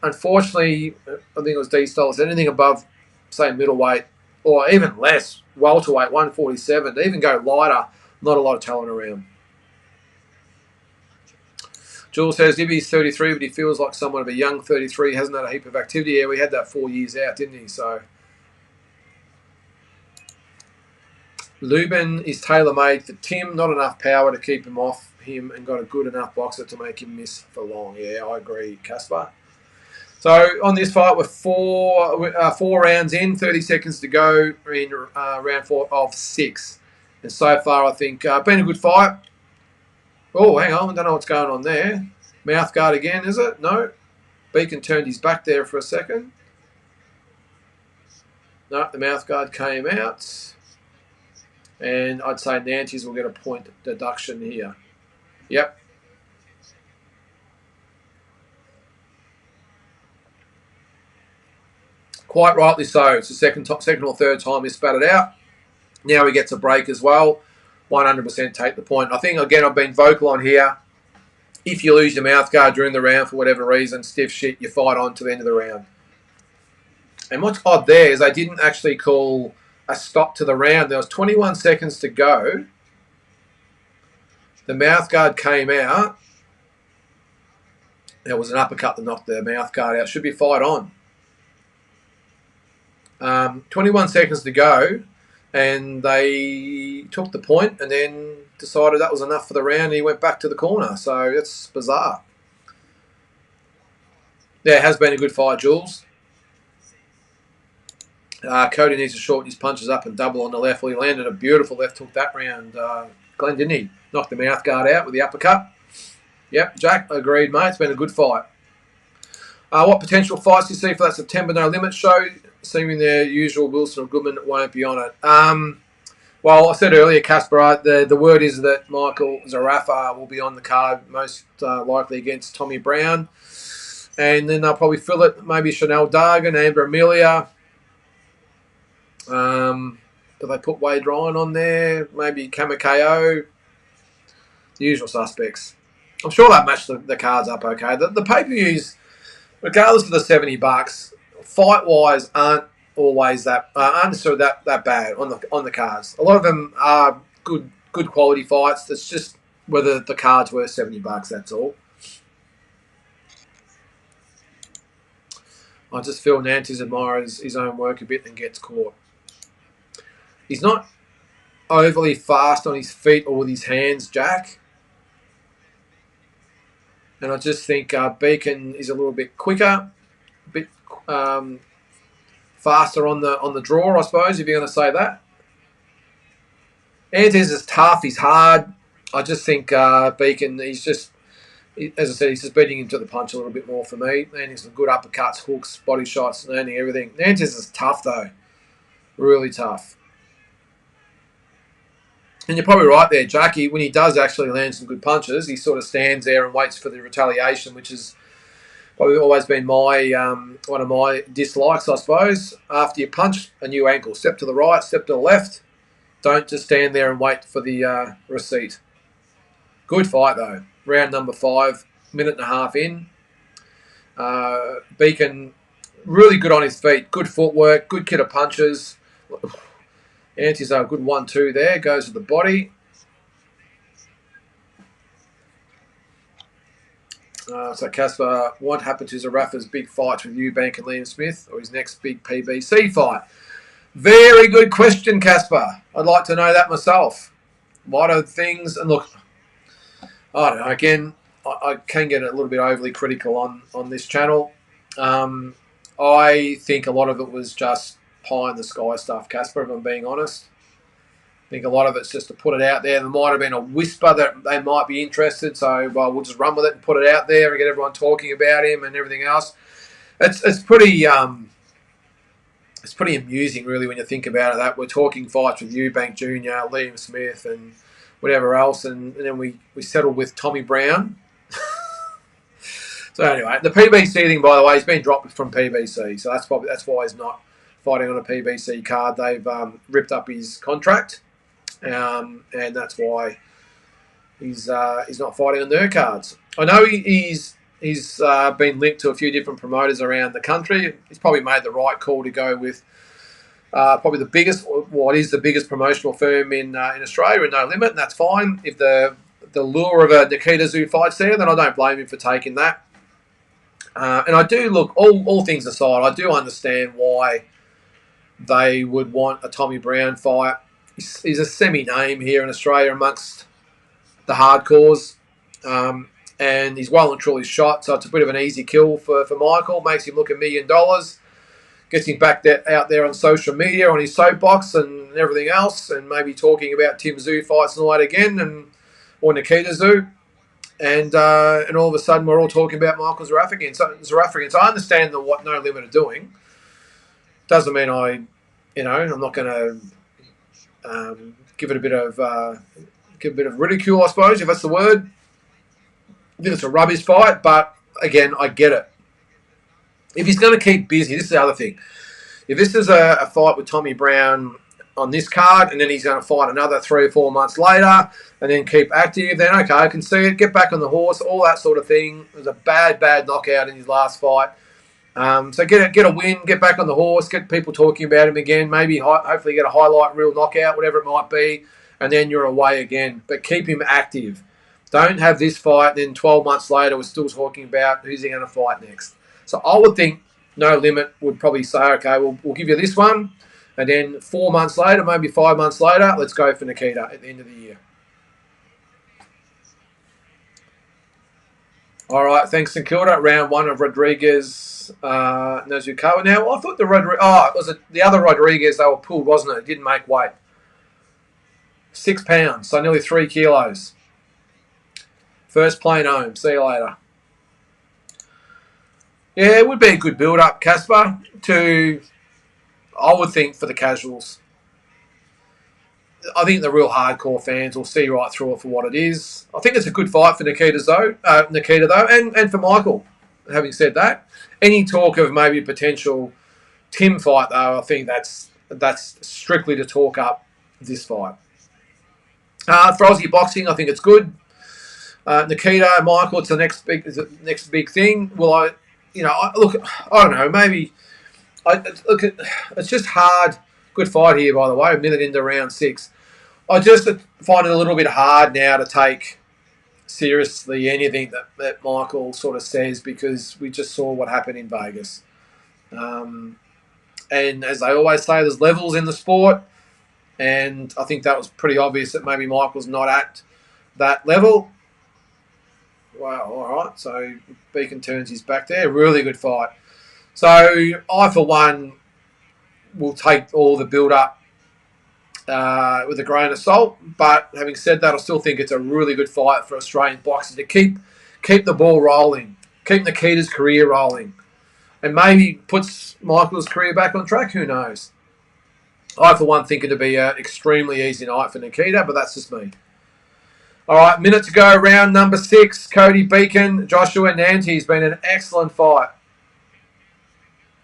Unfortunately, I think it was D-Styles, anything above, say, middleweight or even less, welterweight, 147, to even go lighter, not a lot of talent around. Jules says, Ibby's 33, but he feels like someone of a young 33, hasn't had a heap of activity. Yeah, we had that 4 years out, didn't he? So, Lubin is tailor-made for Tim, not enough power to keep him off. him and got a good enough boxer to make him miss for long. Yeah, I agree, Casper. So on this fight, we're four rounds in, 30 seconds to go in round 4 of 6. And so far, I think, been a good fight. Oh, hang on, I don't know what's going on there. Mouth guard again, is it? No. Beacon turned his back there for a second. No, the mouth guard came out. And I'd say Nantes will get a point deduction here. Yep. Quite rightly so. It's the second or third time he spat it out. Now he gets a break as well. 100% take the point. I think, again, I've been vocal on here. If you lose your mouth guard during the round for whatever reason, stiff shit, you fight on to the end of the round. And what's odd there is they didn't actually call a stop to the round. There was 21 seconds to go. The mouth guard came out. There was an uppercut that knocked the mouth guard out. Should be fight on. 21 seconds to go, and they took the point and then decided that was enough for the round, and he went back to the corner. So it's bizarre. Yeah, it has been a good fight, Jules. Cody needs to shorten his punches up and double on the left. Well, he landed a beautiful left hook that round, Glenn, didn't he? Knocked the mouth guard out with the uppercut. Yep, Jack, agreed, mate. It's been a good fight. What potential fights do you see for that September No Limit show? Seeming their usual Wilson or Goodman won't be on it. Well, I said earlier, Casper, the word is that Michael Zarafa will be on the card, most likely against Tommy Brown. And then they'll probably fill it, maybe Chanel Dargan, Amber Amelia. Do they put Wade Ryan on there? Maybe Kamakao. The usual suspects. I'm sure they'll match the cards up okay. The pay-per-views, regardless of the $70, fight-wise aren't always aren't necessarily that bad on the cards. A lot of them are good quality fights. It's just whether the card's worth $70. That's all. I just feel Nantes admires his own work a bit and gets caught. He's not overly fast on his feet or with his hands, Jack. And I just think Beacon is a little bit quicker, a bit faster on the draw, I suppose, if you're going to say that. Nantes is tough. He's hard. I just think Beacon, he's just, as I said, he's just beating him to the punch a little bit more for me. Landing some good uppercuts, hooks, body shots, landing everything. Nantes is tough, though. Really tough. And you're probably right there, Jackie. When he does actually land some good punches, he sort of stands there and waits for the retaliation, which has probably always been my one of my dislikes, I suppose. After you punch, a new ankle. Step to the right, step to the left. Don't just stand there and wait for the receipt. Good fight, though. Round number 5, minute and a half in. Beacon, really good on his feet. Good footwork, good kit of punches. Nantes a good 1-2 there. Goes to the body. So Casper, what happened to Zarafa's big fights with Eubank and Liam Smith, or his next big PBC fight? Very good question, Casper. I'd like to know that myself. A lot of things, and look, I don't know. Again, I can get a little bit overly critical on this channel. I think a lot of it was just pie in the sky stuff, Casper, if I'm being honest. I think a lot of it's just to put it out there. There might have been a whisper that they might be interested, so we'll just run with it and put it out there and get everyone talking about him and everything else. It's pretty amusing, really, when you think about it. That we're talking fights with Eubank Jr., Liam Smith, and whatever else, and then we settled with Tommy Brown. So anyway, the PBC thing, by the way, has been dropped from PBC, so that's why he's not fighting on a PBC card. They've ripped up his contract, and that's why he's not fighting on their cards. I know he's been linked to a few different promoters around the country. He's probably made the right call to go with probably the biggest promotional firm in Australia, in No Limit, and that's fine. If the lure of a Nikita Zoo fights there, then I don't blame him for taking that. And I do look, all things aside, I do understand why they would want a Tommy Brown fight. He's a semi-name here in Australia amongst the hardcores. And he's well and truly shot, so it's a bit of an easy kill for Michael. Makes him look $1 million. Gets him back out there on social media, on his soapbox and everything else, and maybe talking about Tim Zoo fights and all that again, or Nikita Zoo. And all of a sudden we're all talking about Michael Zaraffigan. So I understand what No Limit are doing. Doesn't mean I'm not going to give it a bit of ridicule, I suppose, if that's the word. I think it's a rubbish fight, but again, I get it. If he's going to keep busy, this is the other thing. If this is a fight with Tommy Brown on this card, and then he's going to fight another 3 or 4 months later, and then keep active, then okay, I can see it. Get back on the horse, all that sort of thing. It was a bad knockout in his last fight. So get a win, get back on the horse, get people talking about him again. Maybe hopefully get a highlight reel knockout, whatever it might be, and then you're away again. But keep him active. Don't have this fight, then 12 months later we're still talking about who's he going to fight next. So I would think No Limit would probably say, okay, we'll give you this one, and then 4 months later, maybe 5 months later, let's go for Nikita at the end of the year. All right, thanks, St Kilda. Round 1 of Rodriguez Nazukawa. Now, I thought the other Rodriguez they were pulled, wasn't it? It didn't make weight. 6 pounds, so nearly 3 kilos. First plane home. See you later. Yeah, it would be a good build-up, Casper, I would think, for the casuals. I think the real hardcore fans will see right through it for what it is. I think it's a good fight for Nikita, though, and for Michael. Having said that, any talk of maybe a potential Tim fight, though, I think that's strictly to talk up this fight. For Aussie boxing, I think it's good. Nikita, Michael, it's the next big thing. I don't know. Maybe it's just hard. Good fight here, by the way. A minute into round 6. I just find it a little bit hard now to take seriously anything that Michael sort of says, because we just saw what happened in Vegas. And as they always say, there's levels in the sport, and I think that was pretty obvious that maybe Michael's not at that level. Wow, all right. So Beacon turns his back there. Really good fight. So I, for one, will take all the build-up with a grain of salt. But having said that, I still think it's a really good fight for Australian boxers to keep the ball rolling, keep Nikita's career rolling, and maybe puts Michael's career back on track. Who knows? I, for one, think it'd be an extremely easy night for Nikita, but that's just me. All right, minute to go, round number 6. Cody Beacon, Joshua Nantes. Been an excellent fight.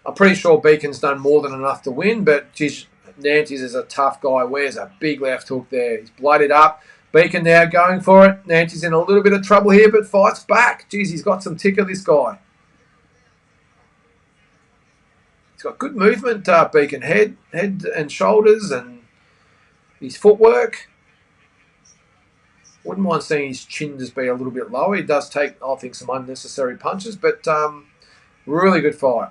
I'm pretty sure Beacon's done more than enough to win, but geez, Nantes is a tough guy. Wears a big left hook there. He's blooded up. Beacon now going for it. Nantes in a little bit of trouble here, but fights back. Geez, he's got some ticker, this guy. He's got good movement, Beacon. Head and shoulders, and his footwork. Wouldn't mind seeing his chin just be a little bit lower. He does take, I think, some unnecessary punches, but really good fight.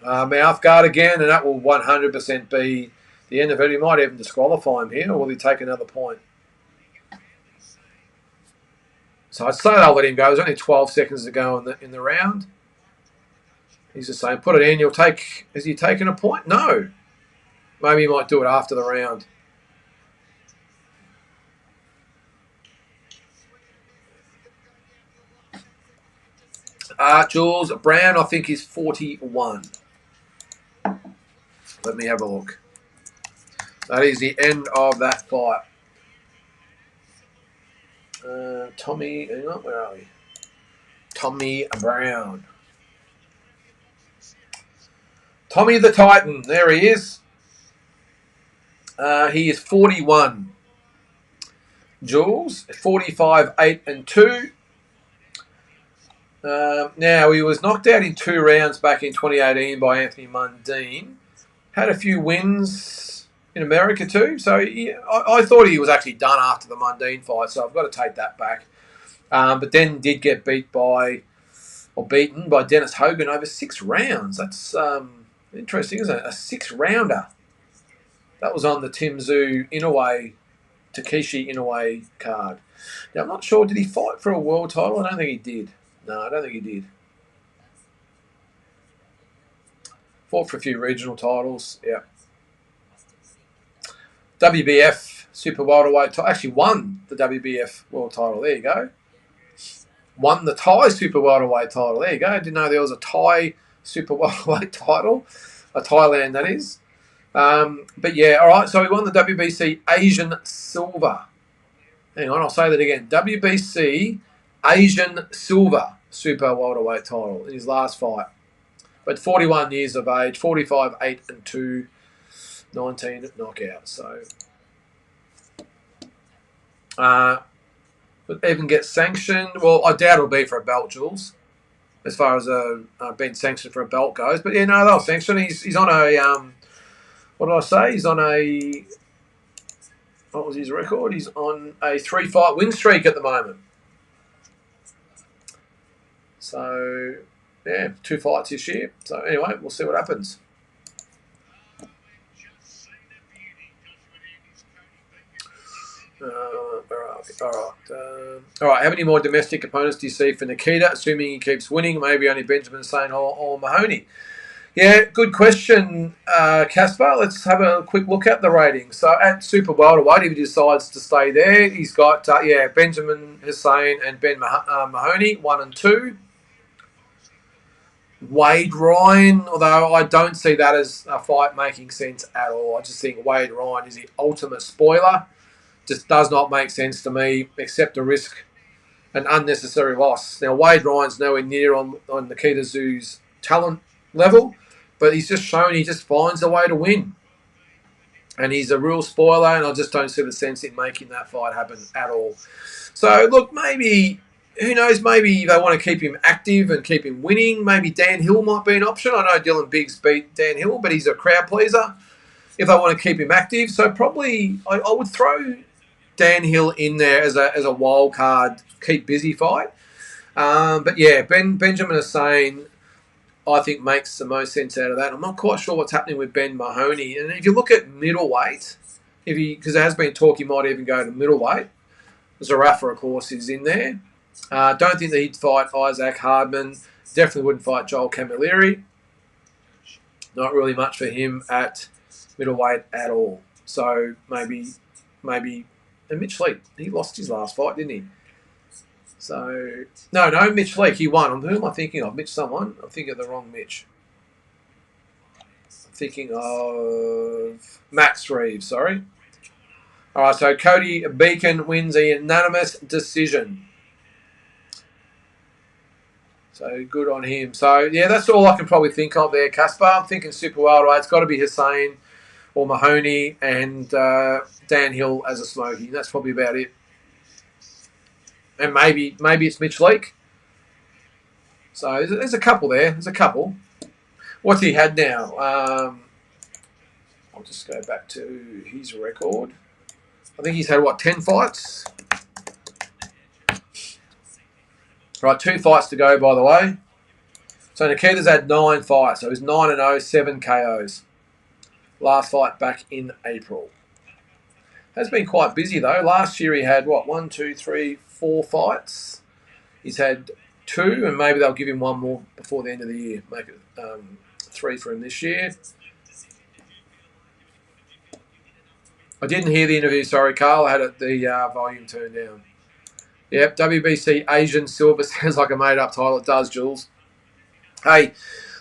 Mouth guard again, and that will 100% be the end of it. He might even disqualify him here, or will he take another point? So I'd say I'll let him go. There's only 12 seconds to go in the round. He's just saying, put it in. Is he taking a point? No. Maybe he might do it after the round. Jules Brown, I think, is 41. Let me have a look. That is the end of that fight. Tommy, hang on, where are we? Tommy Brown. Tommy the Titan, there he is. He is 41. Jules, 45, 8 and 2. Now, he was knocked out in 2 rounds back in 2018 by Anthony Mundine. Had a few wins in America too. So I thought he was actually done after the Mundine fight, so I've got to take that back. But then did get beaten by Dennis Hogan over 6 rounds. That's interesting, isn't it? A 6-rounder. That was on the Timzu Inoue, Takeshi Inoue card. Now, I'm not sure, did he fight for a world title? I don't think he did. No, I don't think he did. Fought for a few regional titles, yeah. WBF Super Welterweight title. Actually won the WBF world title. There you go. Won the Thai Super Welterweight title. There you go. Didn't know there was a Thai Super Welterweight title. A Thailand, that is. But yeah, all right. So he won the WBC Asian Silver. Hang on, I'll say that again. WBC Asian Silver Super Welterweight title in his last fight. But 41 years of age, 45, 8 and 2, 19 knockouts. So, but even get sanctioned. Well, I doubt it'll be for a belt, Jules, as far as being sanctioned for a belt goes. But yeah, no, they'll sanction. He's on a what did I say? He's on a, what was his record? He's on a 3-fight win streak at the moment. So yeah, 2 fights this year. So anyway, we'll see what happens. All right. How many more domestic opponents do you see for Nikita, assuming he keeps winning? Maybe only Benjamin Saint or Mahoney. Yeah, good question, Casper. Let's have a quick look at the ratings. So at Super Welterweight, if he decides to stay there, he's got Benjamin Hussein and Ben Mahoney, 1 and 2. Wade Ryan, although I don't see that as a fight making sense at all. I just think Wade Ryan is the ultimate spoiler. Just does not make sense to me, except to risk an unnecessary loss. Now, Wade Ryan's nowhere near on Nikita Tszyu's talent level, but he's just shown he just finds a way to win. And he's a real spoiler, and I just don't see the sense in making that fight happen at all. So, look, maybe, who knows, maybe they want to keep him active and keep him winning. Maybe Dan Hill might be an option. I know Dylan Biggs beat Dan Hill, but he's a crowd pleaser if they want to keep him active. So probably I would throw Dan Hill in there as a wild card, keep busy fight. But yeah, Benjamin Hussein, I think, makes the most sense out of that. I'm not quite sure what's happening with Ben Mahoney. And if you look at middleweight, because there has been talk he might even go to middleweight. Zarafa, of course, is in there. Don't think that he'd fight Isaac Hardman. Definitely wouldn't fight Joel Camilleri. Not really much for him at middleweight at all. So maybe. And Mitch Leake, he lost his last fight, didn't he? So, no, Mitch Leake, he won. Who am I thinking of? Mitch someone? I'm thinking of the wrong Mitch. I'm thinking of Max Reeves, sorry. All right, so Cody Beacon wins a unanimous decision. So, good on him. So, yeah, that's all I can probably think of there, Casper. I'm thinking super welterweight. It's got to be Hussein or Mahoney and Dan Hill as a smoky. That's probably about it. And maybe it's Mitch Leake. So there's a couple there. There's a couple. What's he had now? I'll just go back to his record. I think he's had, 10 fights? Right, 2 fights to go, by the way. So Nikita's had 9 fights. So he's 9-0, 7 KOs. Last fight back in April. Has been quite busy though. Last year he had 1, 2, 3, 4 fights. He's had 2, and maybe they'll give him 1 more before the end of the year. Make it 3 for him this year. I didn't hear the interview. Sorry, Carl. I had the volume turned down. Yep, WBC Asian Silver sounds like a made-up title. It does, Jules. Hey,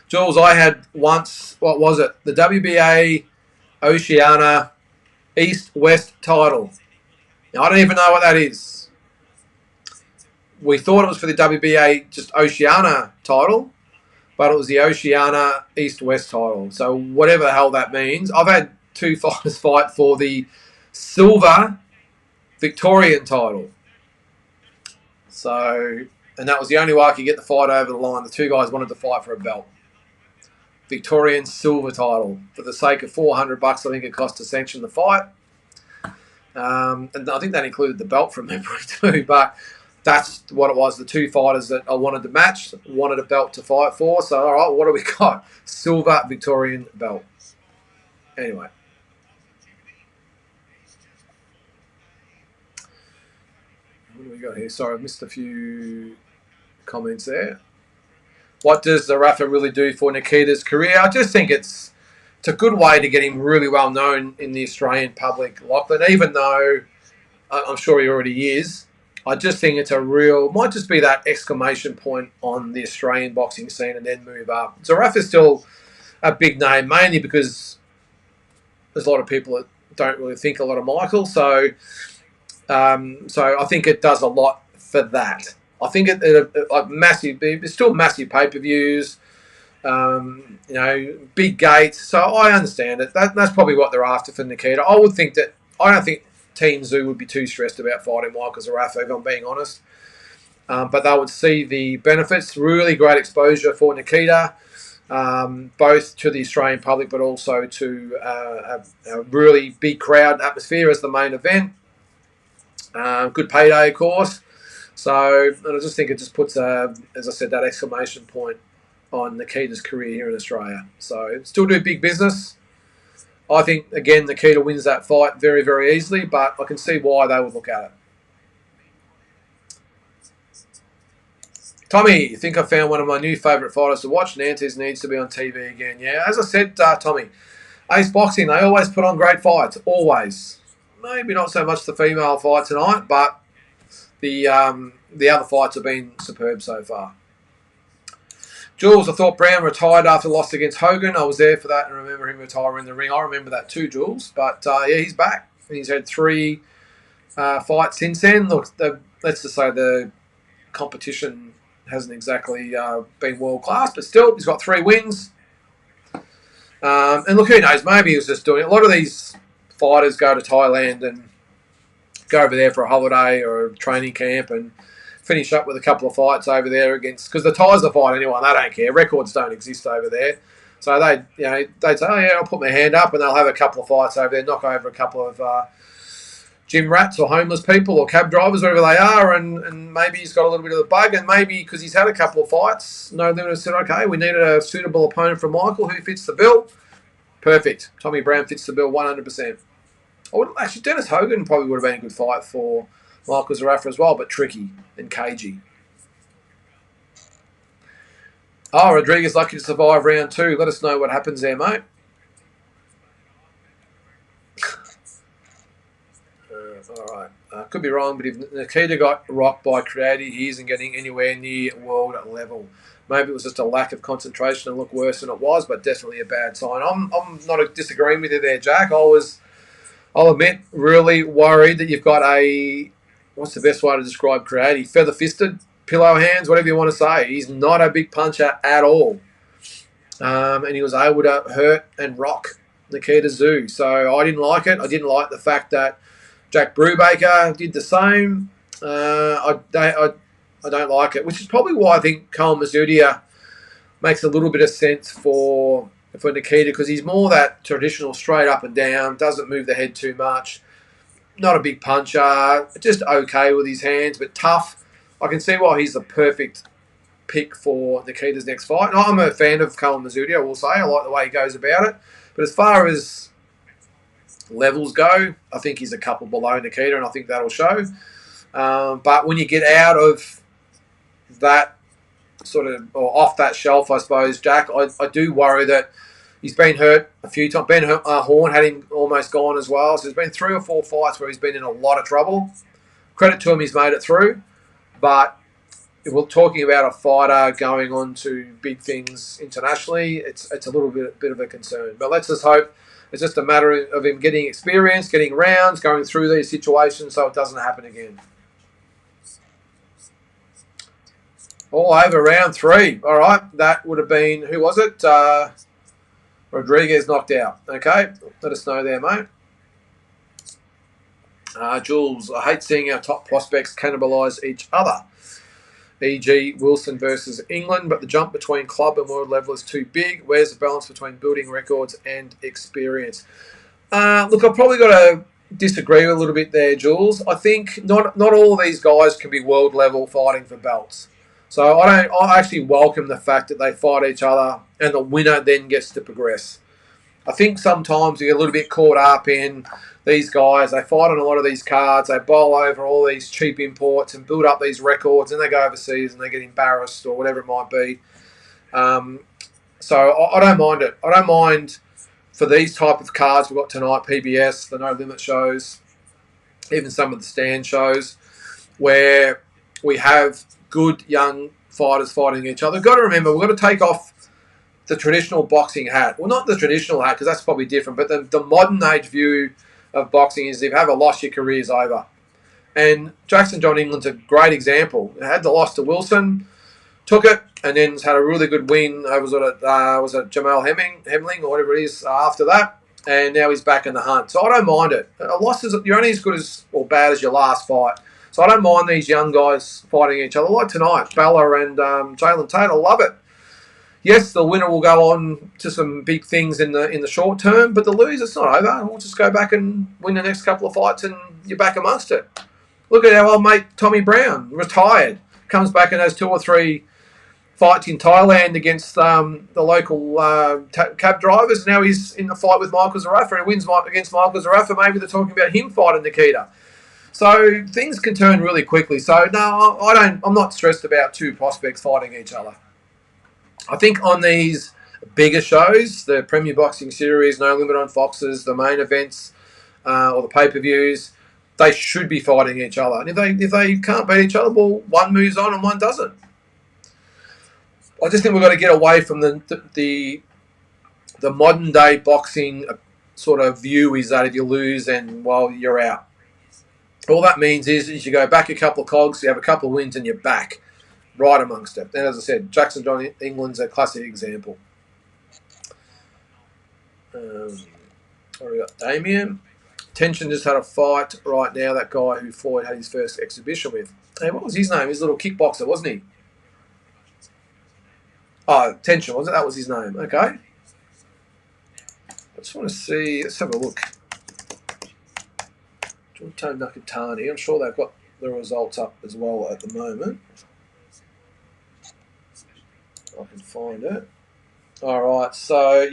Jules, I had once, what was it? The WBA Oceania East-West title. Now, I don't even know what that is. We thought it was for the WBA just Oceania title, but it was the Oceania East-West title. So whatever the hell that means. I've had 2 fighters fight for the silver Victorian title. So, and that was the only way I could get the fight over the line. The 2 guys wanted to fight for a belt. Victorian silver title. For the sake of $400, I think it cost to sanction the fight. And I think that included the belt from memory too. But that's what it was. The 2 fighters that I wanted to match wanted a belt to fight for. So, all right, what do we got? Silver Victorian belt. Anyway. we got here? Sorry, I missed a few comments there. What does the Rafa really do for Nikita's career? I just think it's a good way to get him really well known in the Australian public, Lachlan, even though I'm sure he already is. I just think it's might just be that exclamation point on the Australian boxing scene and then move up. So Rafa's still a big name, mainly because there's a lot of people that don't really think a lot of Michael. So I think it does a lot for that. I think it's still massive pay-per-views, big gates. So I understand it. That's probably what they're after for Nikita. I don't think Team Zoo would be too stressed about fighting Michael Zarafa, if I'm being honest. But they would see the benefits. Really great exposure for Nikita, both to the Australian public, but also to a really big crowd atmosphere as the main event. Good payday, of course. So I just think it just puts, as I said, that exclamation point on Nikita's career here in Australia. So still do big business. I think, again, Nikita wins that fight very, very easily, but I can see why they would look at it. Tommy, you think I found one of my new favourite fighters to watch? Nantes needs to be on TV again. Yeah, as I said, Tommy, Ace Boxing, they always put on great fights. Always. Maybe not so much the female fight tonight, but the other fights have been superb so far. Jules, I thought Brown retired after the loss against Hogan. I was there for that and remember him retiring in the ring. I remember that too, Jules. But, he's back. He's had 3 fights since then. Look, let's just say the competition hasn't exactly been world-class, but still, he's got 3 wins. And look, who knows, maybe he was just doing it. A lot of these fighters go to Thailand and go over there for a holiday or a training camp and finish up with a couple of fights over there because the Thais will fight anyone. They don't care. Records don't exist over there. So they'd say, oh, yeah, I'll put my hand up, and they'll have a couple of fights over there, knock over a couple of gym rats or homeless people or cab drivers, wherever they are, and maybe he's got a little bit of the bug, and maybe because he's had a couple of fights, No Limit has said, okay, we needed a suitable opponent for Michael. Who fits the bill? Perfect. Tommy Brown fits the bill 100%. Actually, Dennis Hogan probably would have been a good fight for Michael Zarafa as well, but tricky and cagey. Oh, Rodriguez lucky to survive round 2. Let us know what happens there, mate. All right. Could be wrong, but if Nikita got rocked by Creative, he isn't getting anywhere near world level. Maybe it was just a lack of concentration and look worse than it was, but definitely a bad sign. I'm not disagreeing with you there, Jack. I'll admit, really worried that you've got what's the best way to describe Creative? Feather-fisted, pillow hands, whatever you want to say. He's not a big puncher at all. And he was able to hurt and rock Nikita Zoo. So I didn't like it. I didn't like the fact that Jack Brubaker did the same. I don't like it, which is probably why I think Cole Mazzutia makes a little bit of sense for Nikita, because he's more that traditional straight up and down, doesn't move the head too much, not a big puncher, just okay with his hands, but tough. I can see why he's the perfect pick for Nikita's next fight. And I'm a fan of Cole Mazzutia, I will say. I like the way he goes about it. But as far as levels go, I think he's a couple below Nikita, and I think that'll show. But when you get out of that sort of, or off that shelf, I suppose, Jack, I do worry that he's been hurt a few times. Ben Horn had him almost gone as well. So there's been 3 or 4 fights where he's been in a lot of trouble. Credit to him, he's made it through. But if we're talking about a fighter going on to big things internationally, it's a little bit of a concern. But let's just hope it's just a matter of him getting experience, getting rounds, going through these situations so it doesn't happen again. All over round 3. All right, that would have been, who was it? Rodriguez knocked out. Okay, let us know there, mate. Jules, I hate seeing our top prospects cannibalise each other. E.g. Wilson versus England, but the jump between club and world level is too big. Where's the balance between building records and experience? Look, I've probably got to disagree a little bit there, Jules. I think not all of these guys can be world level fighting for belts. So I actually welcome the fact that they fight each other and the winner then gets to progress. I think sometimes you get a little bit caught up in these guys. They fight on a lot of these cards. They bowl over all these cheap imports and build up these records, and they go overseas and they get embarrassed or whatever it might be. So I don't mind it. I don't mind for these type of cards we've got tonight, PBS, the No Limit shows, even some of the stand shows, where we have good young fighters fighting each other. We've got to remember, we've got to take off the traditional boxing hat. Well, not the traditional hat, because that's probably different, but the modern age view of boxing is if you have a loss, your career's over. And Jackson John England's a great example. He had the loss to Wilson, took it, and then had a really good win over was it Jamal Hemling or whatever it is after that, and now he's back in the hunt. So I don't mind it. A loss is you're only as good as or bad as your last fight. So I don't mind these young guys fighting each other like tonight, Balla and Jalen Tait. I love it. Yes, the winner will go on to some big things in the short term, but the loser's not over. We'll just go back and win the next couple of fights, and you're back amongst it. Look at our old mate Tommy Brown, retired, comes back and has 2 or 3 fights in Thailand against the local cab drivers. Now he's in the fight with Michael Zarafa, and he wins against Michael Zarafa. Maybe they're talking about him fighting Nikita. So things can turn really quickly. So no, I'm not stressed about 2 prospects fighting each other. I think on these bigger shows, the Premier Boxing Series, No Limit on Foxes, the main events, or the pay-per-views, they should be fighting each other. And if they can't beat each other, well, one moves on and one doesn't. I just think we've got to get away from the modern day boxing sort of view is that if you lose, and well, you're out. All that means is you go back a couple of cogs, you have a couple of wins, and you're back. Right amongst it. And as I said, Jackson John England's a classic example. What have we got? Damien. Tension just had a fight right now, that guy who Floyd had his first exhibition with. Hey, what was his name? His little kickboxer, wasn't he? Oh, Tension, was it? That was his name. Okay. I just want to see. Let's have a look. Jolto Nakatani. I'm sure they've got the results up as well at the moment. I can find it. All right, so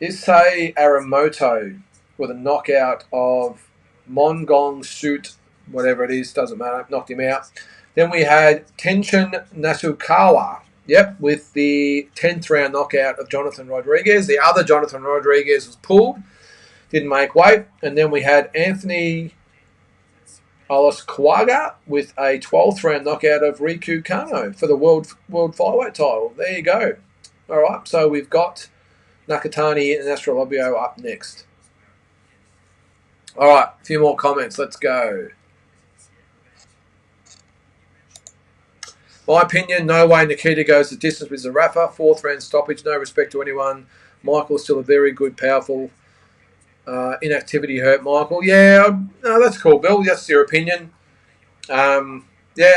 Issei Aramoto with a knockout of Mongong Suit, whatever it is, doesn't matter, knocked him out. Then we had Tenshin Nasukawa, with the 10th round knockout of Jonathan Rodriguez. The other Jonathan Rodriguez was pulled, didn't make weight. And then we had Anthony Olasquaga with a 12th round knockout of Riku Kano for the world flyweight title. There you go. All right, so we've got Nakatani and Astrolabio up next. All right, a few more comments. Let's go. My opinion, no way Nikita goes the distance with Zarafa. 4th round stoppage, no respect to anyone. Michael's still a very good, powerful. Inactivity hurt Michael. Yeah, no, that's cool, Bill. That's your opinion. Yeah,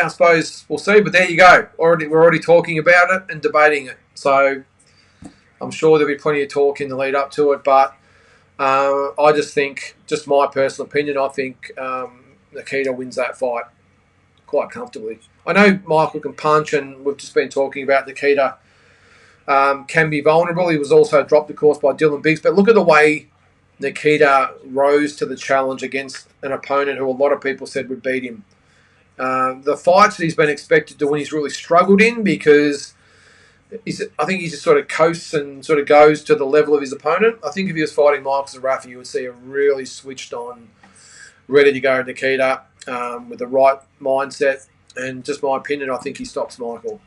I suppose we'll see. But there you go. We're already talking about it and debating it. So I'm sure there'll be plenty of talk in the lead up to it. But I just think, just my personal opinion, I think Nikita wins that fight quite comfortably. I know Michael can punch, and we've just been talking about Nikita can be vulnerable. He was also dropped, of course, by Dylan Biggs. But look at the way Nikita rose to the challenge against an opponent who a lot of people said would beat him. The fights that he's been expected to win, he's really struggled in because I think he just sort of coasts and sort of goes to the level of his opponent. I think if he was fighting Michael Zarafa, you would see a really switched on, ready to go Nikita with the right mindset. And just my opinion, I think he stops Michael.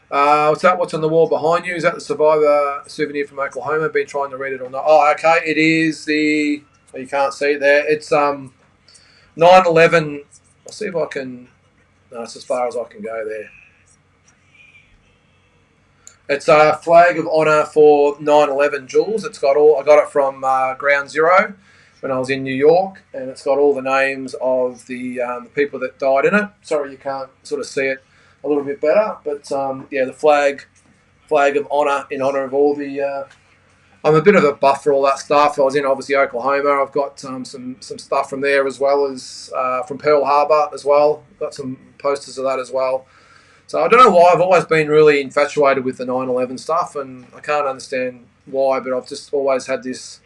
What's that? What's on the wall behind you? Is that the Survivor souvenir from Oklahoma? Been trying to read it or not? Oh, okay. It is the... Oh, you can't see it there. It's 9/11. I'll see if I can... No, it's as far as I can go there. It's a flag of honour for 9/11, Jules. It's got all... I got it from Ground Zero when I was in New York, and it's got all the names of the people that died in it. Sorry, you can't sort of see it a little bit better, but yeah, the flag of honour in honour of all the. I'm a bit of a buff for all that stuff. I was in obviously Oklahoma. I've got some stuff from there as well as from Pearl Harbor as well. Got some posters of that as well. So I don't know why. I've always been really infatuated with the 9/11 stuff, and I can't understand why, but I've just always had this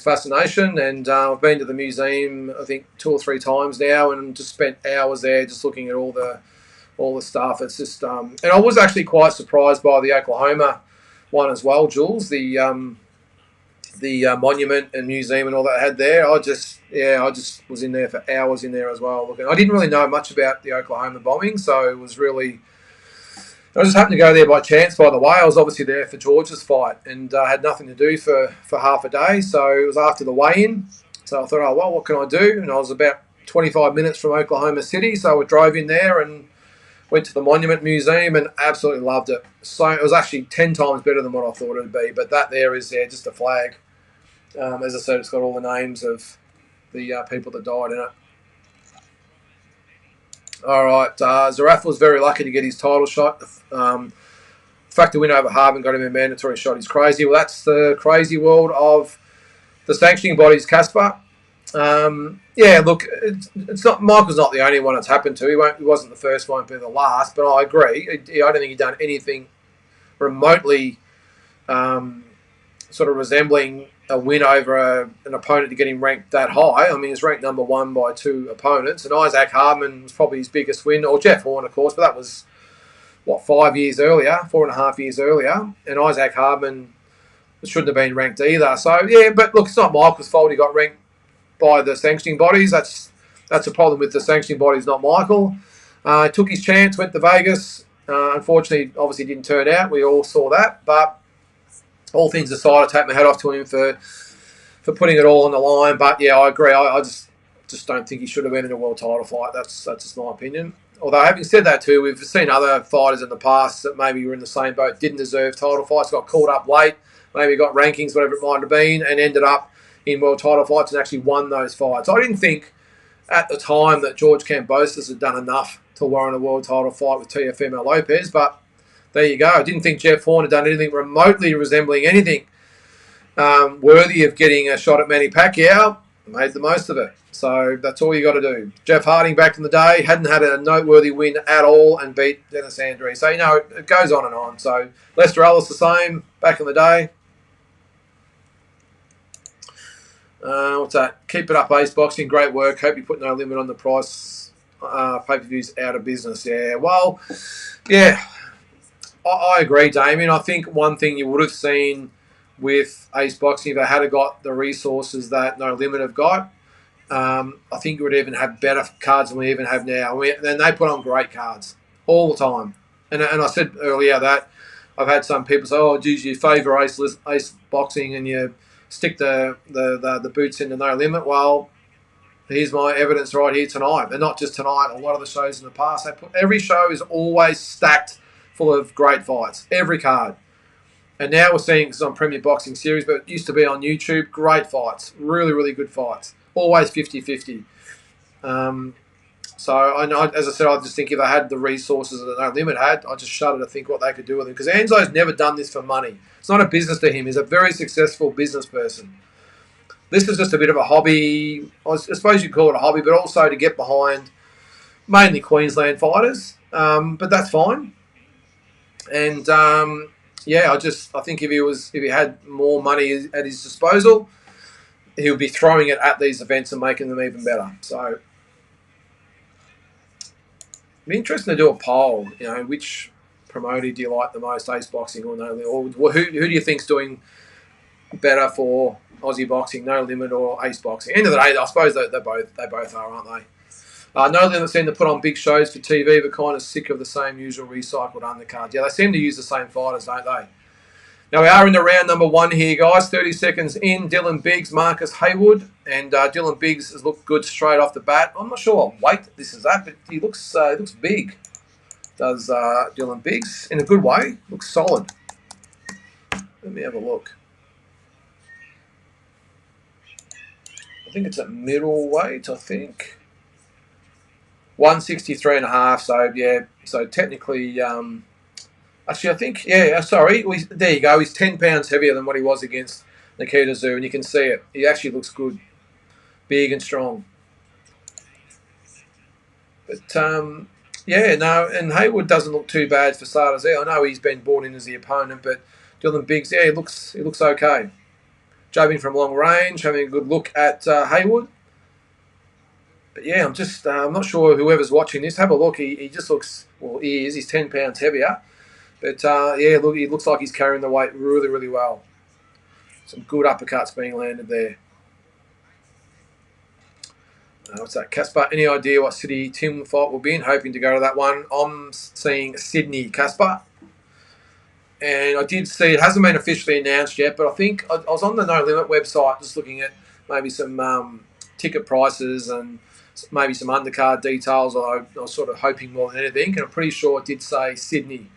fascination, and I've been to the museum I think 2 or 3 times now, and just spent hours there just looking at all the stuff. It's just and I was actually quite surprised by the Oklahoma one as well, Jules. The monument and museum and all that I had there. I just was in there for hours in there as well. Looking, I didn't really know much about the Oklahoma bombing, so it was really. I just happened to go there by chance, by the way. I was obviously there for George's fight and had nothing to do for half a day. So it was after the weigh-in. So I thought, oh, well, what can I do? And I was about 25 minutes from Oklahoma City. So I drove in there and went to the Monument Museum and absolutely loved it. So it was actually 10 times better than what I thought it would be. But that there is just a flag. As I said, it's got all the names of the people that died in it. All right, Zaraf was very lucky to get his title shot. The fact the win over Harbin got him a mandatory shot is crazy. Well, that's the crazy world of the sanctioning bodies, Casper. Look, it's not. Michael's not the only one it's happened to. He wasn't the first, won't be the last. But I agree. I don't think he's done anything remotely sort of resembling a win over an opponent to get him ranked that high. I mean, he's ranked number 1 by 2 opponents, and Isaac Hardman was probably his biggest win, or Jeff Horn, of course, but that was, 4.5 years earlier, and Isaac Hardman shouldn't have been ranked either. So, yeah, but look, it's not Michael's fault he got ranked by the sanctioning bodies. That's a problem with the sanctioning bodies, not Michael. Took his chance, went to Vegas. Unfortunately, obviously didn't turn out. We all saw that, but all things aside, I take my hat off to him for putting it all on the line. But yeah, I agree. I just don't think he should have been in a world title fight. That's just my opinion. Although having said that too, we've seen other fighters in the past that maybe were in the same boat, didn't deserve title fights, got caught up late, maybe got rankings, whatever it might have been, and ended up in world title fights and actually won those fights. I didn't think at the time that George Kambosos had done enough to warrant a world title fight with Teofimo Lopez, but there you go. I didn't think Jeff Horn had done anything remotely resembling anything worthy of getting a shot at Manny Pacquiao. Made the most of it. So that's all you got to do. Jeff Harding back in the day hadn't had a noteworthy win at all and beat Dennis Andre. So, it goes on and on. So Lester Ellis the same back in the day. What's that? Keep it up, Ace Boxing. Great work. Hope you put no limit on the price. Pay-per-views out of business. Yeah, well, yeah. I agree, Damien. I think one thing you would have seen with Ace Boxing, if they had got the resources that No Limit have got, I think you would even have better cards than we even have now. And they put on great cards all the time. And I said earlier that I've had some people say, "Oh, do you favour Ace Boxing and you stick the boots into No Limit?" Well, here's my evidence right here tonight, and not just tonight. A lot of the shows in the past, every show is always stacked full of great fights, every card. And now we're seeing it's on Premier Boxing Series, but it used to be on YouTube. Great fights, really, really good fights. Always 50-50. So, as I said, I just think if they had the resources that No Limit had, I just shudder to think what they could do with it. Because Enzo's never done this for money. It's not a business to him. He's a very successful business person. This is just a bit of a hobby. I suppose you'd call it a hobby, but also to get behind mainly Queensland fighters. But that's fine. And I think if he had more money at his disposal, he would be throwing it at these events and making them even better. So it'd be interesting to do a poll. Which promoter do you like the most, Ace Boxing or No Limit, or who do you think's doing better for Aussie boxing, No Limit or Ace Boxing? End of the day, I suppose they both are, aren't they? No Limit seem to put on big shows for TV, but kind of sick of the same usual recycled undercards. Yeah, they seem to use the same fighters, don't they? Now, we are in the round number 1 here, guys. 30 seconds in. Dylan Biggs, Marcus Haywood. And Dylan Biggs has looked good straight off the bat. I'm not sure what weight this is at, but he looks big. Does Dylan Biggs in a good way. Looks solid. Let me have a look. I think it's at middleweight, I think. 163.5, so yeah, so technically, actually I think, there you go, he's 10 pounds heavier than what he was against Nikita Zoo, and you can see it, he actually looks good, big and strong. But Yeah, no, and Haywood doesn't look too bad for starters there. I know he's been brought in as the opponent, but Dylan Biggs, yeah, he looks okay. Jumping from long range, having a good look at Haywood. But yeah, I'm not sure whoever's watching this. Have a look. He just looks, well, he's 10 pounds heavier. But yeah, look, he looks like he's carrying the weight really, really well. Some good uppercuts being landed there. What's that? Casper, any idea what city Tim fight will be in? Hoping to go to that one. I'm seeing Sydney, Casper. And I did see, it hasn't been officially announced yet, but I think I was on the No Limit website just looking at maybe some ticket prices and maybe some undercard details. I was sort of hoping more than anything, and I'm pretty sure it did say Sydney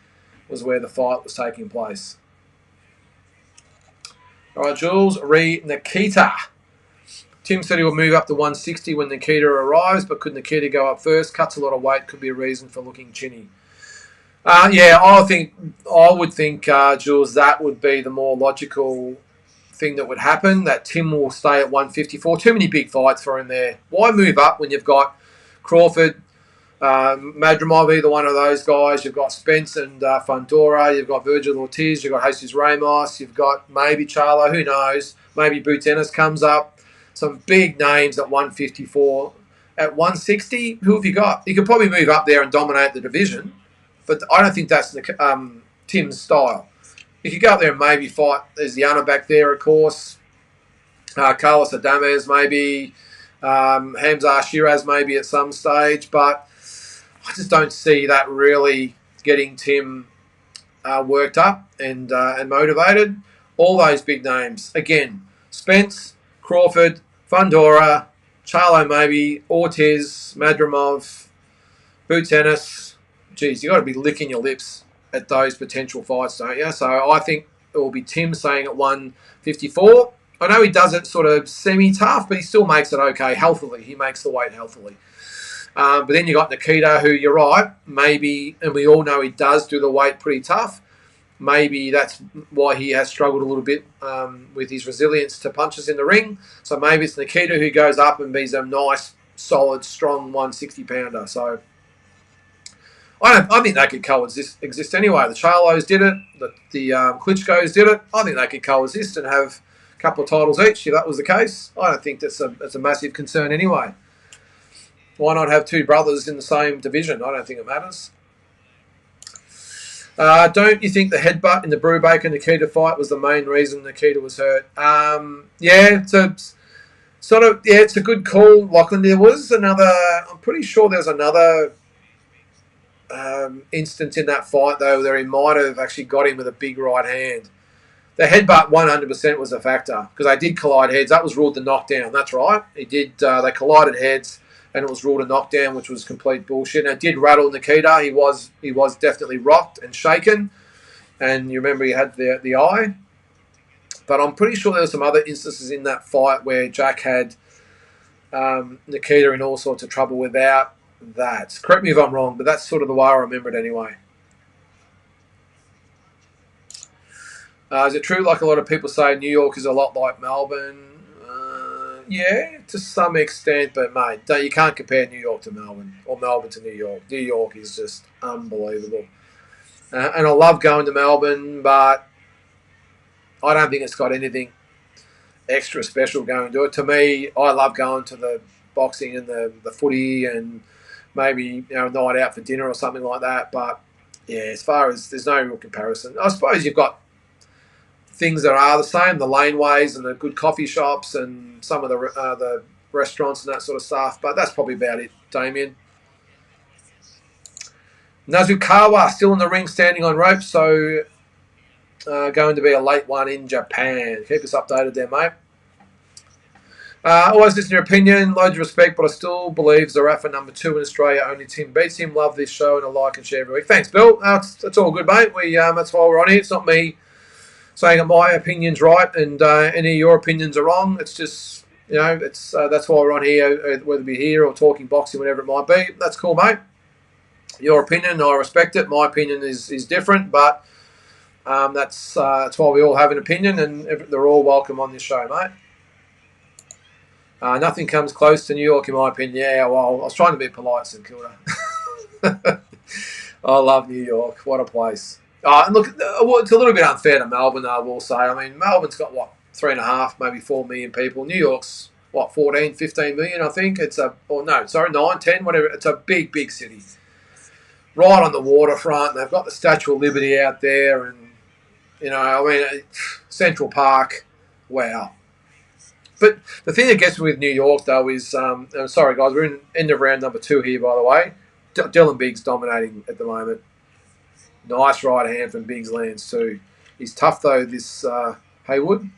was where the fight was taking place. All right, Jules, Nikita. Tim said he will move up to 160 when Nikita arrives, but could Nikita go up first? Cuts a lot of weight, could be a reason for looking chinny. Yeah, I would think, Jules, that would be the more logical thing that would happen. That Tim will stay at 154. Too many big fights for him there. Why move up when you've got Crawford, Madrimov, either one of those guys? You've got Spence and Fundora. You've got Virgil Ortiz. You've got Jesus Ramos. You've got maybe Charlo. Who knows? Maybe Boots Ennis comes up. Some big names at 154. At 160, who have you got? You could probably move up there and dominate the division, but I don't think that's Tim's style. You could go up there and maybe fight. There's Yana back there, of course. Carlos Adames, maybe. Hamza Shiraz, maybe at some stage. But I just don't see that really getting Tim worked up and motivated. All those big names. Again, Spence, Crawford, Fundora, Charlo maybe, Ortiz, Madrimov, Boots Ennis. Geez, you've got to be licking your lips at those potential fights, don't you? So I think it will be Tim saying at 154. I know he does it sort of semi-tough, but he still makes it okay healthily. He makes the weight healthily. But then you got Nikita, who you're right, maybe, and we all know he does do the weight pretty tough. Maybe that's why he has struggled a little bit with his resilience to punches in the ring. So maybe it's Nikita who goes up and be a nice, solid, strong 160-pounder. So I think they could exist anyway. The Charlos did it. The Klitschko's did it. I think they could coexist and have a couple of titles each if that was the case. I don't think that's a massive concern anyway. Why not have two brothers in the same division? I don't think it matters. Don't you think the headbutt in the Brubaker-Nikita fight was the main reason Nikita was hurt? Yeah, it's a good call, Lachlan. There was another, I'm pretty sure there was another instance in that fight, though, where he might have actually got him with a big right hand. The headbutt 100% was a factor, because they did collide heads. That was ruled the knockdown. That's right. They collided heads, and it was ruled a knockdown, which was complete bullshit. And it did rattle Nikita. He was definitely rocked and shaken. And you remember he had the eye. But I'm pretty sure there were some other instances in that fight where Jack had Nikita in all sorts of trouble without that. Correct me if I'm wrong, but that's sort of the way I remember it anyway. Is it true, like a lot of people say, New York is a lot like Melbourne? Yeah, to some extent, but mate, you can't compare New York to Melbourne or Melbourne to New York. New York is just unbelievable. And I love going to Melbourne, but I don't think it's got anything extra special going to it. To me, I love going to the boxing and the footy and maybe a night out for dinner or something like that. But yeah, as far as there's no real comparison. I suppose you've got things that are the same, the laneways and the good coffee shops and some of the restaurants and that sort of stuff. But that's probably about it, Damien. Nazukawa still in the ring, standing on ropes. So going to be a late one in Japan. Keep us updated there, mate. Always listen to your opinion. Loads of respect, but I still believe Zarafa number 2 in Australia. Only Tim beats him. Love this show and a like and share every week. Thanks, Bill. That's all good, mate. That's why we're on here. It's not me saying that my opinion's right and any of your opinions are wrong. It's just, that's why we're on here, whether we're here or talking boxing, whatever it might be. That's cool, mate. Your opinion, I respect it. My opinion is different, but that's why we all have an opinion, and they're all welcome on this show, mate. Nothing comes close to New York, in my opinion. Yeah, well, I was trying to be polite, St Kilda. I love New York. What a place. And look, it's a little bit unfair to Melbourne, I will say. I mean, Melbourne's got, what, 3.5, maybe 4 million people. New York's, what, 14, 15 million, I think. It's a, or no, sorry, 9, 10, whatever. It's a big, big city. Right on the waterfront. They've got the Statue of Liberty out there. And, I mean, Central Park. Wow. But the thing that gets me with New York, though, is, I'm sorry, guys, we're in end of round number 2 here, by the way. Dylan Biggs dominating at the moment. Nice right hand from Biggs lands too. He's tough, though, this Haywood.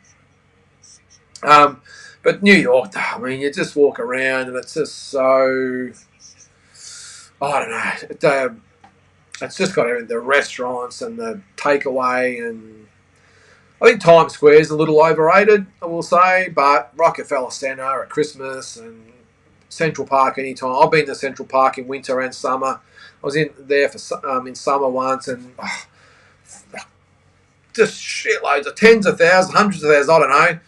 But New York, I mean, you just walk around and it's just so... I don't know. It's just got everything. The restaurants and the takeaway, and I think Times Square's a little overrated, I will say, but Rockefeller Center at Christmas and Central Park anytime. I've been to Central Park in winter and summer. I was in there for in summer once, and just shitloads of tens of thousands, hundreds of thousands, I don't know,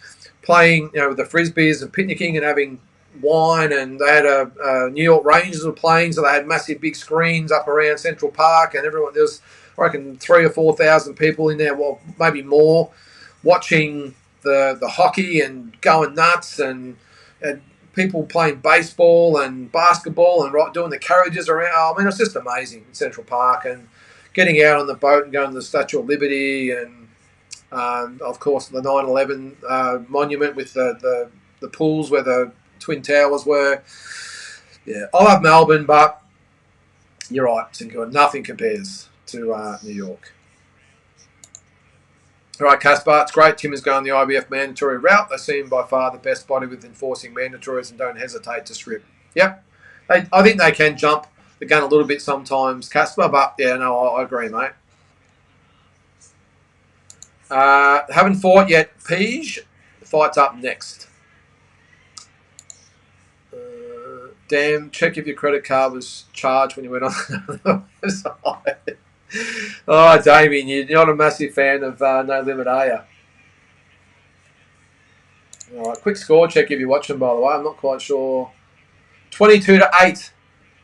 playing with the frisbees and picnicking and having wine. And they had a New York Rangers were playing, so they had massive big screens up around Central Park, and everyone, there was, I reckon, 3,000 or 4,000 people in there, well, maybe more, watching the hockey and going nuts, and people playing baseball and basketball and doing the carriages around. I mean, it's just amazing in Central Park, and getting out on the boat and going to the Statue of Liberty, and of course the 9/11 monument with the pools where the Twin Towers were. Yeah, I love Melbourne, but you're right, Sinclair, nothing compares to New York. All right, Caspar, it's great. Tim is going the IBF mandatory route. They seem by far the best body with enforcing mandatories and don't hesitate to strip. Yep. I think they can jump the gun a little bit sometimes, Caspar, but yeah, no, I agree, mate. Haven't fought yet. Pige, fight's up next. Damn, check if your credit card was charged when you went on the website. Oh, Damien, you're not a massive fan of No Limit, are you? All right, quick score check if you're watching, by the way. I'm not quite sure. 22-8.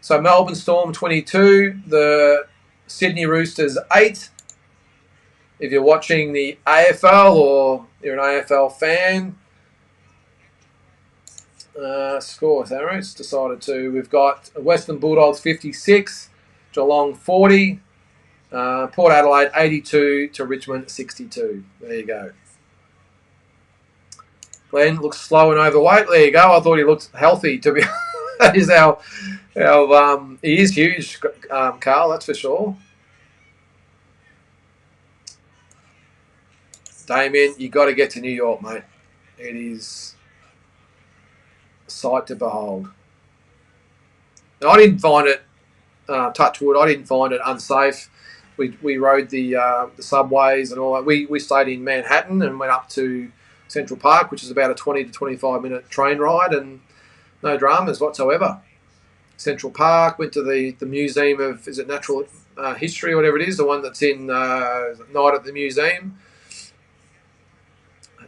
So Melbourne Storm 22, the Sydney Roosters 8. If you're watching the AFL or you're an AFL fan, score, Tharos decided to. We've got Western Bulldogs 56, Geelong 40. Port Adelaide 82 to Richmond 62. There you go. Glenn looks slow and overweight. There you go. I thought he looked healthy. To be, that is our he is huge, Carl. That's for sure. Damien, you got to get to New York, mate. It is a sight to behold. And I didn't find it. Touch wood. I didn't find it unsafe. We rode the subways and all that. We stayed in Manhattan and went up to Central Park, which is about a 20 to 25 minute train ride, and no dramas whatsoever. Central Park, went to the Museum of, is it Natural History or whatever it is, the one that's in Night at the Museum.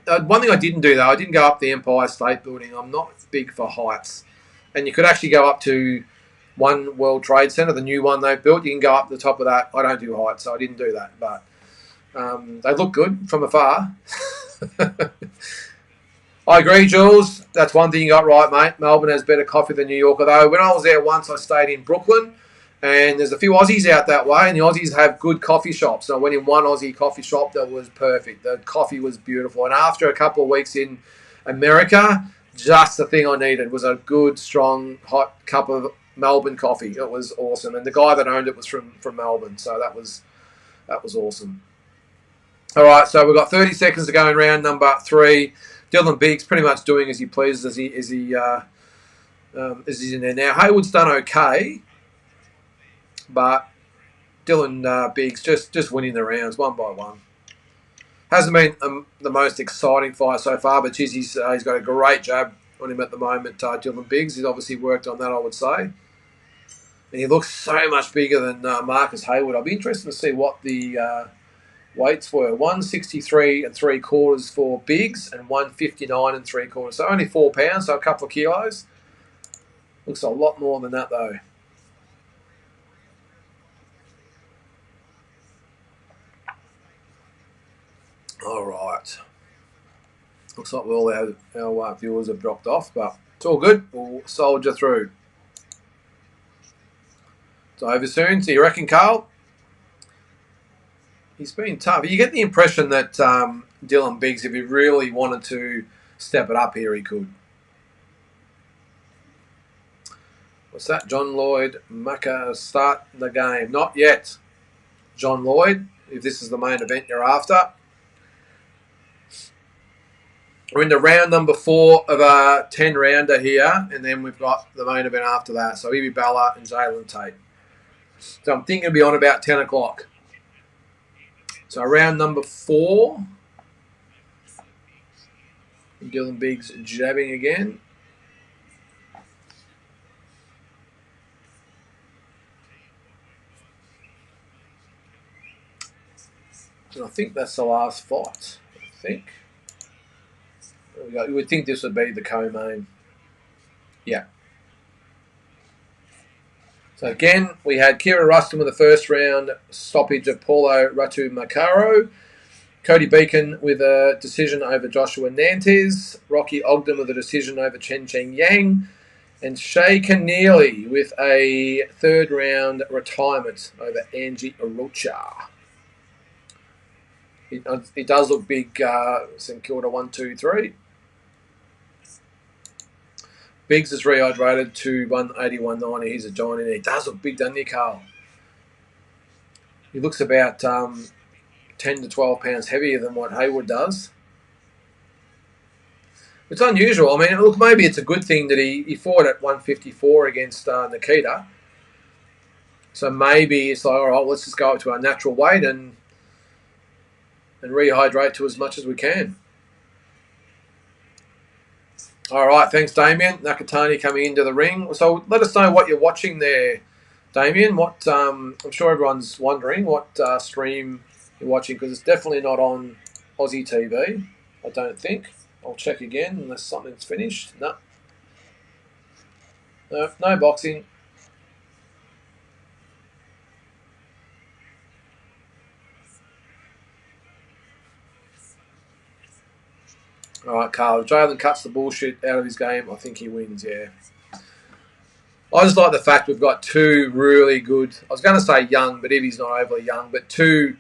One thing I didn't do, though, I didn't go up the Empire State Building. I'm not big for heights. And you could actually go up to One World Trade Center, the new one they've built. You can go up the top of that. I don't do heights, so I didn't do that. But they look good from afar. I agree, Jules. That's one thing you got right, mate. Melbourne has better coffee than New York. Although when I was there once, I stayed in Brooklyn, and there's a few Aussies out that way, and the Aussies have good coffee shops. So I went in one Aussie coffee shop that was perfect. The coffee was beautiful. And after a couple of weeks in America, just the thing I needed was a good, strong, hot cup of Melbourne coffee. It was awesome. And the guy that owned it was from Melbourne. So that was awesome. All right, so we've got 30 seconds to go in round number 3. Dylan Biggs pretty much doing as he pleases as he's in there now. Haywood's done okay, but Dylan Biggs just winning the rounds one by one. Hasn't been the most exciting fight so far, but geez, he's got a great jab on him at the moment. Dylan Biggs, he's obviously worked on that, I would say. And he looks so much bigger than Marcus Haywood. I'll be interested to see what the weights were. 163 3/4 for Biggs and 159 3/4. So only 4 pounds, so a couple of kilos. Looks a lot more than that, though. All right. Looks like all our viewers have dropped off, but it's all good. We'll soldier through. It's over soon. So you reckon, Carl? He's been tough. You get the impression that Dylan Biggs, if he really wanted to step it up here, he could. What's that? John Lloyd, Macca, start the game. Not yet, John Lloyd, if this is the main event you're after. We're into round number 4 of a 10-rounder here, and then we've got the main event after that. So Ibrahim Balla and Jalen Tait. So I'm thinking it'll be on about 10 o'clock. So round number 4. Dylan Biggs jabbing again. And I think that's the last fight. I think. There we go. You would think this would be the co-main. Yeah. So again, we had Kira Rustin with the first round stoppage of Paulo Ratu Maroro. Cody Beacon with a decision over Joshua Nantes. Rocky Ogden with a decision over Chen Cheng Yang. And Shay Keneally with a third round retirement over Angie Arocha. It does look big, St Kilda 1, 2, 3. Biggs is rehydrated to 180, 190. He's a giant in there. He does look big, doesn't he, Carl? He looks about 10 to 12 pounds heavier than what Haywood does. It's unusual. I mean, look, maybe it's a good thing that he fought at 154 against Nikita. So maybe it's like, all right, let's just go up to our natural weight and rehydrate to as much as we can. All right, thanks, Damien. Nakatani coming into the ring. So let us know what you're watching there, Damien. What I'm sure everyone's wondering what stream you're watching, because it's definitely not on Aussie TV, I don't think. I'll check again unless something's finished. No. No boxing. All right, Carl. If Jalen cuts the bullshit out of his game, I think he wins, yeah. I just like the fact we've got two really good, I was going to say young, but Ibby's not overly young, but two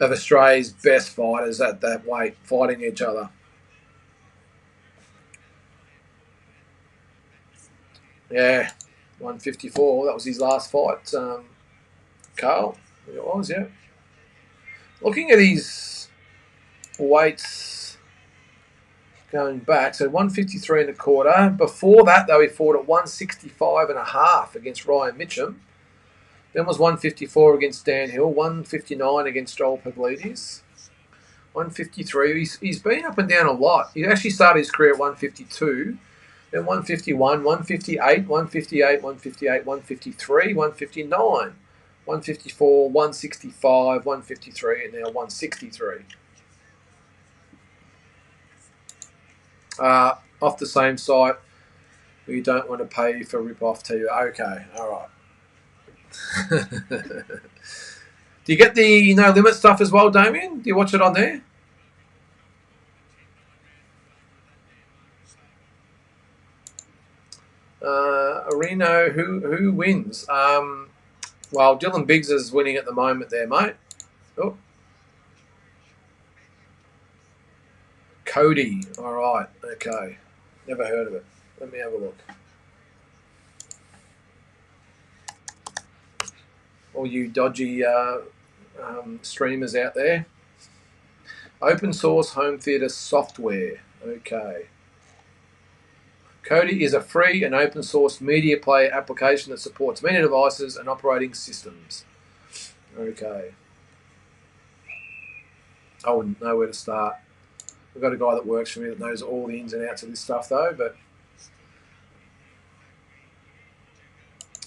of Australia's best fighters at that weight fighting each other. Yeah, 154. That was his last fight, Carl. It was, yeah. Looking at his weights going back, so 153 and a quarter. Before that, though, he fought at 165 and a half against Ryan Mitchum. Then was 154 against Dan Hill, 159 against Joel Pavlidis, 153. He's been up and down a lot. He actually started his career at 152, then 151, 158, 158, 158, 153, 159, 154, 165, 153, and now 163. Off the same site, we don't want to pay for rip-off TV. Okay, all right. Do you get the No Limit stuff as well, Damien? Do you watch it on there? Areno, who wins? Well, Dylan Biggs is winning at the moment there, mate. Oh. Cody. All right. Okay. Never heard of it. Let me have a look. All you dodgy streamers out there. Open source home theatre software. Okay. Cody is a free and open source media player application that supports many devices and operating systems. Okay. I wouldn't know where to start. We've got a guy that works for me that knows all the ins and outs of this stuff, though. But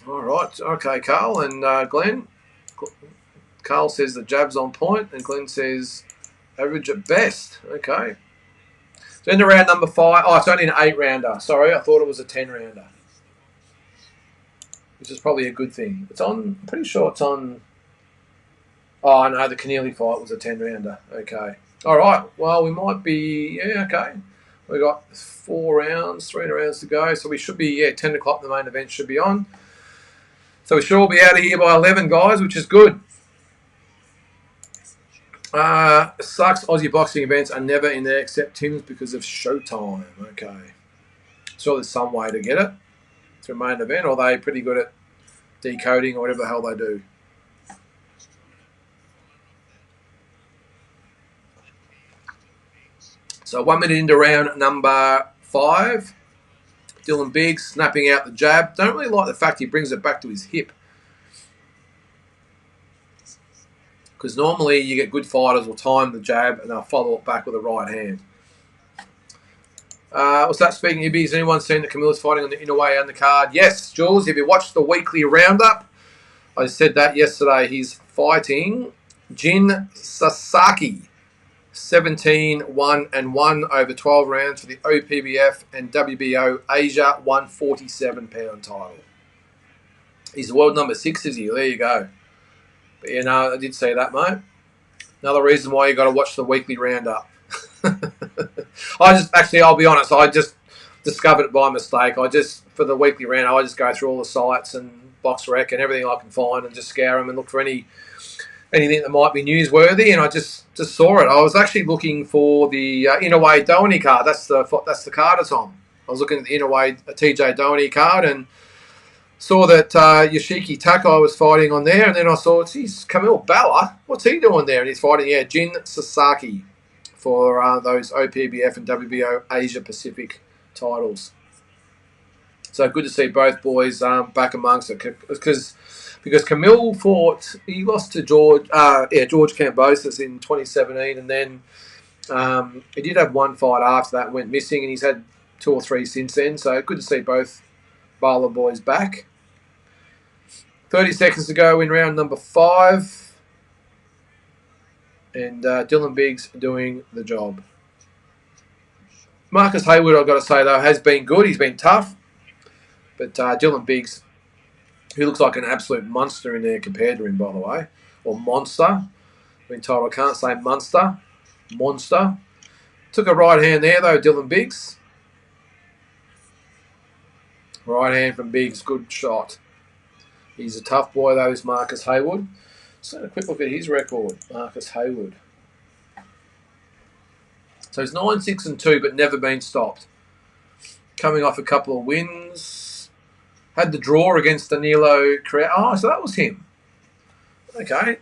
all right, okay, Carl and Glenn. Carl says the jab's on point, and Glenn says average at best. Okay. So into round number 5. Oh, it's only an 8-rounder. Sorry, I thought it was a 10-rounder, which is probably a good thing. It's on. I'm pretty sure it's on. Oh no, the Keneally fight was a 10-rounder. Okay. All right. Well, we might be, yeah, okay. We got 4 rounds, 3 rounds to go. So we should be, 10 o'clock. The main event should be on. So we should all be out of here by 11, guys, which is good. Sucks. Aussie boxing events are never in there except Tim's because of Showtime. Okay. So there's some way to get it through main event, or are they pretty good at decoding or whatever the hell they do? So 1 minute into round number 5. Dylan Biggs snapping out the jab. Don't really like the fact he brings it back to his hip. Because normally you get good fighters will time the jab and they'll follow it back with a right hand. What's that speaking, Ibby? Has anyone seen that Camilla's fighting on the Inoue undercard? Yes, Jules, if you watched the weekly roundup, I said that yesterday. He's fighting Jin Sasaki. 17-1-1 over 12 rounds for the OPBF and WBO Asia 147-pound title. He's world number 6, is he? There you go. But you know, I did say that, mate. Another reason why you got to watch the weekly roundup. I'll be honest, I just discovered it by mistake. For the weekly roundup, I just go through all the sites and BoxRec and everything I can find and just scour them and look for anything that might be newsworthy, and I just saw it. I was actually looking for the Inoue Doheny card. That's the card it's on. I was looking at the Inoue TJ Doheny card and saw that Yoshiki Takai was fighting on there, and then I saw, geez, Ibrahim Balla, what's he doing there? And he's fighting, Jin Sasaki for those OPBF and WBO Asia Pacific titles. So good to see both boys back amongst it, because Camille fought, he lost to George Kambosos in 2017, and then he did have one fight after that, went missing, and he's had 2 or 3 since then. So good to see both Balla boys back. 30 seconds to go in round number 5. And Dylan Biggs doing the job. Marcus Haywood, I've got to say, though, has been good. He's been tough. But Dylan Biggs, who looks like an absolute monster in there compared to him, by the way. Or monster. I've been told I can't say monster. Monster. Took a right hand there, though, Dylan Biggs. Right hand from Biggs. Good shot. He's a tough boy, though, is Marcus Haywood. Let's have a quick look at his record, Marcus Haywood. So he's 9-6-2, but never been stopped. Coming off a couple of wins. Had the draw against Danilo Correa. Oh, so that was him. Okay.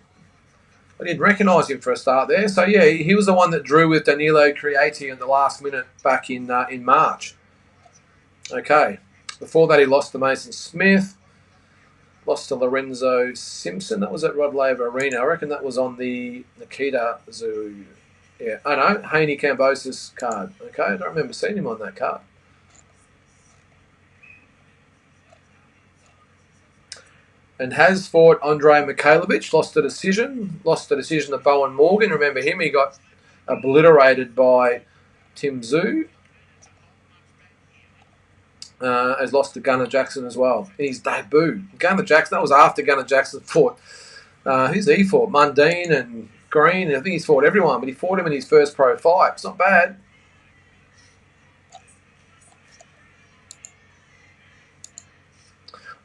I didn't recognise him for a start there. So, yeah, he was the one that drew with Danilo Creati in the last minute back in March. Okay. Before that, he lost to Mason Smith. Lost to Lorenzo Simpson. That was at Rod Laver Arena. I reckon that was on the Nikita Zoo. Yeah, I know. Haney Kambosos card. Okay, I don't remember seeing him on that card. And has fought Andre Mikhailovich. Lost a decision. Lost the decision to Bowen Morgan. Remember him? He got obliterated by Tim Tszyu. Has lost to Gunnar Jackson as well in his debut. Gunnar Jackson, that was after Gunnar Jackson fought. Who's he fought? Mundine and Green. I think he's fought everyone, but he fought him in his first pro fight. It's not bad.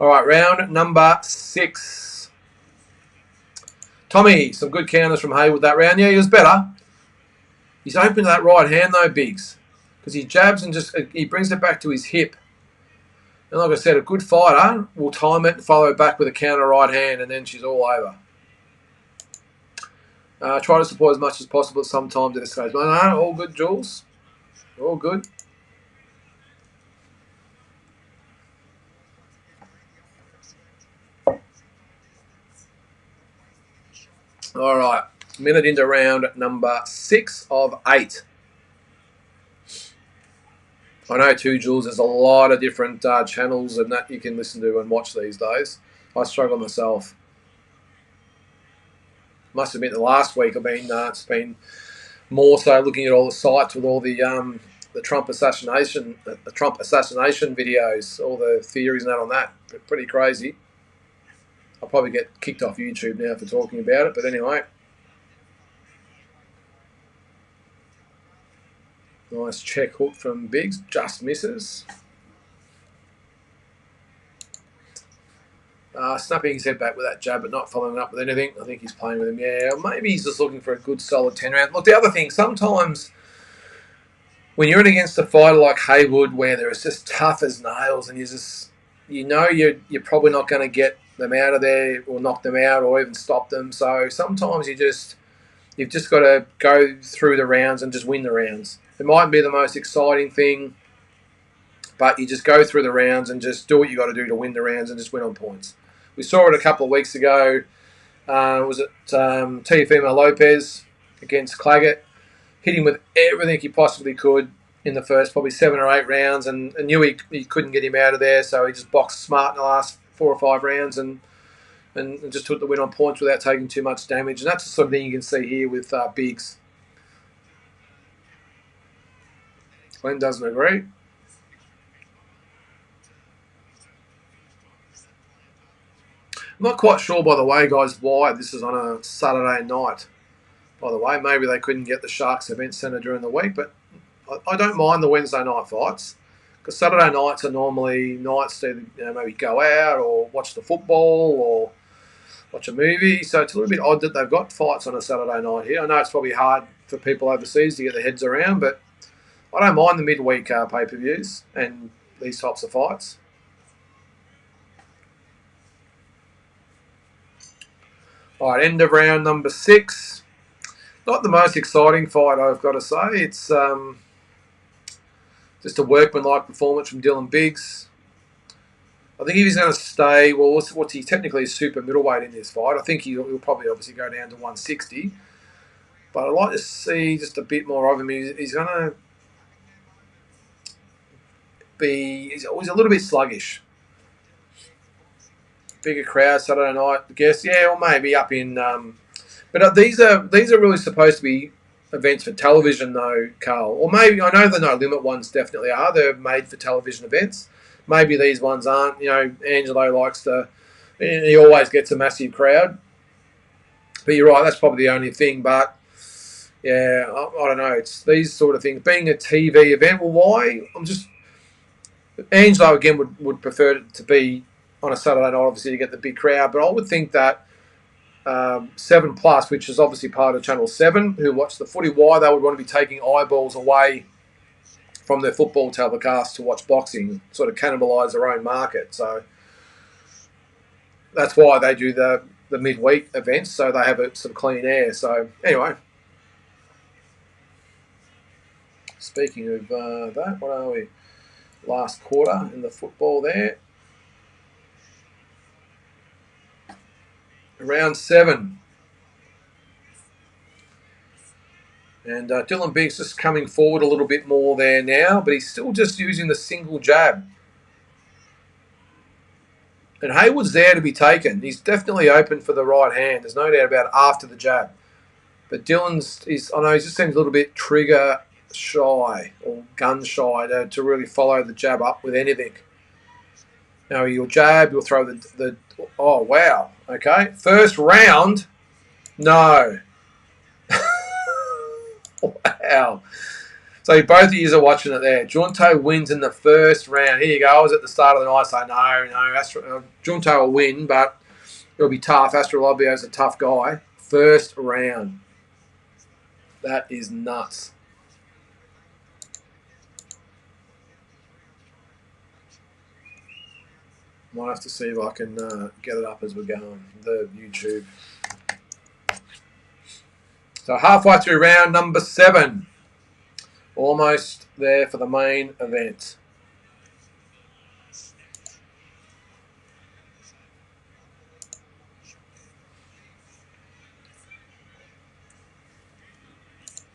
All right, round number 6. Tommy, some good counters from Haywood that round. Yeah, he was better. He's open to that right hand though, Biggs, because he jabs and he brings it back to his hip. And like I said, a good fighter will time it and follow back with a counter right hand, and then she's all over. Try to support as much as possible at some times at this stage. No, all good, Jules. All good. All right. Minute into round number 6 of 8. I know too, Jules, there's a lot of different channels and that you can listen to and watch these days. I struggle myself. Must admit, the last week it's been more so looking at all the sites with all the Trump assassination videos, all the theories and that on that. Pretty crazy. I'll probably get kicked off YouTube now for talking about it, but anyway. Nice check hook from Biggs. Just misses. Snapping his head back with that jab, but not following up with anything. I think he's playing with him. Yeah, maybe he's just looking for a good, solid 10 round. Look, the other thing, sometimes when you're in against a fighter like Haywood, where they're just tough as nails, and you're probably not going to get them out of there or knock them out or even stop them. So sometimes you've just got to go through the rounds and just win the rounds. It mightn't be the most exciting thing, but you just go through the rounds and just do what you got to do to win the rounds and just win on points. We saw it a couple of weeks ago. Was it Teofimo Lopez against Claggett? Hit him with everything he possibly could in the first probably 7 or 8 rounds, and knew he couldn't get him out of there, so he just boxed smart in the last 4 or 5 rounds and just took the win on points without taking too much damage. And that's the sort of thing you can see here with Biggs. Glenn doesn't agree. I'm not quite sure, by the way, guys, why this is on a Saturday night. By the way, maybe they couldn't get the Sharks Event Centre during the week, but I don't mind the Wednesday night fights, because Saturday nights are normally nights to maybe go out or watch the football or watch a movie. So it's a little bit odd that they've got fights on a Saturday night here. I know it's probably hard for people overseas to get their heads around, but I don't mind the midweek pay-per-views and these types of fights. All right, end of round number 6. Not the most exciting fight, I've got to say. It's just a workmanlike performance from Dylan Biggs. I think if he's going to stay, well, what's he technically super middleweight in this fight? I think he'll probably obviously go down to 160. But I'd like to see just a bit more of him. He's going to be... He's always a little bit sluggish. Bigger crowd Saturday night, I guess. Yeah, or maybe up in... but these are really supposed to be events for television, though, Carl. Or maybe, I know the No Limit ones definitely are. They're made for television events. Maybe these ones aren't. Angelo likes to... He always gets a massive crowd. But you're right, that's probably the only thing. But, yeah, I don't know. It's these sort of things. Being a TV event, well, why? Angelo, again, would prefer it to be on a Saturday night, obviously, to get the big crowd. But I would think that 7 Plus, which is obviously part of Channel 7, who watch the footy, why they would want to be taking eyeballs away from their football telecast to watch boxing, sort of cannibalise their own market. So that's why they do the midweek events, so they have some clean air. So anyway, speaking of that, what are we? Last quarter in the football there. Round 7. And Dylan Biggs just coming forward a little bit more there now, but he's still just using the single jab. And Haywood's there to be taken. He's definitely open for the right hand. There's no doubt about it after the jab. But I know he just seems a little bit trigger shy or gun shy to really follow the jab up with anything. Now you'll jab, you'll throw the oh, wow. Okay. First round. No. Wow. So both of you are watching it there. Tate wins in the first round. Here you go. I was at the start of the night saying, no, Tate will win, but it'll be tough. Astrolabio's a tough guy. First round. That is nuts. Might have to see if I can get it up as we're going, the YouTube. So halfway through round number 7. Almost there for the main event.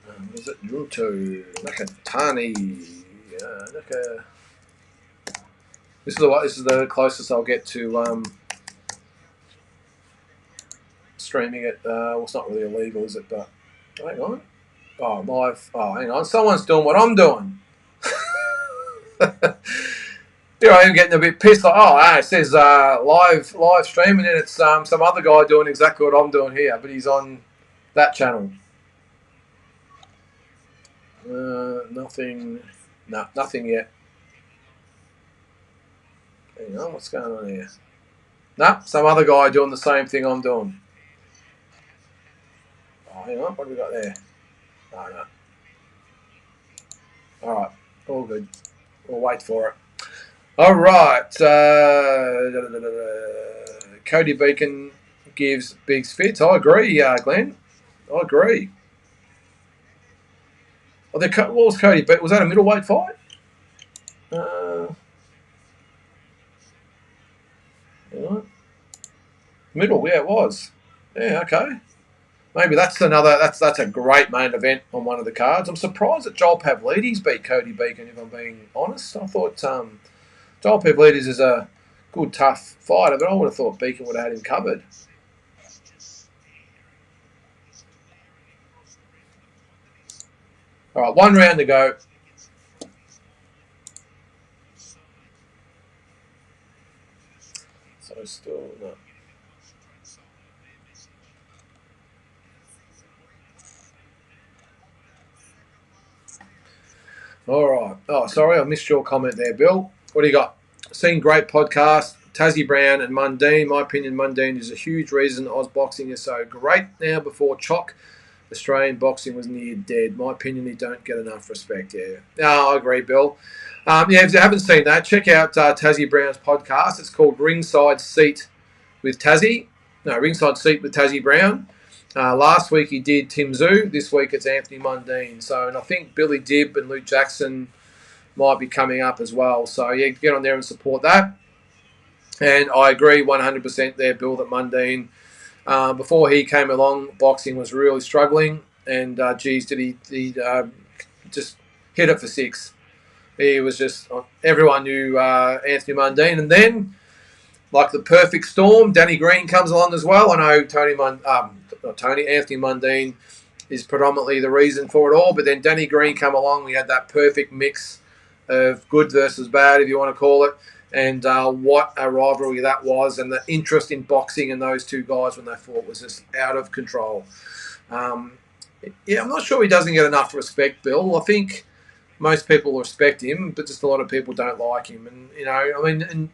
What is it? Ratu, Nakatani, Naka. This is the closest I'll get to streaming it. Well, it's not really illegal, is it? But hang on. Hang on. Someone's doing what I'm doing. I'm getting a bit pissed. It says live streaming, and it's some other guy doing exactly what I'm doing here, but he's on that channel. Nothing. No, nothing yet. Hang on, what's going on here? No, some other guy doing the same thing I'm doing. Oh, hang on, what have we got there? No, no. All right, all good. We'll wait for it. All right. Cody Beacon gives Biggs fits. I agree, Glenn. I agree. Oh, what was Cody Beacon? Was that a middleweight fight? Middle, yeah, it was. Yeah, okay. Maybe that's another. That's a great main event on one of the cards. I'm surprised that Joel Pavlidis beat Cody Beacon. If I'm being honest, I thought Joel Pavlidis is a good, tough fighter, but I would have thought Beacon would have had him covered. All right, one round to go. So still no. All right. Oh, sorry, I missed your comment there, Bill. What do you got? Seen great podcast. Tassie Brown and Mundine. My opinion, Mundine is a huge reason Oz boxing is so great now. Before Choc, Australian boxing was near dead. My opinion, they don't get enough respect. Yeah. No, I agree, Bill. Yeah, if you haven't seen that, check out Tassie Brown's podcast. It's called Ringside Seat with Tassie. No, Ringside Seat with Tassie Brown. Last week he did Tim Zoo. This week it's Anthony Mundine. So, and I think Billy Dibb and Luke Jackson might be coming up as well. So, yeah, get on there and support that. And I agree 100% there, Bill, that Mundine, before he came along, boxing was really struggling. And, geez, did he just hit it for six. He was just, everyone knew Anthony Mundine. And then, like the perfect storm, Danny Green comes along as well. I know Anthony Mundine is predominantly the reason for it all, but then Danny Green come along. We had that perfect mix of good versus bad, if you want to call it, and what a rivalry that was, and the interest in boxing in those two guys when they fought was just out of control. Yeah, I'm not sure he doesn't get enough respect, Bill. I think most people respect him, but just a lot of people don't like him. And, you know, I mean, and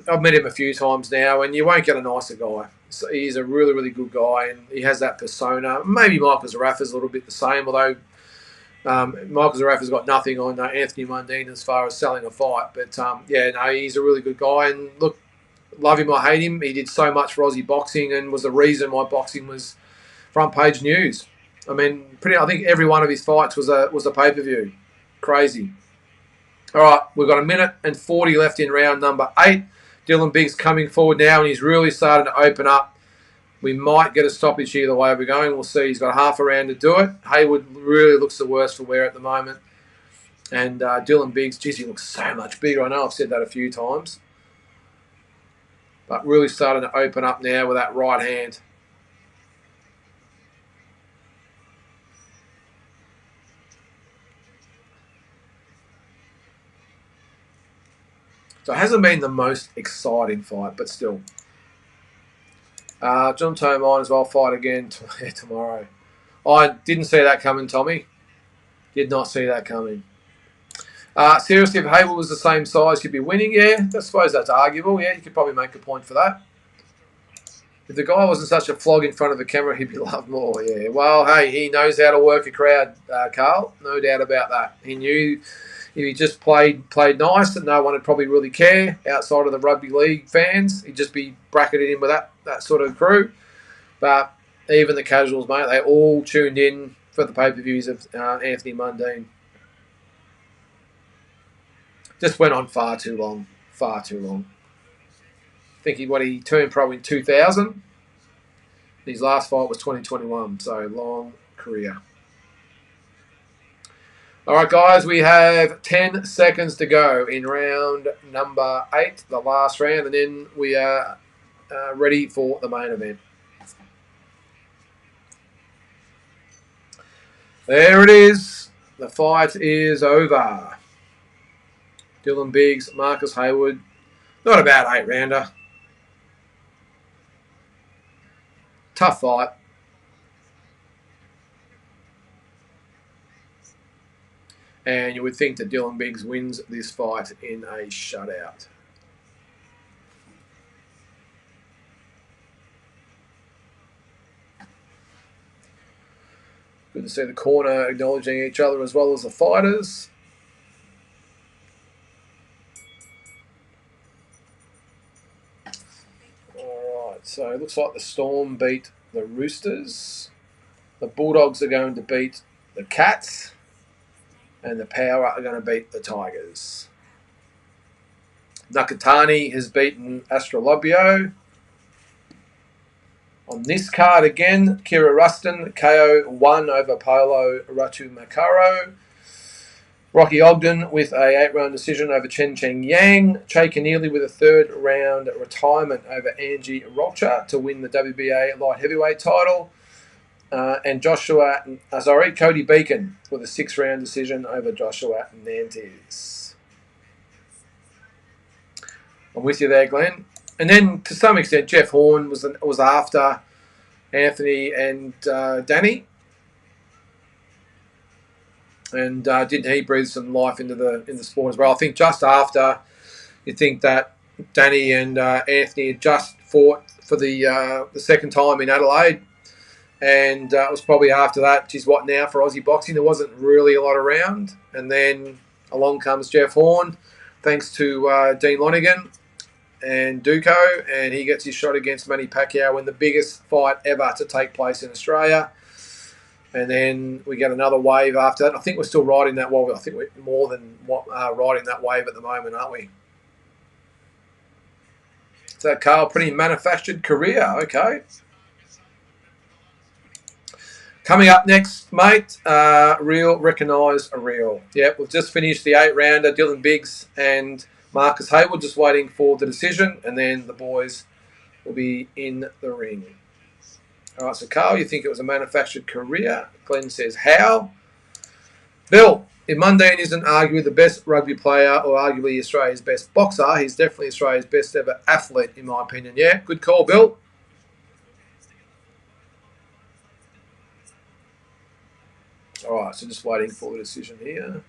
I've met him a few times now, and you won't get a nicer guy. So he's a really, really good guy, and he has that persona. Maybe Michael Zarafa's a little bit the same, although Michael Zarafa's got nothing on Anthony Mundine as far as selling a fight. But, yeah, no, he's a really good guy. And, look, love him or hate him, he did so much for Aussie boxing and was the reason why boxing was front page news. I mean, I think every one of his fights was a pay-per-view. Crazy. All right, we've got a minute and 40 left in round number 8. Dylan Biggs coming forward now, and he's really starting to open up. We might get a stoppage here the way we're going. We'll see. He's got half a round to do it. Haywood really looks the worst for wear at the moment. And Dylan Biggs, geez, he looks so much bigger. I know I've said that a few times. But really starting to open up now with that right hand. So it hasn't been the most exciting fight, but still. John Tomine as well, fight again tomorrow. I didn't see that coming, Tommy. Did not see that coming. Seriously, if Haywood was the same size, he'd be winning. Yeah, I suppose that's arguable. Yeah, you could probably make a point for that. If the guy wasn't such a flog in front of the camera, he'd be loved more. Yeah, well, hey, he knows how to work a crowd, Carl. No doubt about that. He knew if he just played nice, that no one would probably really care outside of the rugby league fans. He'd just be bracketed in with that sort of crew. But even the casuals, mate, they all tuned in for the pay-per-views of Anthony Mundine. Just went on far too long. Far too long. I think he turned pro in 2000. His last fight was 2021, so long career. All right, guys, we have 10 seconds to go in round number 8, the last round, and then we are ready for the main event. There it is. The fight is over. Dylan Biggs, Marcus Haywood. Not a bad 8-rounder. Tough fight. And you would think that Dylan Biggs wins this fight in a shutout. Good to see the corner acknowledging each other as well as the fighters. All right, so it looks like the Storm beat the Roosters. The Bulldogs are going to beat the Cats. And the Power are going to beat the Tigers. Nakatani has beaten Astrolabio. On this card again, Kira Rustin, KO 1 over Polo Ratu Makaro. Rocky Ogden with a 8-round decision over Chen Cheng Yang. Che Keneally with a 3rd round retirement over Angie Rocha to win the WBA light heavyweight title. And Cody Beacon with a 6-round decision over Joshua Nantes. I'm with you there, Glenn. And then, to some extent, Jeff Horn was after Anthony and Danny. And didn't he breathe some life into the sport as well? I think just after, you think that Danny and Anthony had just fought for the second time in Adelaide. And it was probably after that, geez, what now for Aussie boxing? There wasn't really a lot around. And then along comes Jeff Horn, thanks to Dean Lonigan and Duco, and he gets his shot against Manny Pacquiao in the biggest fight ever to take place in Australia. And then we get another wave after that. I think we're still riding that wave. I think we're more than riding that wave at the moment, aren't we? So, Carl, pretty manufactured career. Okay. Coming up next, mate, Real Recognise a Real. Yep, we've just finished the 8-rounder, Dylan Biggs and Marcus Haywood just waiting for the decision, and then the boys will be in the ring. All right, so Carl, you think it was a manufactured career? Glenn says, how? Bill, if Mundine isn't arguably the best rugby player or arguably Australia's best boxer, he's definitely Australia's best ever athlete, in my opinion. Yeah, good call, Bill. All right, so just waiting for the decision here.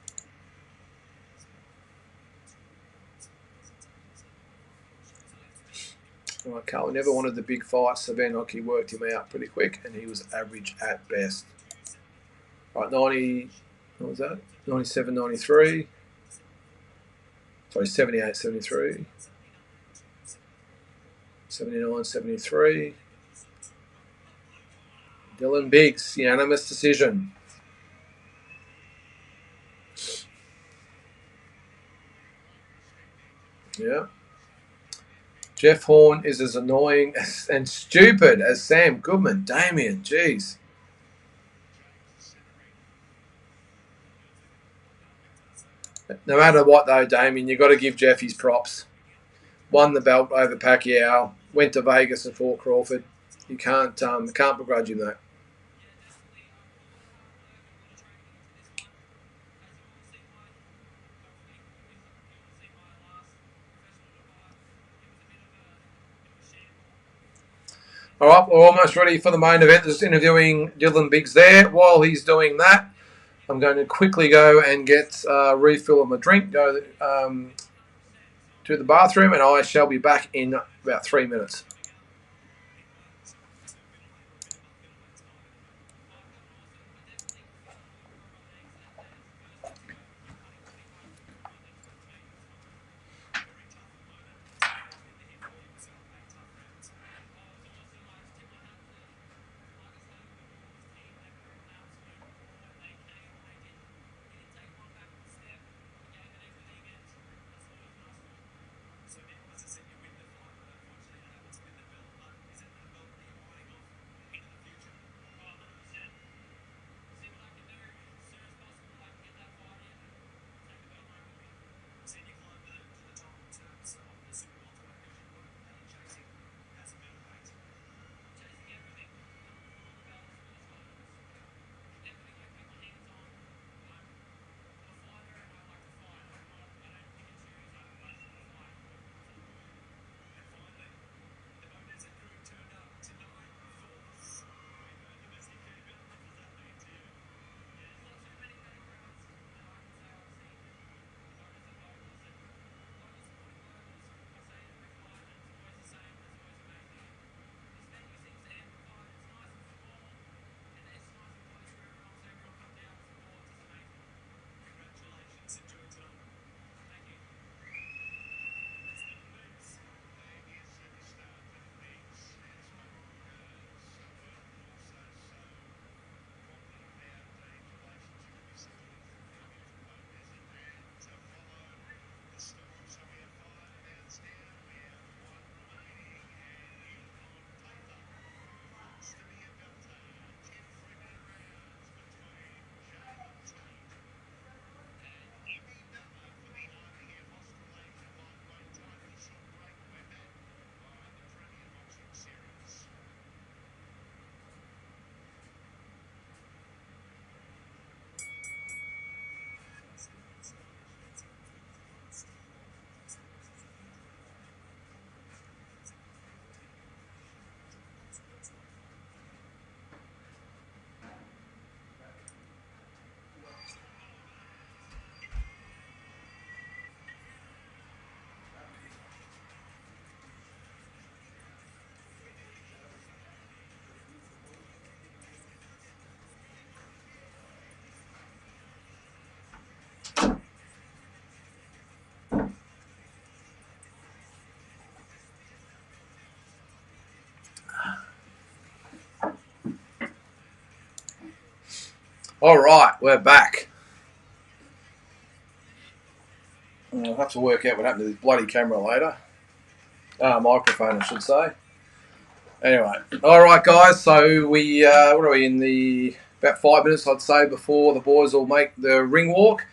All right, Carl never wanted the big fights, so Van Hockey worked him out pretty quick, and he was average at best. All right, 90, what was that? 97, 93. Sorry, 78, 73. 79, 73. Dylan Biggs, unanimous decision. Yeah. Jeff Horn is as annoying and stupid as Sam Goodman. Damien, jeez. No matter what, though, Damien, you've got to give Jeff his props. Won the belt over Pacquiao. Went to Vegas and fought Crawford. You can't begrudge him that. All right, we're almost ready for the main event. Just interviewing Dylan Biggs there. While he's doing that, I'm going to quickly go and get a refill of my drink, go to the bathroom, and I shall be back in about 3 minutes. All right, we're back. I'll have to work out what happened to this bloody camera later. Microphone, I should say. Anyway, all right, guys. So we what are we in the about 5 minutes, I'd say, before the boys will make the ring walk.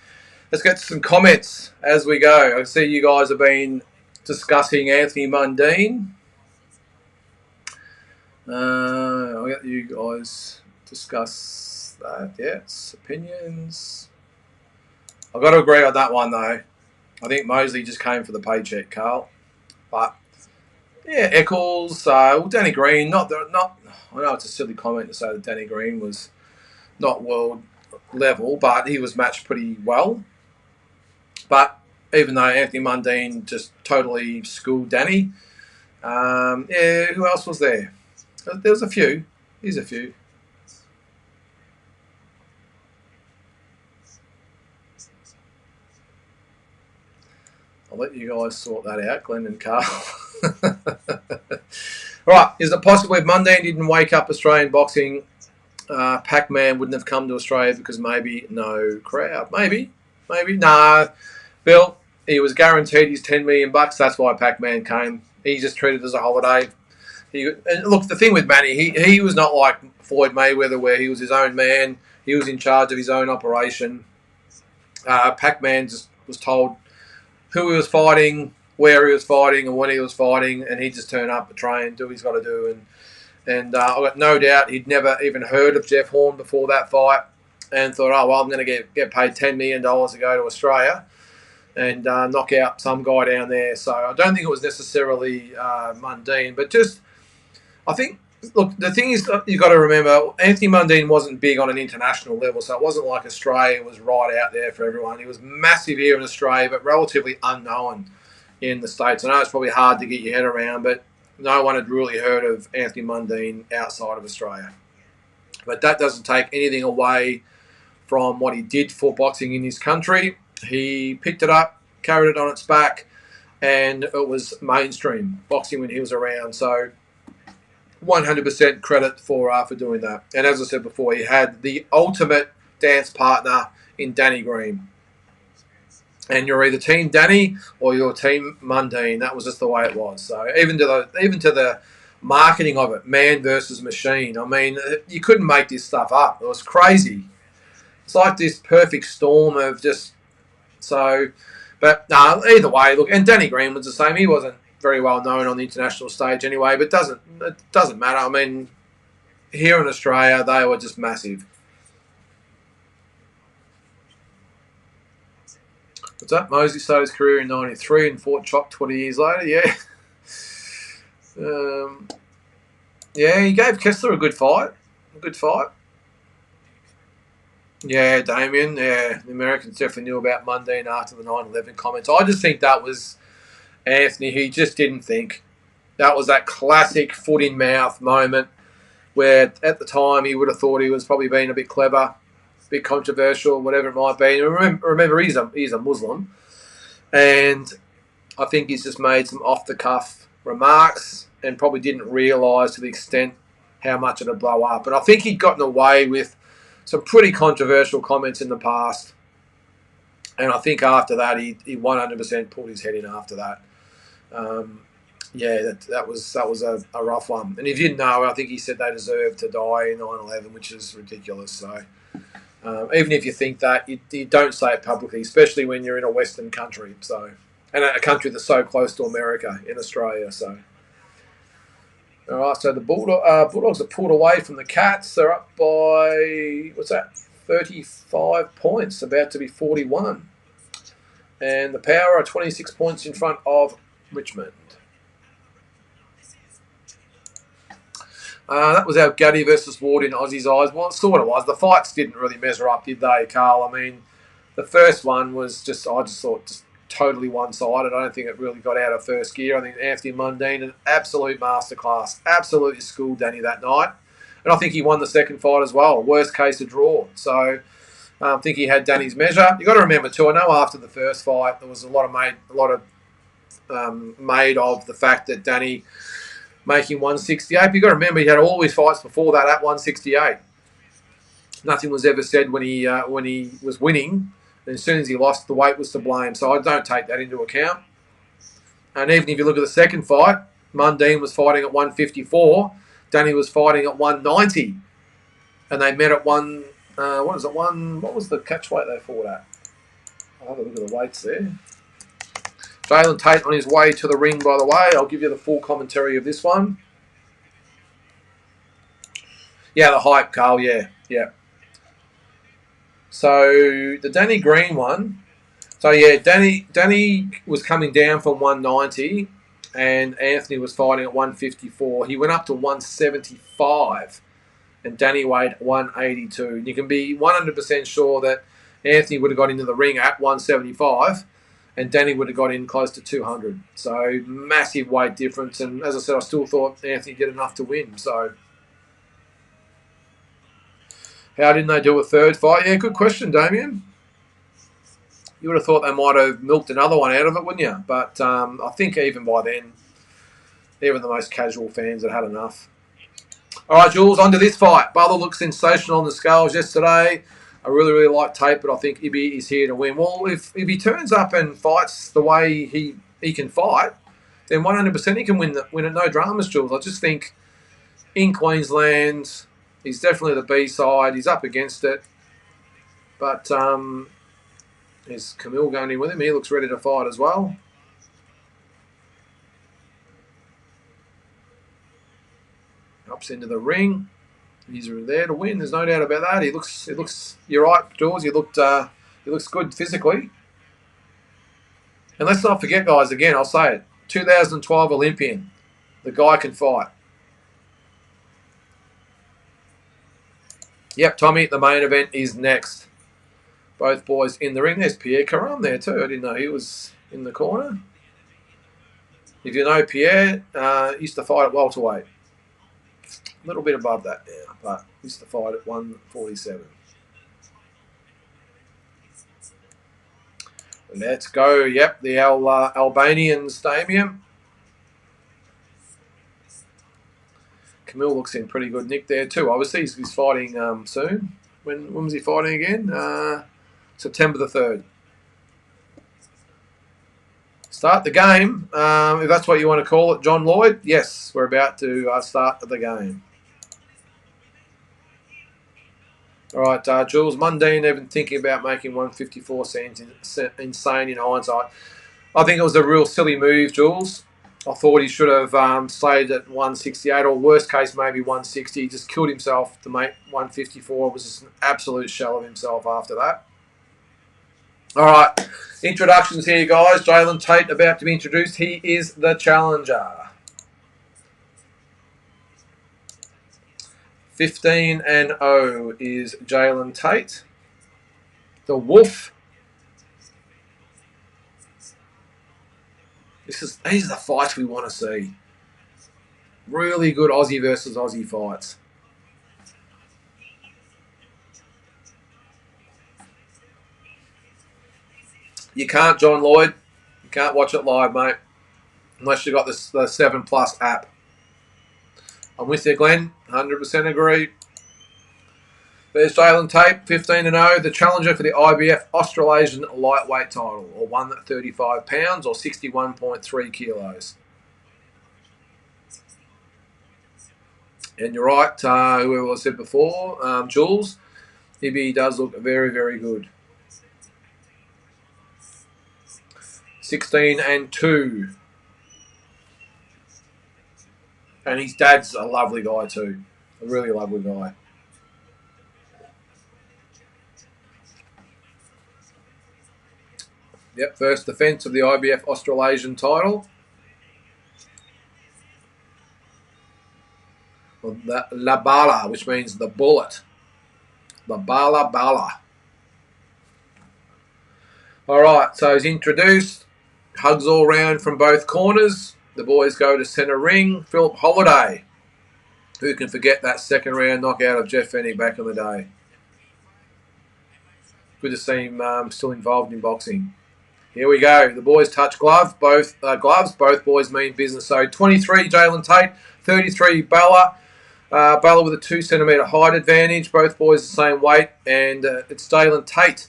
Let's get to some comments as we go. I see you guys have been discussing Anthony Mundine. I'll get you guys discuss that. Yes, opinions. I've got to agree on that one though. I think Mosley just came for the paycheck, Carl. But yeah, Eccles, Danny Green. Not. I know it's a silly comment to say that Danny Green was not world level, but he was matched pretty well. But even though Anthony Mundine just totally schooled Danny, who else was there? There was a few. Here's a few. I'll let you guys sort that out, Glenn and Carl. Right, is it possible if Mundine didn't wake up Australian boxing, Pac-Man wouldn't have come to Australia because maybe no crowd? Maybe. No. Bill, he was guaranteed his $10 million. That's why Pac-Man came. He just treated it as a holiday. And look, the thing with Manny, he was not like Floyd Mayweather where he was his own man. He was in charge of his own operation. Pac-Man just was told who he was fighting, where he was fighting, and when he was fighting, and he just turned up, train, do what he's got to do. And I've got no doubt he'd never even heard of Jeff Horn before that fight and thought, oh, well, I'm going to get paid $10 million to go to Australia and knock out some guy down there. So I don't think it was necessarily Mundine, but just I think, look, the thing is you've got to remember, Anthony Mundine wasn't big on an international level, so it wasn't like Australia was right out there for everyone. He was massive here in Australia, but relatively unknown in the States. I know it's probably hard to get your head around, but no one had really heard of Anthony Mundine outside of Australia. But that doesn't take anything away from what he did for boxing in his country. He picked it up, carried it on its back, and it was mainstream boxing when he was around. So 100% credit for doing that. And as I said before, he had the ultimate dance partner in Danny Green. And you're either team Danny or you're team Mundine. That was just the way it was. So even to the marketing of it, man versus machine. I mean, you couldn't make this stuff up. It was crazy. It's like this perfect storm of just so. But no, either way, look. And Danny Green was the same. He wasn't very well known on the international stage anyway, but it doesn't matter. I mean, here in Australia, they were just massive. What's up? Mosley started his career in '93 and fought Chop 20 years later. Yeah. Yeah, he gave Kessler a good fight. Yeah, Damien. Yeah, the Americans definitely knew about Mundine after the 9/11 comments. I just think that was Anthony. He just didn't think. That was that classic foot in mouth moment where at the time he would have thought he was probably being a bit clever, a bit controversial, whatever it might be. And remember he's a Muslim. And I think he's just made some off-the-cuff remarks and probably didn't realise to the extent how much it'd blow up. And I think he'd gotten away with some pretty controversial comments in the past. And I think after that, he 100% pulled his head in after that. That was a rough one. And if you didn't know, I think he said they deserved to die in 9/11, which is ridiculous. So even if you think that, you don't say it publicly, especially when you're in a Western country. So, and a country that's so close to America in Australia. So, all right. So the Bulldogs are pulled away from the Cats. They're up by 35 points, about to be 41. And the Power are 26 points in front of Richmond. That was our Gaddy versus Ward in Aussie's eyes. Well, it sort of was. The fights didn't really measure up, did they, Carl? I mean, the first one was I just thought totally one-sided. I don't think it really got out of first gear. I think Anthony Mundine, an absolute masterclass, absolutely schooled Danny that night. And I think he won the second fight as well. Worst case, a draw. So I think he had Danny's measure. You got to remember too. I know after the first fight there was a lot made of the fact that Danny making 168. But you got to remember he had all his fights before that at 168. Nothing was ever said when he was winning. And as soon as he lost, the weight was to blame. So I don't take that into account. And even if you look at the second fight, Mundine was fighting at 154. Danny was fighting at 190. And they met at what was the catch weight they fought at? I'll have a look at the weights there. Jalen Tait on his way to the ring, by the way. I'll give you the full commentary of this one. Yeah, the hype, Carl, yeah. So the Danny Green one. So yeah, Danny was coming down from 190 and Anthony was fighting at 154. He went up to 175 and Danny weighed 182. And you can be 100% sure that Anthony would have got into the ring at 175 and Danny would have got in close to 200. So massive weight difference. And as I said, I still thought Anthony did enough to win. So how didn't they do a third fight? Yeah, good question, Damien. You would have thought they might have milked another one out of it, wouldn't you? But I think even by then, even the most casual fans had had enough. All right, Jules, on to this fight. Balla looked sensational on the scales yesterday. I really, really like Tate, but I think Ibby is here to win. Well, if he turns up and fights the way he can fight, then 100% he can win it. No dramas, Jules. I just think in Queensland, he's definitely the B side. He's up against it. But is Camille going in with him? He looks ready to fight as well. Ups into the ring. He's there to win. There's no doubt about that. He looks. You're right, Jules. He looks good physically. And let's not forget, guys. Again, I'll say it. 2012 Olympian. The guy can fight. Yep, Tommy. The main event is next. Both boys in the ring. There's Pierre Caram there too. I didn't know he was in the corner. If you know Pierre, used to fight at welterweight. A little bit above that now, but used to fight at 147. Let's go. Yep, the Albanian stadium. Camille looks in pretty good nick there too. Obviously, he's fighting soon. When was he fighting again? September the 3rd. Start the game, if that's what you want to call it, John Lloyd. Yes, we're about to start the game. All right, Jules, Mundine even thinking about making 154 seems insane in hindsight. I think it was a real silly move, Jules. I thought he should have stayed at 168 or worst case maybe 160. He just killed himself to make 154. It was just an absolute shell of himself after that. All right, introductions here, guys. Jalen Tait about to be introduced. He is the challenger. 15-0 is Jalen Tait. The Wolf. These are the fights we want to see. Really good Aussie versus Aussie fights. You can't, John Lloyd. You can't watch it live, mate. Unless you've got the 7+ app. I'm with you, Glenn. 100% agree. There's Jalen Tait, 15-0, the challenger for the IBF Australasian lightweight title, or 135 pounds, or 61.3 kilos. And you're right, whoever I said before, Jules, he does look very, very good. 16-2. And his dad's a lovely guy too. A really lovely guy. Yep, first defence of the IBF Australasian title. Well, La Balla, which means the bullet. La Balla. All right, so he's introduced. Hugs all round from both corners. The boys go to centre ring. Philip Holiday. Who can forget that second round knockout of Jeff Fennick back in the day? Good to see him still involved in boxing. Here we go. The boys touch gloves. Both boys mean business. So 23, Jalen Tait. 33, Balla. Balla with a 2 centimetre height advantage. Both boys the same weight. And it's Jalen Tait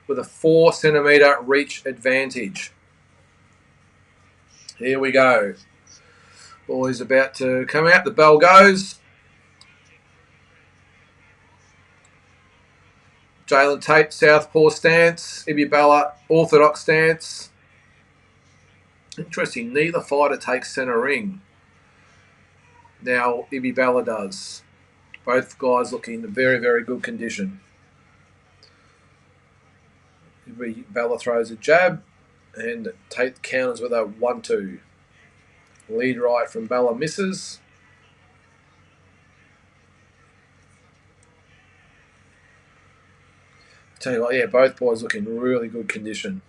with a 4 centimetre reach advantage. Here we go. Boys about to come out. The bell goes. Jalen Tait, southpaw stance. Ibrahim Balla, orthodox stance. Interesting, neither fighter takes centre ring. Now, Ibrahim Balla does. Both guys looking in very, very good condition. Ibrahim Balla throws a jab, and Tait counters with a 1-2. Lead right from Balla misses. Tell you what, yeah, both boys look in really good condition.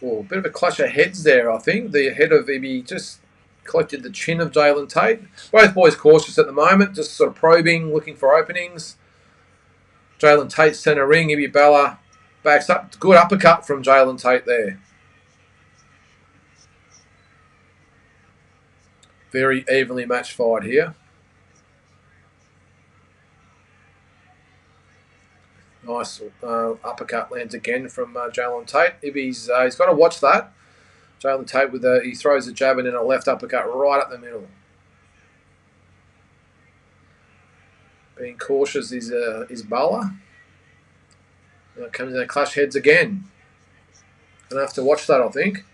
Oh, a bit of a clash of heads there, I think. The head of Ibi just collected the chin of Jalen Tait. Both boys cautious at the moment, just sort of probing, looking for openings. Jalen Tait centre ring, Ibrahim Balla backs up. Good uppercut from Jalen Tait there. Very evenly matched fight here. Nice uppercut lands again from Jalen Tait. He's got to watch that. Jalen Tait with he throws a jab and then a left uppercut right up the middle. Being cautious is Balla. Now it comes in, they clash heads again. Gonna have to watch that, I think.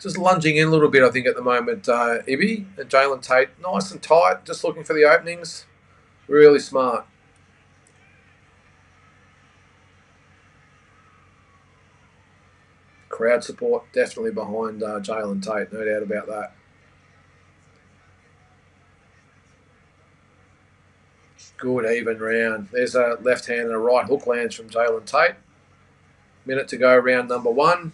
Just lunging in a little bit, I think, at the moment, Ibby and Jalen Tait. Nice and tight, just looking for the openings. Really smart. Crowd support definitely behind Jalen Tait, no doubt about that. Good even round. There's a left hand and a right hook lands from Jalen Tait. Minute to go, round number 1.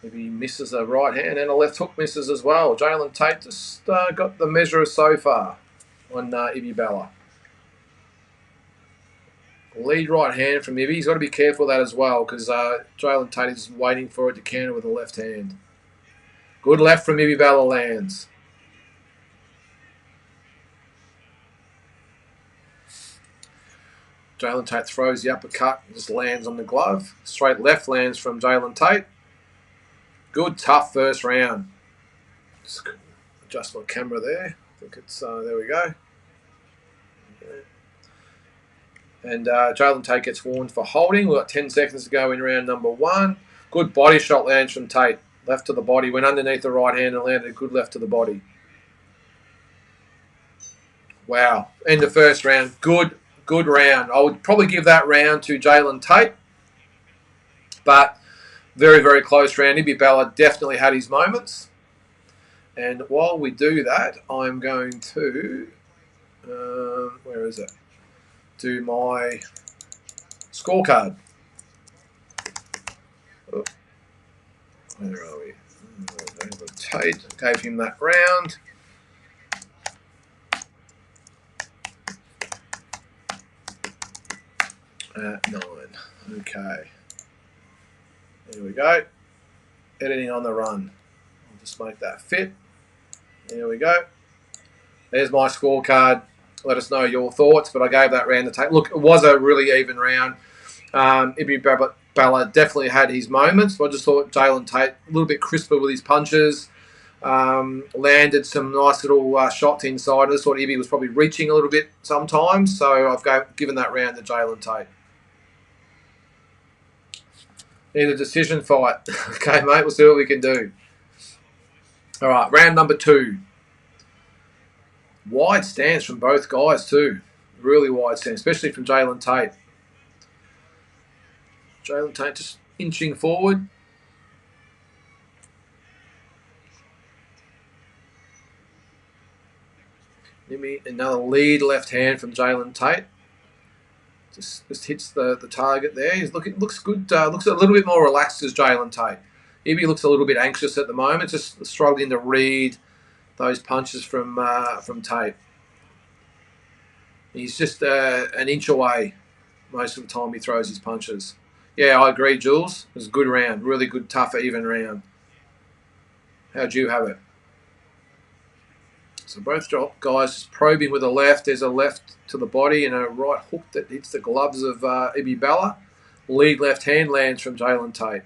Maybe he misses a right hand and a left hook misses as well. Jalen Tait just got the measure so far on Ibrahim Balla. Lead right hand from Ibrahim. He's got to be careful of that as well because Jalen Tait is waiting for it to counter with a left hand. Good left from Ibrahim Balla lands. Jalen Tait throws the uppercut, just lands on the glove. Straight left lands from Jalen Tait. Good, tough first round. Just adjust my camera there. I think it's, there we go. Okay. And Jalen Tait gets warned for holding. We've got 10 seconds to go in round number 1. Good body shot lands from Tait. Left to the body, went underneath the right hand and landed a good left to the body. Wow, end of first round. Good round. I would probably give that round to Jalen Tait. But very, very close round. Ibrahim Balla definitely had his moments. And while we do that, I'm going to, where is it? Do my scorecard. Oh, where are we? Tait gave him that round. At 9. Okay. There we go. Editing on the run. I'll just make that fit. There we go. There's my scorecard. Let us know your thoughts, but I gave that round to Tait. Look, it was a really even round. Ibrahim Balla definitely had his moments. I just thought Jalen Tait a little bit crisper with his punches. Landed some nice little shots inside. I just thought Ibrahim was probably reaching a little bit sometimes, so I've given that round to Jalen Tait. Need a decision fight. Okay, mate, we'll see what we can do. All right, round number 2. Wide stance from both guys too. Really wide stance, especially from Jalen Tait. Jalen Tait just inching forward. Another lead left hand from Jalen Tait. Just hits the target there. Looks good. Looks a little bit more relaxed as Jalen Tait. Ibrahim looks a little bit anxious at the moment, just struggling to read those punches from Tait. He's just an inch away most of the time he throws his punches. Yeah, I agree, Jules. It was a good round. Really good, tough, even round. How'd you have it? So both guys just probing with a left. There's a left to the body and a right hook that hits the gloves of Ibrahim Balla. Lead left hand lands from Jalen Tait.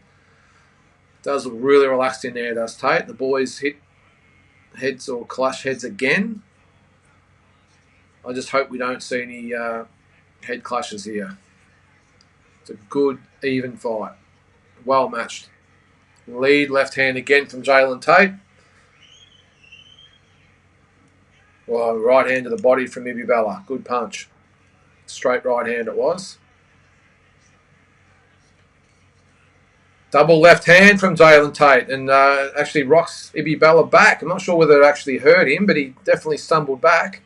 Does look really relaxed in there, does Tate. The boys hit heads or clash heads again. I just hope we don't see any head clashes here. It's a good, even fight. Well matched. Lead left hand again from Jalen Tait. Well, right hand to the body from Ibrahim Balla. Good punch. Straight right hand it was. Double left hand from Jalen Tait and actually rocks Ibrahim Balla back. I'm not sure whether it actually hurt him, but he definitely stumbled back.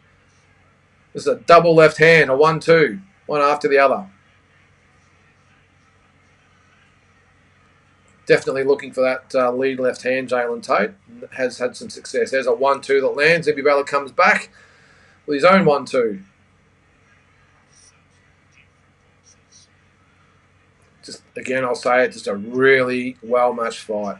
This is a double left hand, a 1-2, one after the other. Definitely looking for that lead left hand, Jalen Tait. Has had some success. There's a 1-2 that lands. Ibrahim Balla comes back with his own 1-2. Just again, I'll say it, just a really well-matched fight.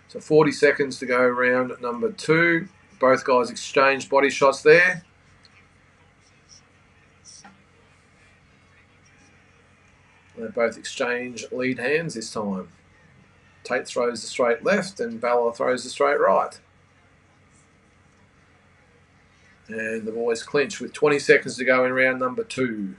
So 40 seconds to go round number 2. Both guys exchanged body shots there. They both exchange lead hands this time. Tait throws the straight left and Balla throws the straight right. And the boys clinch with 20 seconds to go in round number 2.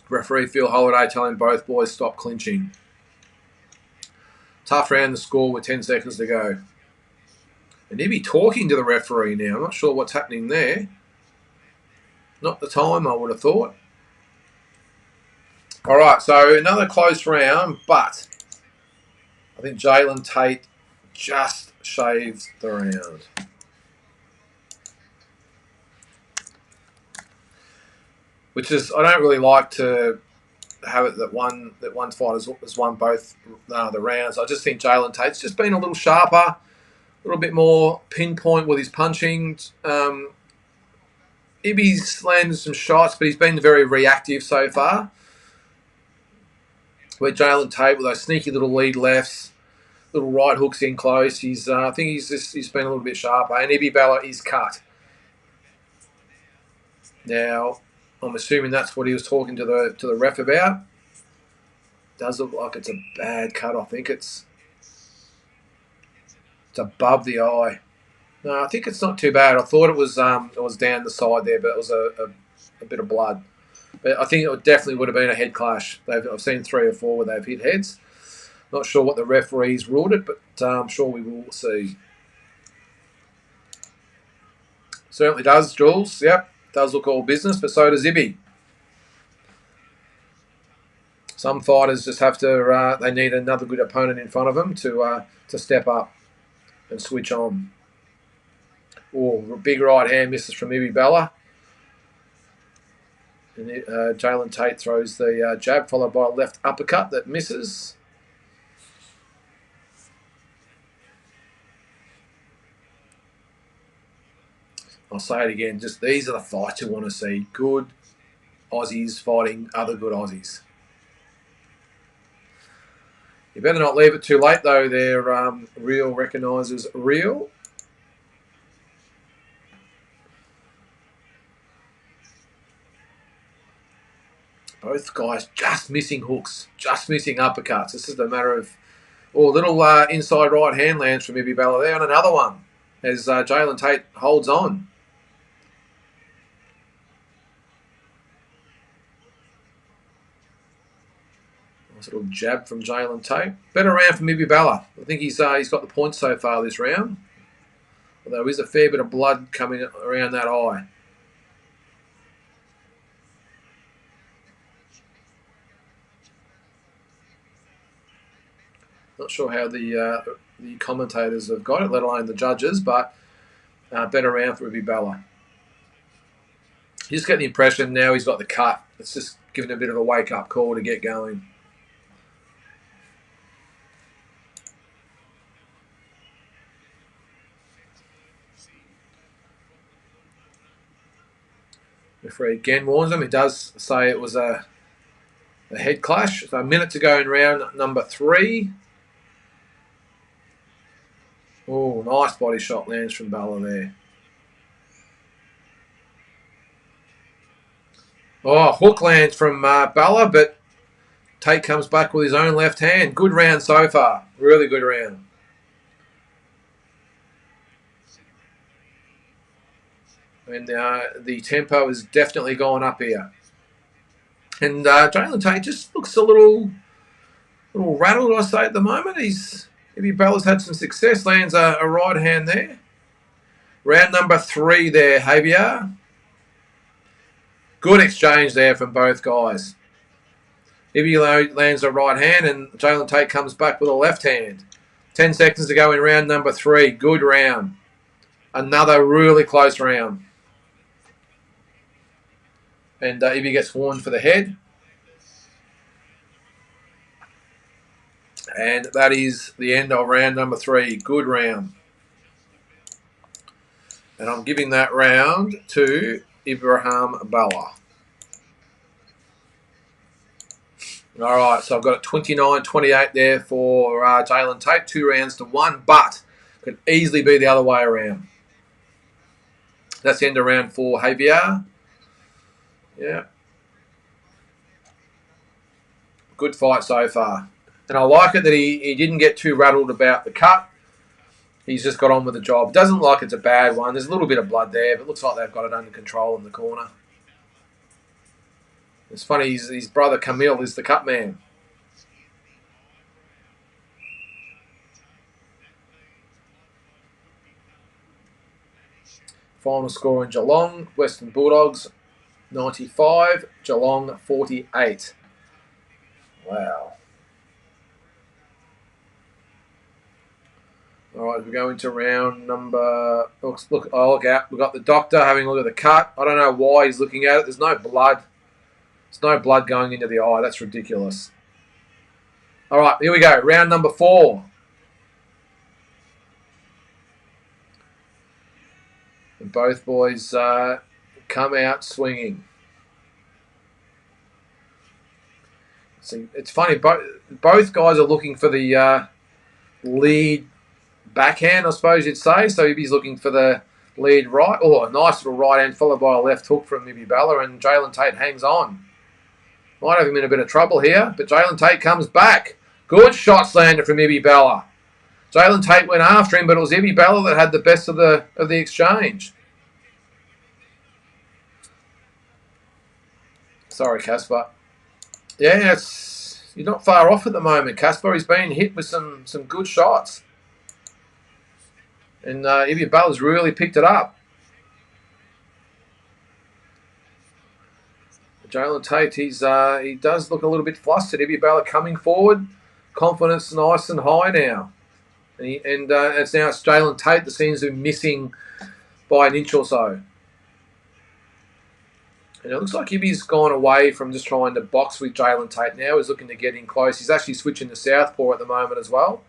Referee Phil Holiday telling both boys stop clinching. Tough round to score with 10 seconds to go. And he'd be talking to the referee now. I'm not sure what's happening there. Not the time, I would have thought. All right, so another close round, but I think Jalen Tait just shaves the round. Which is, I don't really like to have it that one fight has won both the rounds. I just think Jalen Tait's just been a little sharper, a little bit more pinpoint with his punching. Ibby's landed some shots, but he's been very reactive so far. Where Jalen Tait with those sneaky little lead lefts, little right hooks in close. I think he's been a little bit sharper. And Ibrahim Balla is cut. Now, I'm assuming that's what he was talking to the ref about. Does look like it's a bad cut. I think it's above the eye. No, I think it's not too bad. I thought it was down the side there, but it was a bit of blood. But I think it definitely would have been a head clash. I've seen 3 or 4 where they've hit heads. Not sure what the referees ruled it, but I'm sure we will see. Certainly does, Jules. Yep, does look all business, but so does Ibby. Some fighters just have to. They need another good opponent in front of them to step up and switch on. Oh, big right hand misses from Ibrahim Balla. And Jalen Tait throws the jab, followed by a left uppercut that misses. I'll say it again, just these are the fights you want to see. Good Aussies fighting other good Aussies. You better not leave it too late, though. They're real recognises real. Both guys just missing hooks, just missing uppercuts. This is a matter of little inside right hand lands from Ibrahim Balla there, and another one as Jalen Tait holds on. Nice little jab from Jalen Tait. Better round from Ibrahim Balla. I think he's got the points so far this round. Although there is a fair bit of blood coming around that eye. Not sure how the commentators have got it, let alone the judges, but better round for Ibrahim Balla. You just get the impression now he's got the cut. It's just giving a bit of a wake-up call to get going. Referee again warns him. He does say it was a head clash. So a minute to go in round number 3. Oh, nice body shot lands from Balla there. Oh, hook lands from Balla, but Tate comes back with his own left hand. Good round so far. Really good round. And the tempo has definitely gone up here. And Jalen Tait just looks a little rattled, I say, at the moment. Maybe Balla's had some success. Lands a right hand there. Round number 3 there, Javier. Good exchange there from both guys. Ibby lands a right hand and Jalen Tait comes back with a left hand. 10 seconds to go in round number 3. Good round. Another really close round. And Ibby gets warned for the head. And that is the end of round number 3. Good round. And I'm giving that round to Ibrahim Balla. All right, so I've got it 29-28 there for Jalen Tait. 2 rounds to 1, but could easily be the other way around. That's the end of round 4, Javier. Yeah. Good fight so far. And I like it that he didn't get too rattled about the cut. He's just got on with the job. Doesn't look like it's a bad one. There's a little bit of blood there, but it looks like they've got it under control in the corner. It's funny, his brother Camille is the cut man. Final score in Geelong, Western Bulldogs 95, Geelong 48. Wow. All right, we go into round number... Look, I'll look out. We've got the doctor having a look at the cut. I don't know why he's looking at it. There's no blood. There's no blood going into the eye. That's ridiculous. All right, here we go. Round number 4. And both boys come out swinging. See, it's funny. Both guys are looking for the lead backhand, I suppose you'd say. So Ibby's looking for the lead right. Oh, a nice little right hand followed by a left hook from Ibrahim Balla, and Jalen Tait hangs on. Might have him in a bit of trouble here, but Jalen Tait comes back. Good shots landed from Ibrahim Balla. Jalen Tait went after him, but it was Ibrahim Balla that had the best of the exchange. Sorry, Casper. Yeah, you're not far off at the moment, Casper. He's been hit with some good shots. And Ibrahim Balla's really picked it up. Jalen Tait, he does look a little bit flustered. Ibrahim Balla coming forward. Confidence nice and high now. And it's Jalen Tait that seems to be missing by an inch or so. And it looks like Ibby's gone away from just trying to box with Jalen Tait now. He's looking to get in close. He's actually switching to southpaw at the moment as well.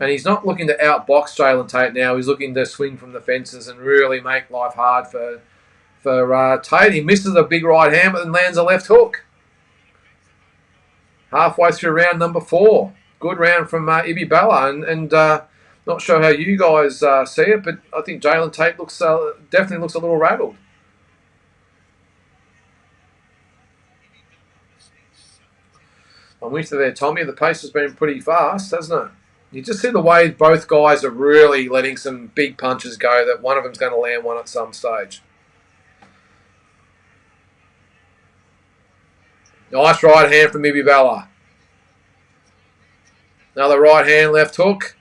And he's not looking to outbox Jalen Tait now. He's looking to swing from the fences and really make life hard for Tate. He misses a big right hand but then lands a left hook. Halfway through round number 4. Good round from Ibrahim Balla. And not sure how you guys see it, but I think Jalen Tait definitely looks a little rattled. I'm with you there, Tommy. The pace has been pretty fast, hasn't it? You just see the way both guys are really letting some big punches go, that one of them's going to land one at some stage. Nice right hand from Ibrahim Balla. Another right hand, left hook.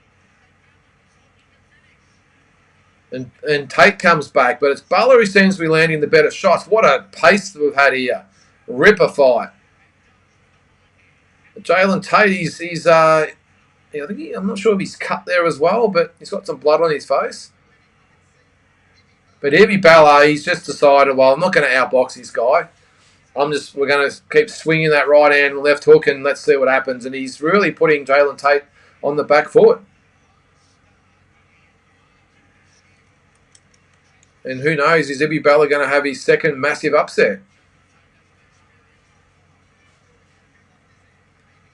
And Tate comes back, but it's Balla who seems to be landing the better shots. What a pace that we've had here. Ripper fight. Jalen Tait, I'm not sure if he's cut there as well, but he's got some blood on his face. But Ibrahim Balla, he's just decided, well, I'm not going to outbox this guy. We're going to keep swinging that right hand and left hook and let's see what happens. And he's really putting Jalen Tait on the back foot. And who knows, is Ibrahim Balla going to have his second massive upset?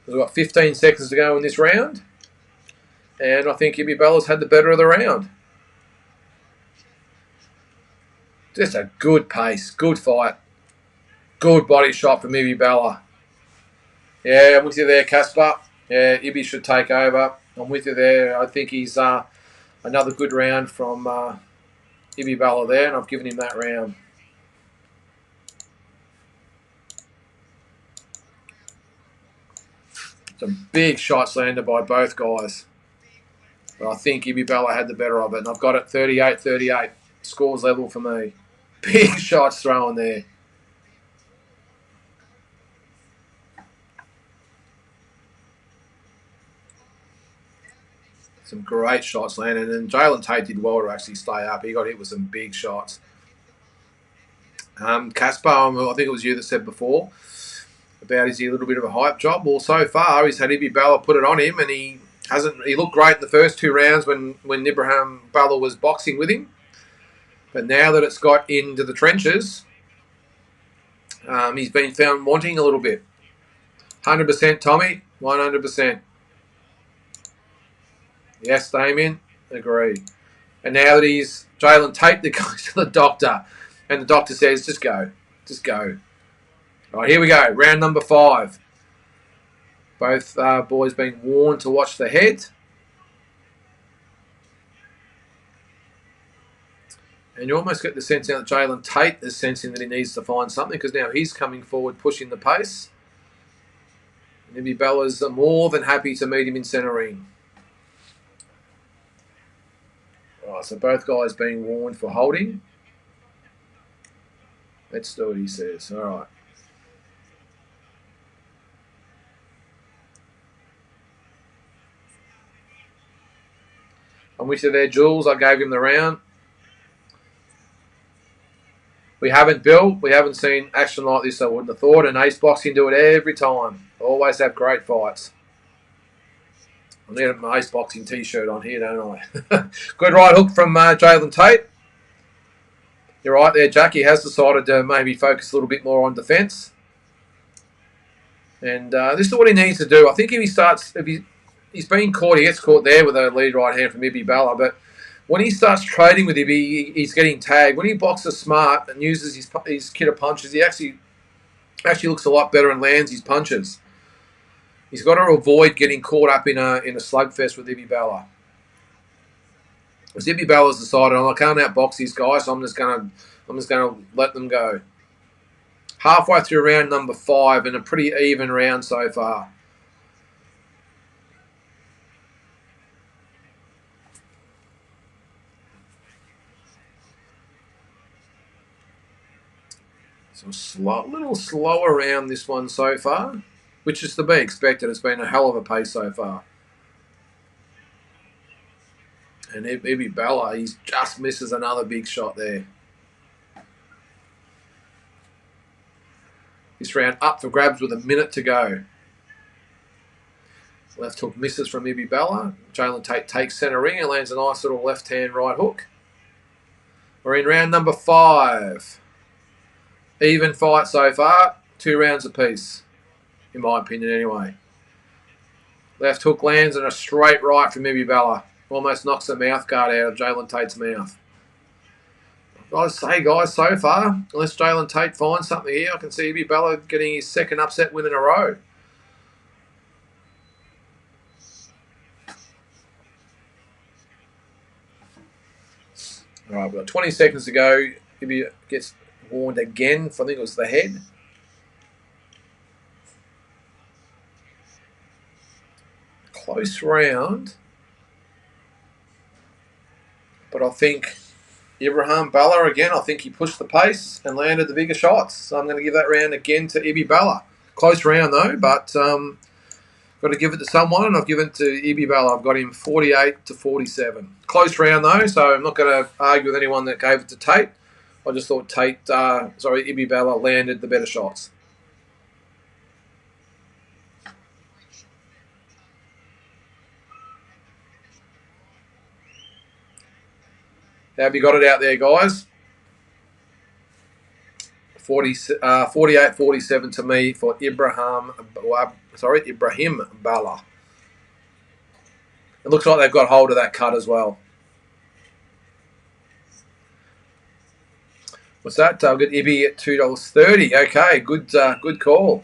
We've got 15 seconds to go in this round. And I think Ibrahim Balla's had the better of the round. Just a good pace, good fight. Good body shot from Ibrahim Balla. Yeah, I'm with you there, Casper. Yeah, Ibby should take over. I'm with you there. I think he's another good round from Ibrahim Balla there, and I've given him that round. Some big shots landed by both guys. But I think Ibrahim Balla had the better of it, and I've got it 38-38. Scores level for me. Big shots thrown there. Some great shots landed, and Jalen Tait did well to actually stay up. He got hit with some big shots. Casper, I think it was you that said before about is he a little bit of a hype job? Well, so far he's had Ibrahim Balla put it on him, and he looked great in the first 2 rounds when Ibrahim Balla was boxing with him. But now that it's got into the trenches, he's been found wanting a little bit. 100% Tommy, 100%. Yes, Damien, agree. And now that he's Jalen Tait that goes to the doctor, and the doctor says, just go. All right, here we go. Round number 5. Both boys being warned to watch the head. And you almost get the sense now that Jalen Tait is sensing that he needs to find something, because now he's coming forward, pushing the pace. And Ibrahim Balla's more than happy to meet him in centre ring. All right, so both guys being warned for holding. Let's do what he says. All right. I'm with you there, Jules. I gave him the round. We haven't seen action like this, I wouldn't have thought. And Ace Boxing do it every time. Always have great fights. I need an Ace Boxing t-shirt on here, don't I? Good right hook from Jalen Tait. You're right there, Jack. He has decided to maybe focus a little bit more on defence. And this is what he needs to do. I think he's been caught, he gets caught there with a lead right hand from Ibrahim Balla, but when he starts trading with him, he's getting tagged. When he boxes smart and uses his kit of punches, he actually looks a lot better and lands his punches. He's got to avoid getting caught up in a slugfest with Ibrahim Balla. Because Ibrahim Balla's decided, I can't outbox these guys, so I'm just gonna let them go. Halfway through round number 5, and a pretty even round so far. So a little slower round this one so far, which is to be expected. It's been a hell of a pace so far. And Ibrahim Balla, he just misses another big shot there. This round up for grabs with a minute to go. Left hook misses from Ibrahim Balla. Jalen Tait takes centre ring and lands a nice little left-hand right hook. We're in round number 5. Even fight so far. 2 rounds apiece, in my opinion anyway. Left hook lands and a straight right from Ibrahim Balla. Almost knocks the mouth guard out of Jalen Tait's mouth. I've got to say, guys, so far, unless Jalen Tait finds something here, I can see Ibrahim Balla getting his second upset win in a row. All right, we've got 20 seconds to go. Ibrahim gets warned again for, I think it was the head. Close round. But I think Ibrahim Balla again, I think he pushed the pace and landed the bigger shots. So I'm going to give that round again to Ibrahim Balla. Close round though, but Got to give it to someone, and I've given it to Ibrahim Balla. I've got him 48-47. Close round though, so I'm not going to argue with anyone that gave it to Tate. I just thought Ibrahim Balla landed the better shots. How have you got it out there, guys? 48-47 to me for Ibrahim Balla. It looks like they've got hold of that cut as well. What's that? I'll get Ibby at $2.30. Okay, good call.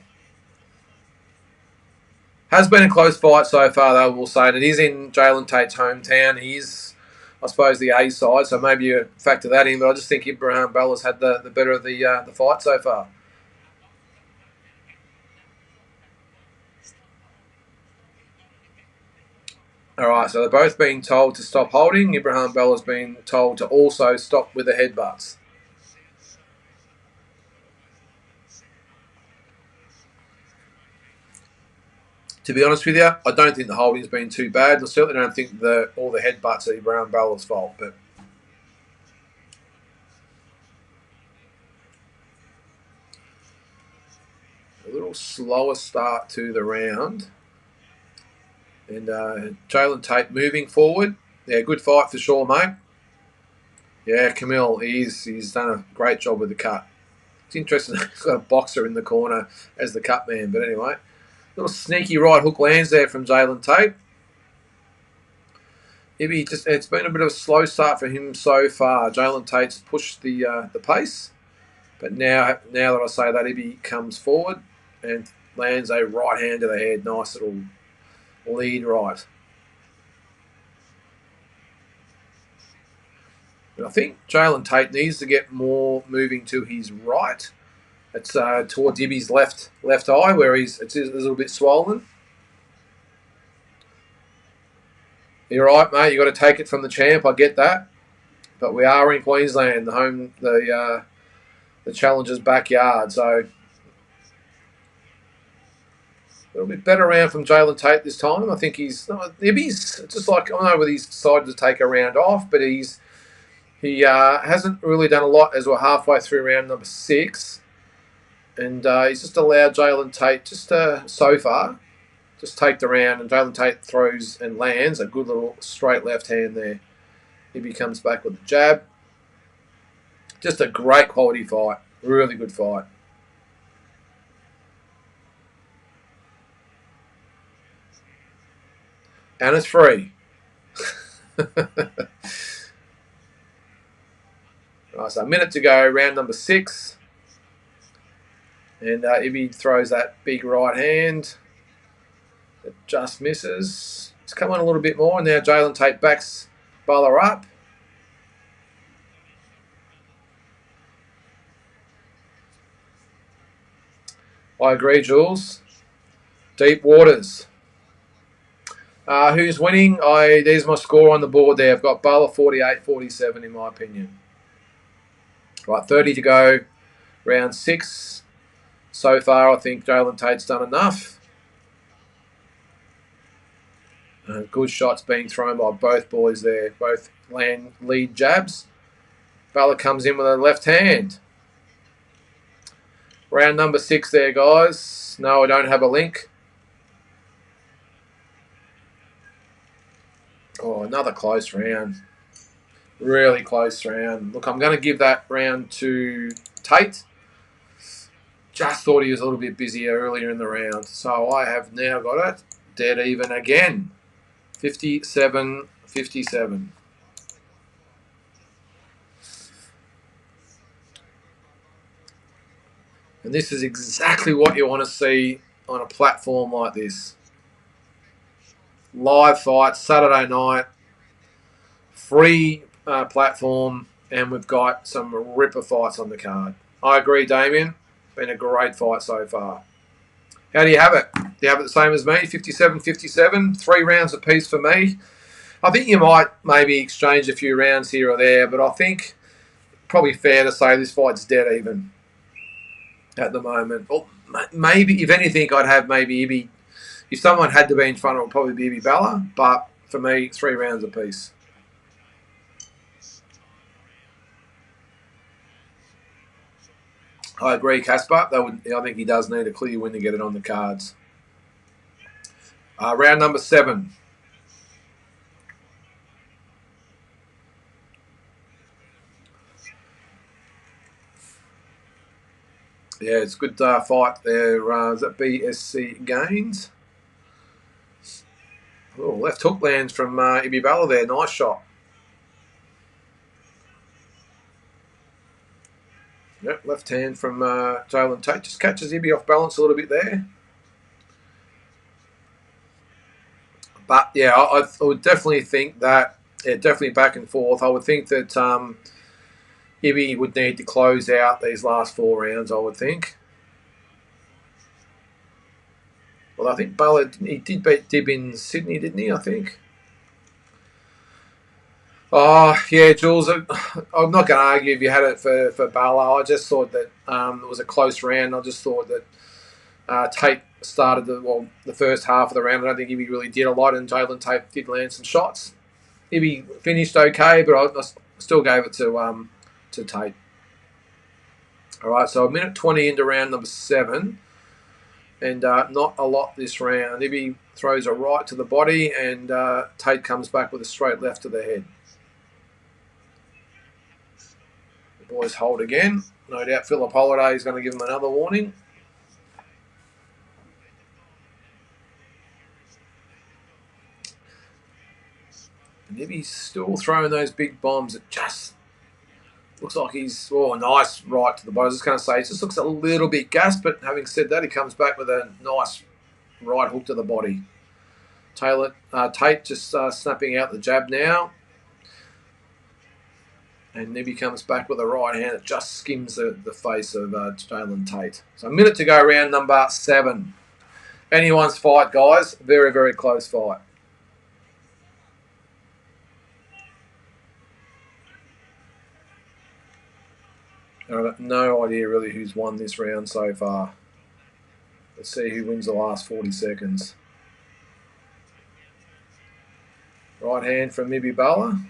Has been a close fight so far, though, we'll say. And it is in Jalen Tait's hometown. He's, I suppose, the A side, so maybe you factor that in. But I just think Ibrahim Balla's had the better of the fight so far. All right, so they're both being told to stop holding. Ibrahim Balla's been told to also stop with the headbutts. To be honest with you, I don't think the holding's been too bad. I certainly don't think all the headbutts are Ibrahim Balla's fault. But a little slower start to the round. And Jalen Tait moving forward. Yeah, good fight for sure, mate. Yeah, Camille, he's done a great job with the cut. It's interesting, he's got a boxer in the corner as the cut man. But anyway, little sneaky right hook lands there from Jalen Tait. It's been a bit of a slow start for him so far. Jalen Tait's pushed the pace. But now that I say that, Ibby comes forward and lands a right hand to the head. Nice little lead right. But I think Jalen Tait needs to get more moving to his right. It's towards Ibby's left eye where it's a little bit swollen. You're right, mate. You got to take it from the champ. I get that, but we are in Queensland, the Challengers' backyard. So a little bit better round from Jalen Tait this time. I think Ibby's just like, I know whether he's decided to take a round off, but he hasn't really done a lot as we're halfway through round number 6. And he's just allowed Jalen Tait so far, just take the round. And Jalen Tait throws and lands a good little straight left hand there. Ibby comes back with a jab. Just a great quality fight. Really good fight. And it's free. Right, so a minute to go, round number 6. And Ibby throws that big right hand. It just misses. It's come on a little bit more, and now Jalen Tait backs Balla up. I agree, Jules. Deep waters. Who's winning? There's my score on the board there. I've got Balla 48-47 in my opinion. Right, 30 to go. Round 6. So far, I think Jalen Tait's done enough. Good shots being thrown by both boys there. Both land lead jabs. Balla comes in with a left hand. Round number 6 there, guys. No, I don't have a link. Oh, another close round. Really close round. Look, I'm going to give that round to Tait. Just thought he was a little bit busier earlier in the round. So I have now got it dead even again. 57-57. And this is exactly what you want to see on a platform like this. Live fight, Saturday night, free platform, and we've got some ripper fights on the card. I agree, Damien. Been a great fight so far. How do you have it? Do you have it the same as me? 57-57, 3 rounds apiece for me. I think you might maybe exchange a few rounds here or there, but I think probably fair to say this fight's dead even at the moment. Or maybe, if anything, I'd have maybe Ibby If someone had to be in front, it would probably be Ibrahim Balla. But for me, 3 rounds apiece. I agree, Casper. I think he does need a clear win to get it on the cards. Round number 7. Yeah, it's a good fight there. Is that BSC Gaines? Oh, left hook lands from Ibrahim Balla there. Nice shot. Yep, left hand from Jalen Tait. Just catches Ibby off balance a little bit there. But, yeah, I would definitely think that, definitely back and forth. I would think that Ibby would need to close out these last 4 rounds, I would think. Well, I think Balla, he did beat Dib in Sydney, didn't he, I think? Oh, yeah, Jules, I'm not going to argue if you had it for Balla. I just thought that it was a close round. I just thought that Tate started the first half of the round. I don't think Ibby really did a lot, and Jalen Tait did land some shots. Ibby finished okay, but I still gave it to Tate. All right, so 1:20 into round number 7, and not a lot this round. Ibby throws a right to the body, and Tate comes back with a straight left to the head. The boys hold again. No doubt Philip Holiday is going to give them another warning. And Ibby's still throwing those big bombs. It just looks like he's, nice right to the body. I was just going to say, it just looks a little bit gassed, but having said that, he comes back with a nice right hook to the body. Tate just snapping out the jab now. And Ibby comes back with a right hand that just skims the face of Jalen Tait. So 1 minute to go, round number 7. Anyone's fight, guys. Very, very close fight. I've got no idea really who's won this round so far. Let's see who wins the last 40 seconds. Right hand from Ibrahim Balla.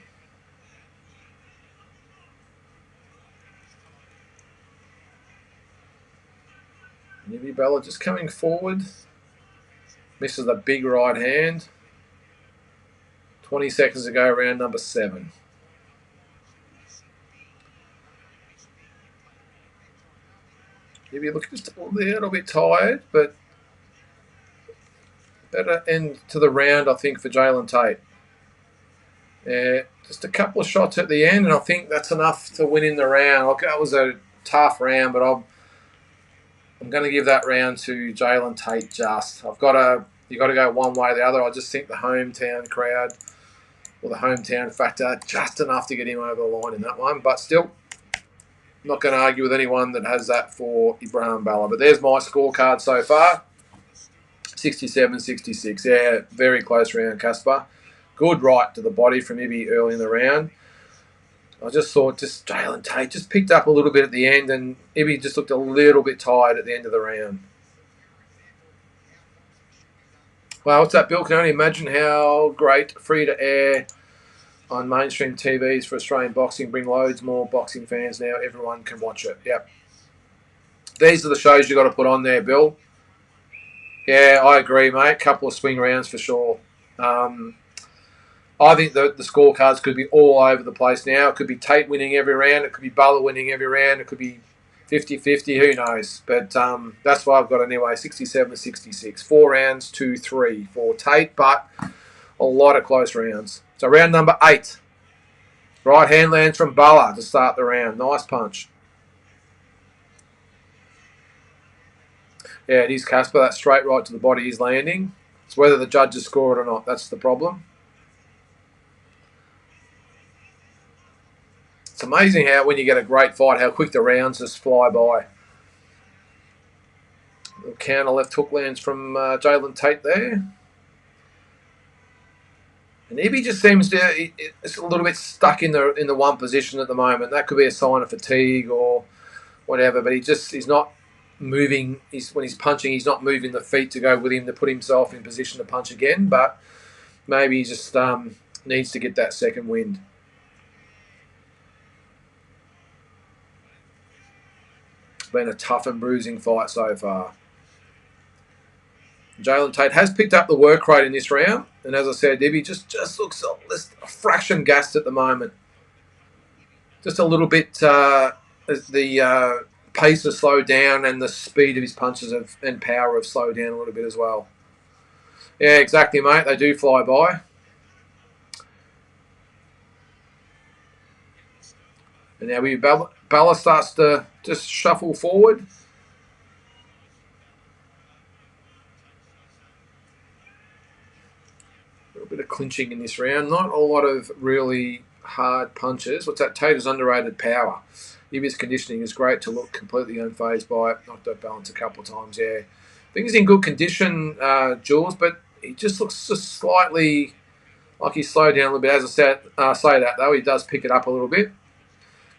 Ibrahim Balla just coming forward. Misses a big right hand. 20 seconds to go, round number 7. Maybe looking just a little bit tired, but better end to the round, I think, for Jalen Tait. Yeah, just a couple of shots at the end, and I think that's enough to win in the round. Look, that was a tough round, but I'm going to give that round to Jalen Tait. You've got to go one way or the other. I just think the hometown crowd, or the hometown factor, just enough to get him over the line in that one. But still, I'm not going to argue with anyone that has that for Ibrahim Balla. But there's my scorecard so far. 67-66. Yeah, very close round, Casper. Good right to the body from Ibby early in the round. I just thought Jalen Tait just picked up a little bit at the end, and Ibby just looked a little bit tired at the end of the round. Well, what's that, Bill? Can only imagine how great free-to-air on mainstream TVs for Australian boxing. Bring loads more boxing fans now. Everyone can watch it. Yep. These are the shows you've got to put on there, Bill. Yeah, I agree, mate. Couple of swing rounds for sure. I think the scorecards could be all over the place now. It could be Tate winning every round. It could be Balla winning every round. It could be 50-50. Who knows? But that's why I've got anyway. 67-66. 4 rounds to 3 for Tate, but a lot of close rounds. So round number 8. Right hand lands from Balla to start the round. Nice punch. Yeah, it is, Casper. That straight right to the body is landing. It's whether the judges score it or not. That's the problem. It's amazing how when you get a great fight, how quick the rounds just fly by. Little counter left hook lands from Jalen Tait there. And Ibby just seems to it's a little bit stuck in the one position at the moment. That could be a sign of fatigue or whatever, but he's not moving. When he's punching, he's not moving the feet to go with him to put himself in position to punch again. But maybe he just needs to get that second wind. Been a tough and bruising fight so far. Jalen Tait has picked up the work rate in this round, and as I said, Ibby just looks a fraction gassed at the moment. Just a little bit. The pace has slowed down, and the speed of his punches and power have slowed down a little bit as well. Yeah, exactly, mate. They do fly by. And now Balla starts to just shuffle forward. A little bit of clinching in this round. Not a lot of really hard punches. What's that? Tate is underrated power. Ibby's conditioning is great to look completely unfazed by it. Knocked out balance a couple of times, yeah. I think he's in good condition, Jules, but he just looks just slightly like he's slowed down a little bit. As I said, say that though, he does pick it up a little bit.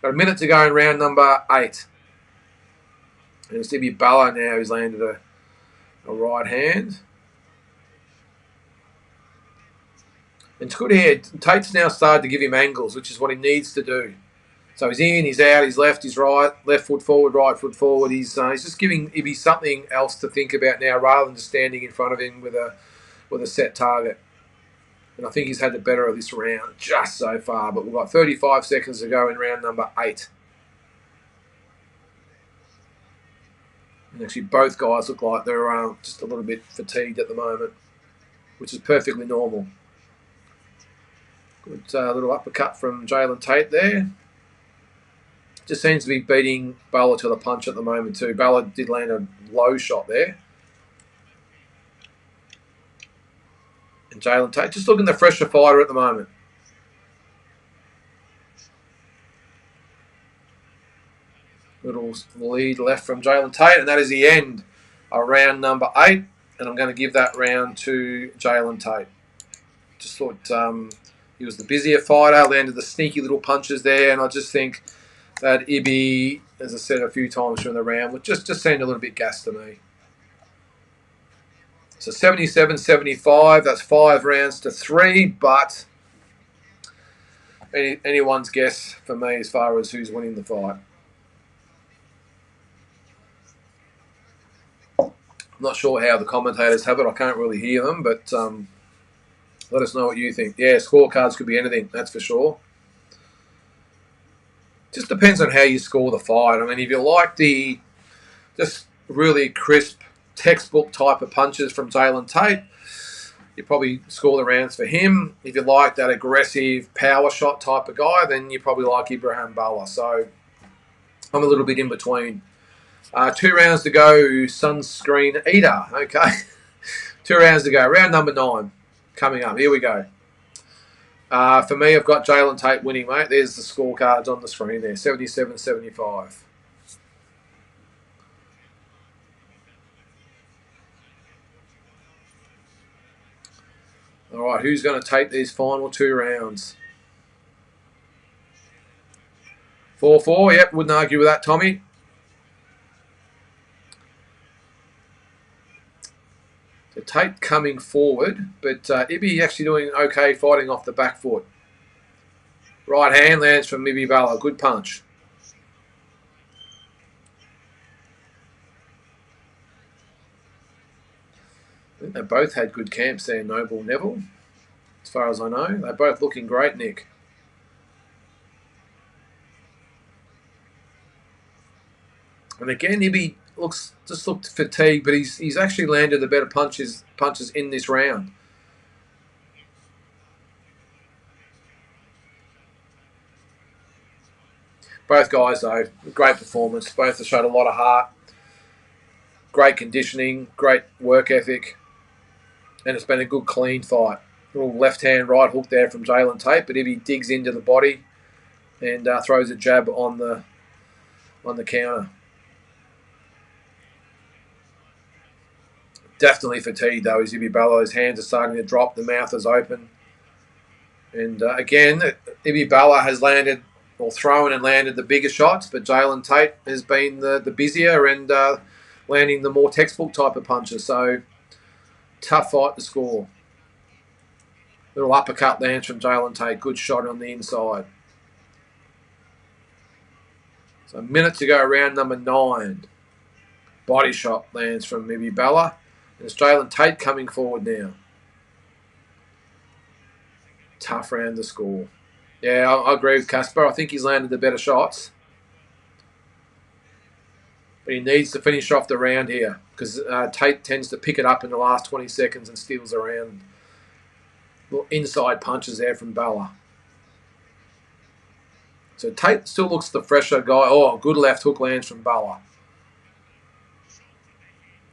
Got a minute to go in round number 8. And it's Ibrahim Balla now who's landed a right hand. And it's good here. Tate's now started to give him angles, which is what he needs to do. So he's in, he's out, he's left, he's right, left foot forward, right foot forward. He's just giving Ibby something else to think about now rather than just standing in front of him with a set target. And I think he's had the better of this round just so far. But we've got 35 seconds to go in round number 8. And actually both guys look like they're just a little bit fatigued at the moment, which is perfectly normal. Good little uppercut from Jalen Tait there. Just seems to be beating Balla to the punch at the moment too. Balla did land a low shot there. And Jalen Tait just looking the fresher fighter at the moment. Little lead left from Jalen Tait, and that is the end of round number 8. And I'm going to give that round to Jalen Tait. Just thought he was the busier fighter, landed the sneaky little punches there, and I just think that Ibby, as I said a few times during the round, just seemed a little bit gassed to me. So 77-75, that's 5 rounds to 3, but anyone's guess for me as far as who's winning the fight. I'm not sure how the commentators have it. I can't really hear them, but let us know what you think. Yeah, scorecards could be anything, that's for sure. Just depends on how you score the fight. I mean, if you like the just really crisp textbook type of punches from Jalen Tait, you probably score the rounds for him. If you like that aggressive power shot type of guy, then you probably like Ibrahim Balla. So I'm a little bit in between. 2 rounds to go, Sunscreen Eater. Okay. 2 rounds to go. Round number 9 coming up. Here we go. For me, I've got Jalen Tait winning, mate. There's the scorecards on the screen there. 77-75. All right, who's going to take these final 2 rounds? 4-4, yep, wouldn't argue with that, Tommy. So Tait coming forward, but Ibby actually doing okay fighting off the back foot. Right hand lands from Ibrahim Balla. Good punch. I think they both had good camps there, Noble Neville, as far as I know. They're both looking great, Nick. And again, Ibby looked fatigued, but he's actually landed the better punches in this round. Both guys, though, great performance. Both have showed a lot of heart. Great conditioning, great work ethic. And it's been a good, clean fight. Little left hand, right hook there from Jalen Tait, but Ibby digs into the body and throws a jab on the counter. Definitely fatigued, though, is Ibrahim Balla. His hands are starting to drop. The mouth is open. And again, Ibrahim Balla has landed or thrown and landed the bigger shots, but Jalen Tait has been the busier and landing the more textbook type of punches. So tough fight to score. Little uppercut lands from Jalen Tait. Good shot on the inside. So a minute to go, round number 9. Body shot lands from Ibrahim Balla. And it's Jalen Tait coming forward now. Tough round to score. Yeah, I agree with Casper. I think he's landed the better shots. But he needs to finish off the round here because Tait tends to pick it up in the last 20 seconds and steals around. Little inside punches there from Balla. So Tait still looks the fresher guy. Oh, good left hook lands from Balla.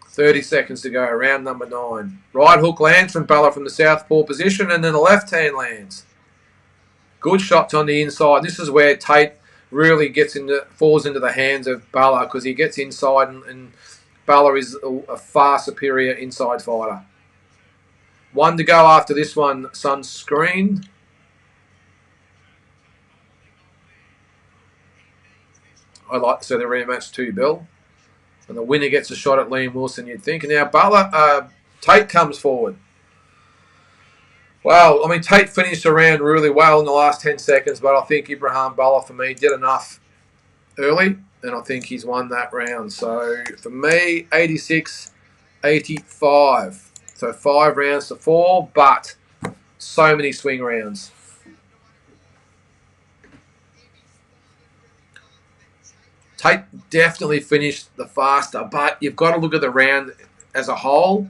30 seconds to go, round number 9. Right hook lands from Balla from the southpaw position, and then the left hand lands. Good shots on the inside. This is where Tait really falls into the hands of Balla because he gets inside, and Balla is a far superior inside fighter. 1 to go after this one, Sunscreen. I'd like to see the rematch too, Bill. And the winner gets a shot at Liam Wilson, you'd think. And now Tait comes forward. Well, I mean, Tait finished the round really well in the last 10 seconds, but I think Ibrahim Balla, for me, did enough early, and I think he's won that round. So, for me, 86-85. So, 5 rounds to 4, but so many swing rounds. Tait definitely finished the faster, but you've got to look at the round as a whole.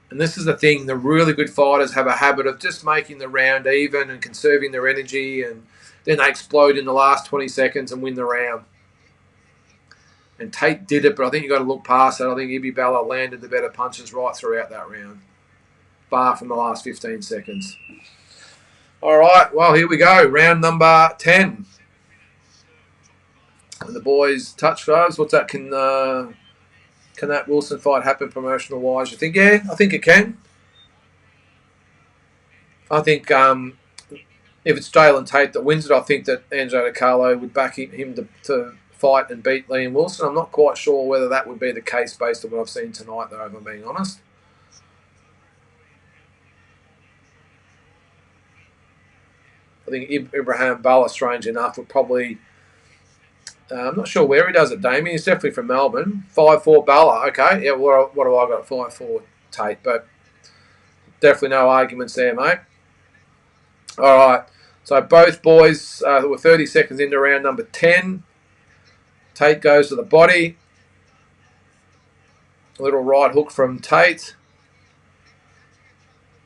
And this is the thing, the really good fighters have a habit of just making the round even and conserving their energy, and then they explode in the last 20 seconds and win the round. And Tait did it, but I think you've got to look past that. I think Ibrahim Balla landed the better punches right throughout that round, bar from the last 15 seconds. All right, well, here we go. Round number 10. And the boys touch gloves. What's that? Can that Wilson fight happen promotional wise? You think? Yeah, I think it can. I think if it's Jalen Tait that wins it, I think that Angelo DiCarlo would back him to fight and beat Liam Wilson. I'm not quite sure whether that would be the case based on what I've seen tonight, though, if I'm being honest. I think Ibrahim Balla, strange enough, would probably... I'm not sure where he does it, Damien. He's definitely from Melbourne. 5'4" Balla. Okay, yeah, what do I got? 5'4" Tate, but definitely no arguments there, mate. All right, so both boys were 30 seconds into round number 10. Tate goes to the body. A little right hook from Tate.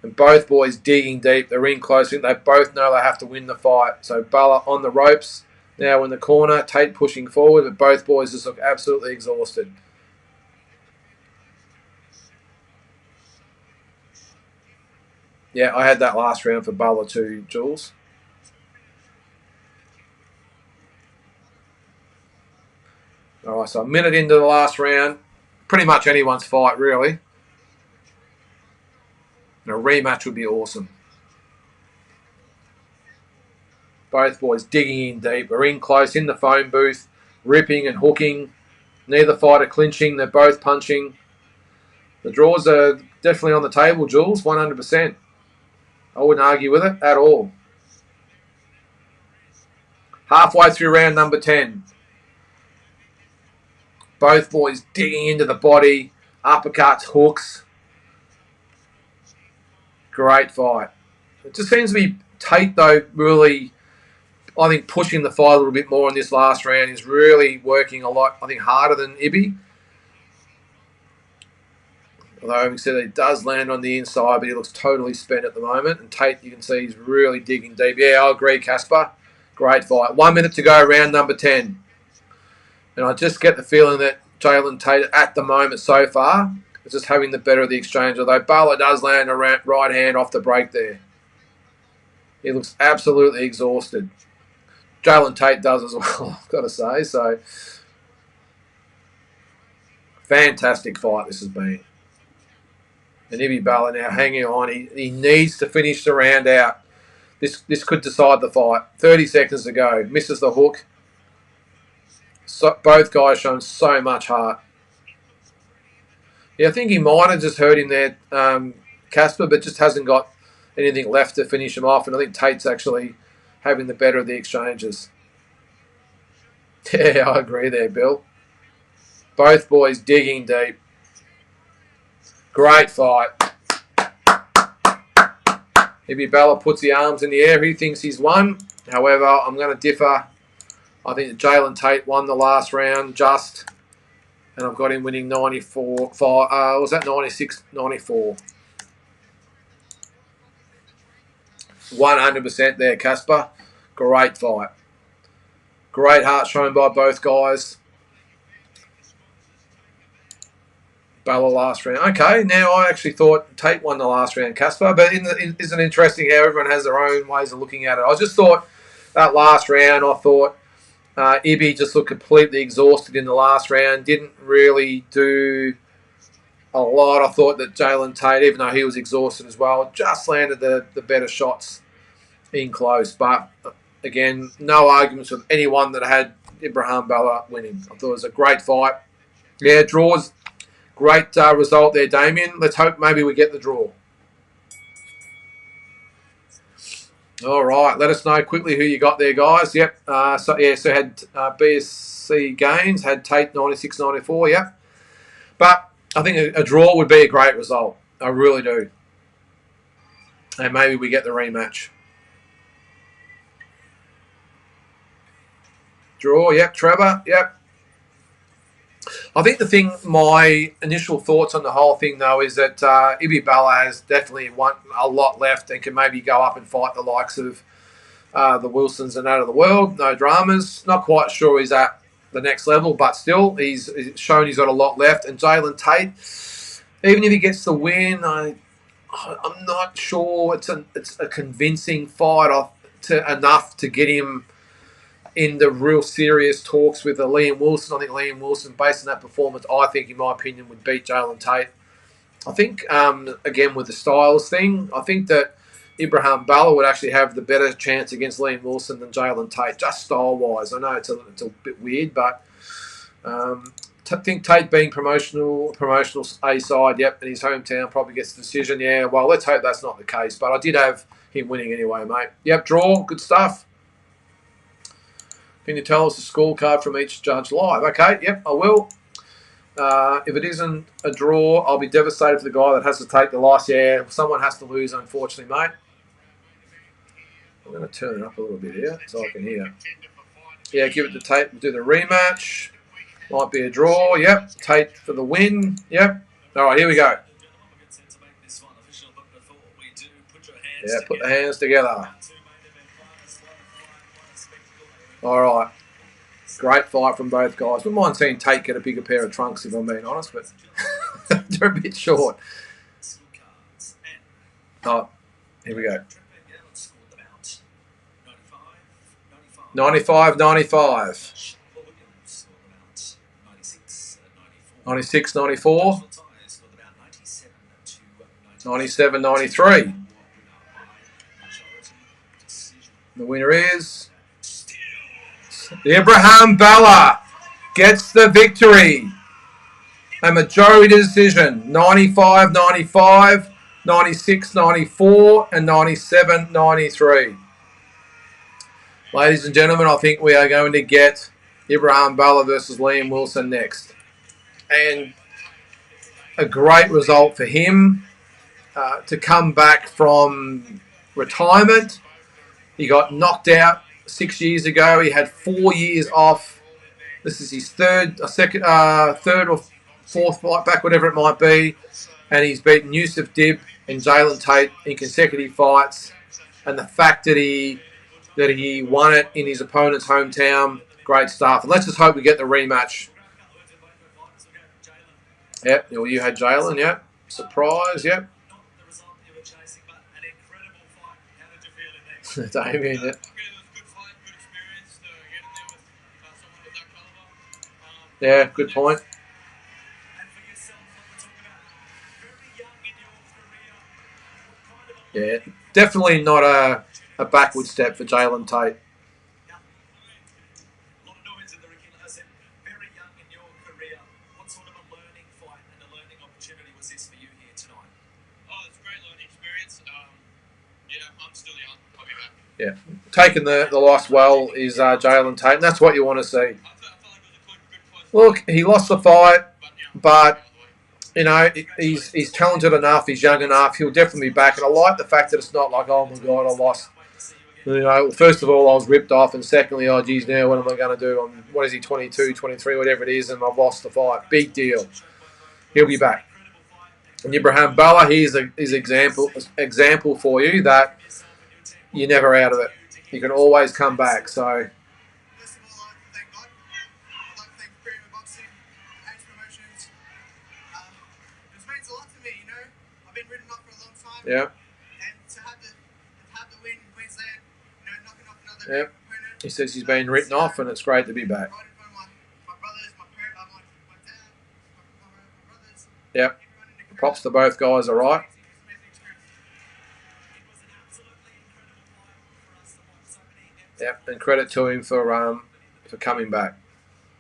And both boys digging deep. They're in close. They both know they have to win the fight. So Balla on the ropes. Now in the corner, Tate pushing forward, but both boys just look absolutely exhausted. Yeah, I had that last round for Balla too, Jules. All right, so a minute into the last round. Pretty much anyone's fight, really. And a rematch would be awesome. Both boys digging in deep. We're in close in the phone booth, ripping and hooking. Neither fighter clinching. They're both punching. The draws are definitely on the table, Jules, 100%. I wouldn't argue with it at all. Halfway through round number 10. Both boys digging into the body. Uppercuts, hooks. Great fight. It just seems to be Tate, though, really... I think pushing the fight a little bit more in this last round is really working a lot, I think, harder than Ibby. Although, having said that, he does land on the inside, but he looks totally spent at the moment. And Tate, you can see, he's really digging deep. Yeah, I agree, Casper. Great fight. 1 minute to go, round number 10. And I just get the feeling that Jalen Tait, at the moment so far, is just having the better of the exchange. Although Balla does land a right hand off the break there. He looks absolutely exhausted. Jalen Tait does as well, I've got to say. So, fantastic fight this has been. And Ibrahim Balla now hanging on. He needs to finish the round out. This could decide the fight. 30 seconds to go. Misses the hook. So, both guys showing so much heart. Yeah, I think he might have just hurt him there, Casper, but just hasn't got anything left to finish him off. And I think Tate's actually having the better of the exchanges. Yeah, I agree there, Bill. Both boys digging deep. Great fight. Ibrahim Balla puts the arms in the air. He thinks he's won. However, I'm going to differ. I think that Jalen Tait won the last round just. And I've got him winning 94. Was that 96, 94? 100% there, Casper. Great fight. Great heart shown by both guys. Balla last round. Okay, now I actually thought Tate won the last round, Casper, but isn't it interesting how everyone has their own ways of looking at it? I just thought that last round, I thought Ibby just looked completely exhausted in the last round, didn't really do a lot. I thought that Jalen Tait, even though he was exhausted as well, just landed the better shots in close. But again, no arguments with anyone that had Ibrahim Balla winning. I thought it was a great fight. Yeah, draws. Great result there, Damien. Let's hope maybe we get the draw. All right, let us know quickly who you got there, guys. Yep. So had BSC Gaines, had Tate 96-94. Yep. But I think a draw would be a great result. I really do. And maybe we get the rematch. Draw. Yep. Trevor. Yep. I think my initial thoughts on the whole thing, though, is that Ibrahim Balla has definitely a lot left and can maybe go up and fight the likes of the Wilsons and that of the world. No dramas. Not quite sure he's at the next level, but still, he's shown he's got a lot left. And Jalen Tait, even if he gets the win, I'm not sure it's a convincing fight enough to get him in the real serious talks with Liam Wilson. I think Liam Wilson, based on that performance, I think, in my opinion, would beat Jalen Tait. I think, again, with the styles thing, I think that Ibrahim Balla would actually have the better chance against Liam Wilson than Jalen Tait, just style-wise. I know it's a bit weird, but I think Tate being promotional A-side, yep, in his hometown, probably gets the decision. Yeah, well, let's hope that's not the case. But I did have him winning anyway, mate. Yep, draw, good stuff. Can you tell us the scorecard from each judge live? Okay, yep, I will. If it isn't a draw, I'll be devastated for the guy that has to take the loss. Yeah, someone has to lose, unfortunately, mate. I'm going to turn it up a little bit here so I can hear. Yeah, give it to Tate. We'll do the rematch. Might be a draw. Yep, Tate for the win. Yep. All right, here we go. Yeah, put the hands together. All right. Great fight from both guys. Wouldn't mind seeing Tate get a bigger pair of trunks, if I'm being honest, but they're a bit short. Oh, here we go. 95-95. 96-94. 97-93. The winner is Ibrahim Balla gets the victory. A majority decision, 95-95, 96-94, and 97-93. Ladies and gentlemen, I think we are going to get Ibrahim Balla versus Liam Wilson next. And a great result for him to come back from retirement. He got knocked out 6 years ago. He had 4 years off. This is his third or fourth fight back, whatever it might be. And he's beaten Yusuf Dib and Jalen Tait in consecutive fights. And the fact that he won it in his opponent's hometown, great stuff. And let's just hope we get the rematch. Yep, well, you had Jalen, yep. Surprise, yep. Damien, yep. Yeah, good point. Yeah, definitely not a backward step for Jalen Tait. was this for you here tonight? Oh, it's a great learning experience. I'm still young. I'll be back. Yeah, taking the loss well is Jalen Tait, and that's what you want to see. I felt like it was a good close Look, he lost the fight, but you know, he's talented enough, he's young enough, he'll definitely be back. And I like the fact that it's not like, oh my God, I lost. You know, first of all, I was ripped off, and secondly, oh geez, now what am I going to do? What is he, 22, 23, whatever it is, and I've lost the fight. Big deal. He'll be back. And Ibrahim Balla, he's example for you that you're never out of it. You can always come back. So. First of all, I'd like to thank God. I'd like to thank Premium Boxing, Age Promotions. This means a lot to me, you know. I've been written off for a long time. Yeah. And to have the win in Queensland, you know, knocking off another Yep. opponent. He says he's been written off, and it's great to be back. Right in front of my brothers, my parents, my dad, my brothers. Yep. Props to both guys, all right. Yep, and credit to him for coming back.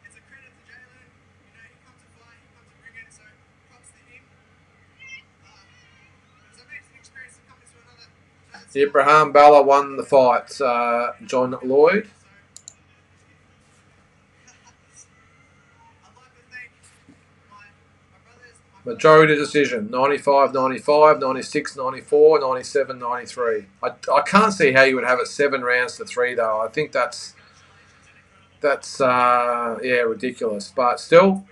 It's a credit to Jalen. You know, he comes to fight, he comes to bring it, so props to him. It's an amazing experience to come into another. Ibrahim Balla won the fight. John Lloyd. I'd like to thank my brothers, Majority decision, 95-95, 96-94, 97-93. I can't see how you would have it 7 rounds to 3, though. I think that's ridiculous. But still,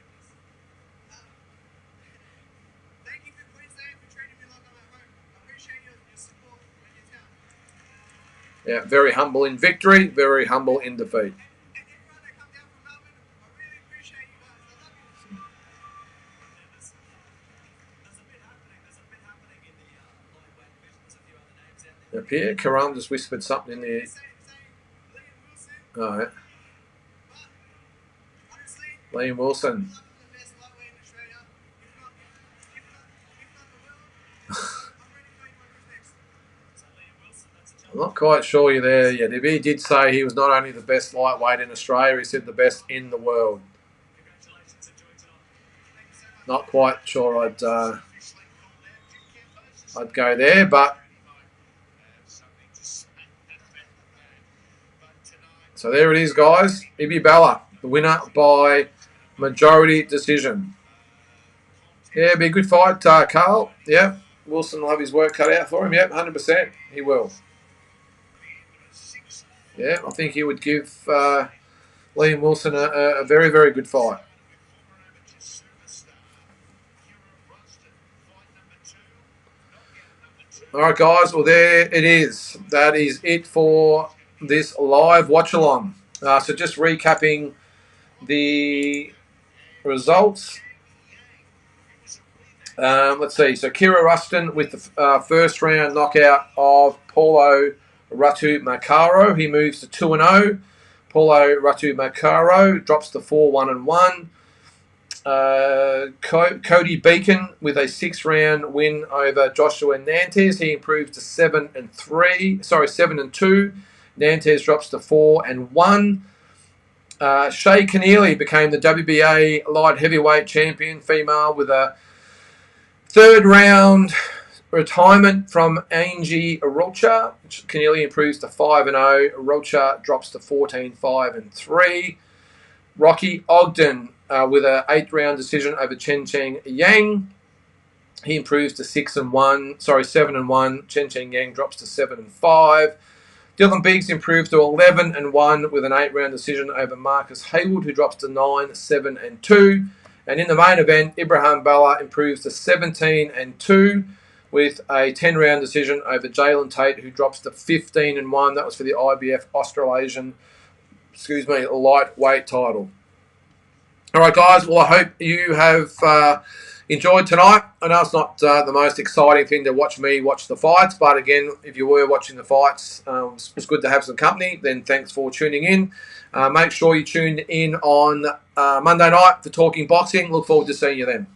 thank you for Queensland for treating me like I'm at home. I appreciate your support and your town. yeah, very humble in victory, very humble in defeat. And everyone that come down from Melbourne, I really appreciate you guys. I love you. There's a bit happening in the lightweight division. There's a few other names out there. Pierre Karam just whispered something in the. Say Liam Wilson, All right, but honestly, Liam Wilson. the best lightweight in Australia. If not the world, I'm ready for anyone who's next. So Liam Wilson, that's a challenge. I'm not quite sure you're there yet. He did say he was not only the best lightweight in Australia, he said the best in the world. Congratulations, enjoy tonight. Thank you so much. Not quite sure I'd go there, but so there it is, guys. Ibi Balla, the winner by majority decision. Yeah, be a good fight, Carl. Yeah, Wilson will have his work cut out for him. Yep, 100%. He will. Yeah, I think he would give Liam Wilson a very, very good fight. All right, guys. Well, there it is. That is it for this live watch-along. So just recapping the results. Let's see. So Kira Rustin with the first round knockout of Paulo Ratu Makaro. He moves to 2-0. Paulo Ratu Makaro drops to 4-1-1. Cody Beacon with a 6-round win over Joshua Nantes. He improves to 7-2. Nantes drops to 4-1. Shay Keneally became the WBA light heavyweight champion female with a 3rd round retirement from Angie Rocha. Keneally improves to 5-0. Rocha drops to 14-5-3. Rocky Ogden with an 8th round decision over Chen Cheng Yang. He improves to 7-1. Chen Cheng Yang drops to 7-5. Dylan Beeks improves to 11-1 with an 8th round decision over Marcus Haywood, who drops to 9-7-2. And in the main event, Ibrahim Balla improves to 17-2 with a 10-round decision over Jalen Tait, who drops to 15-1. That was for the IBF Australasian, lightweight title. All right, guys. Well, I hope you have enjoyed tonight. I know it's not the most exciting thing to watch me watch the fights, but again, if you were watching the fights, it's good to have some company. Then thanks for tuning in. Make sure you tune in on Monday night for Talking Boxing. Look forward to seeing you then.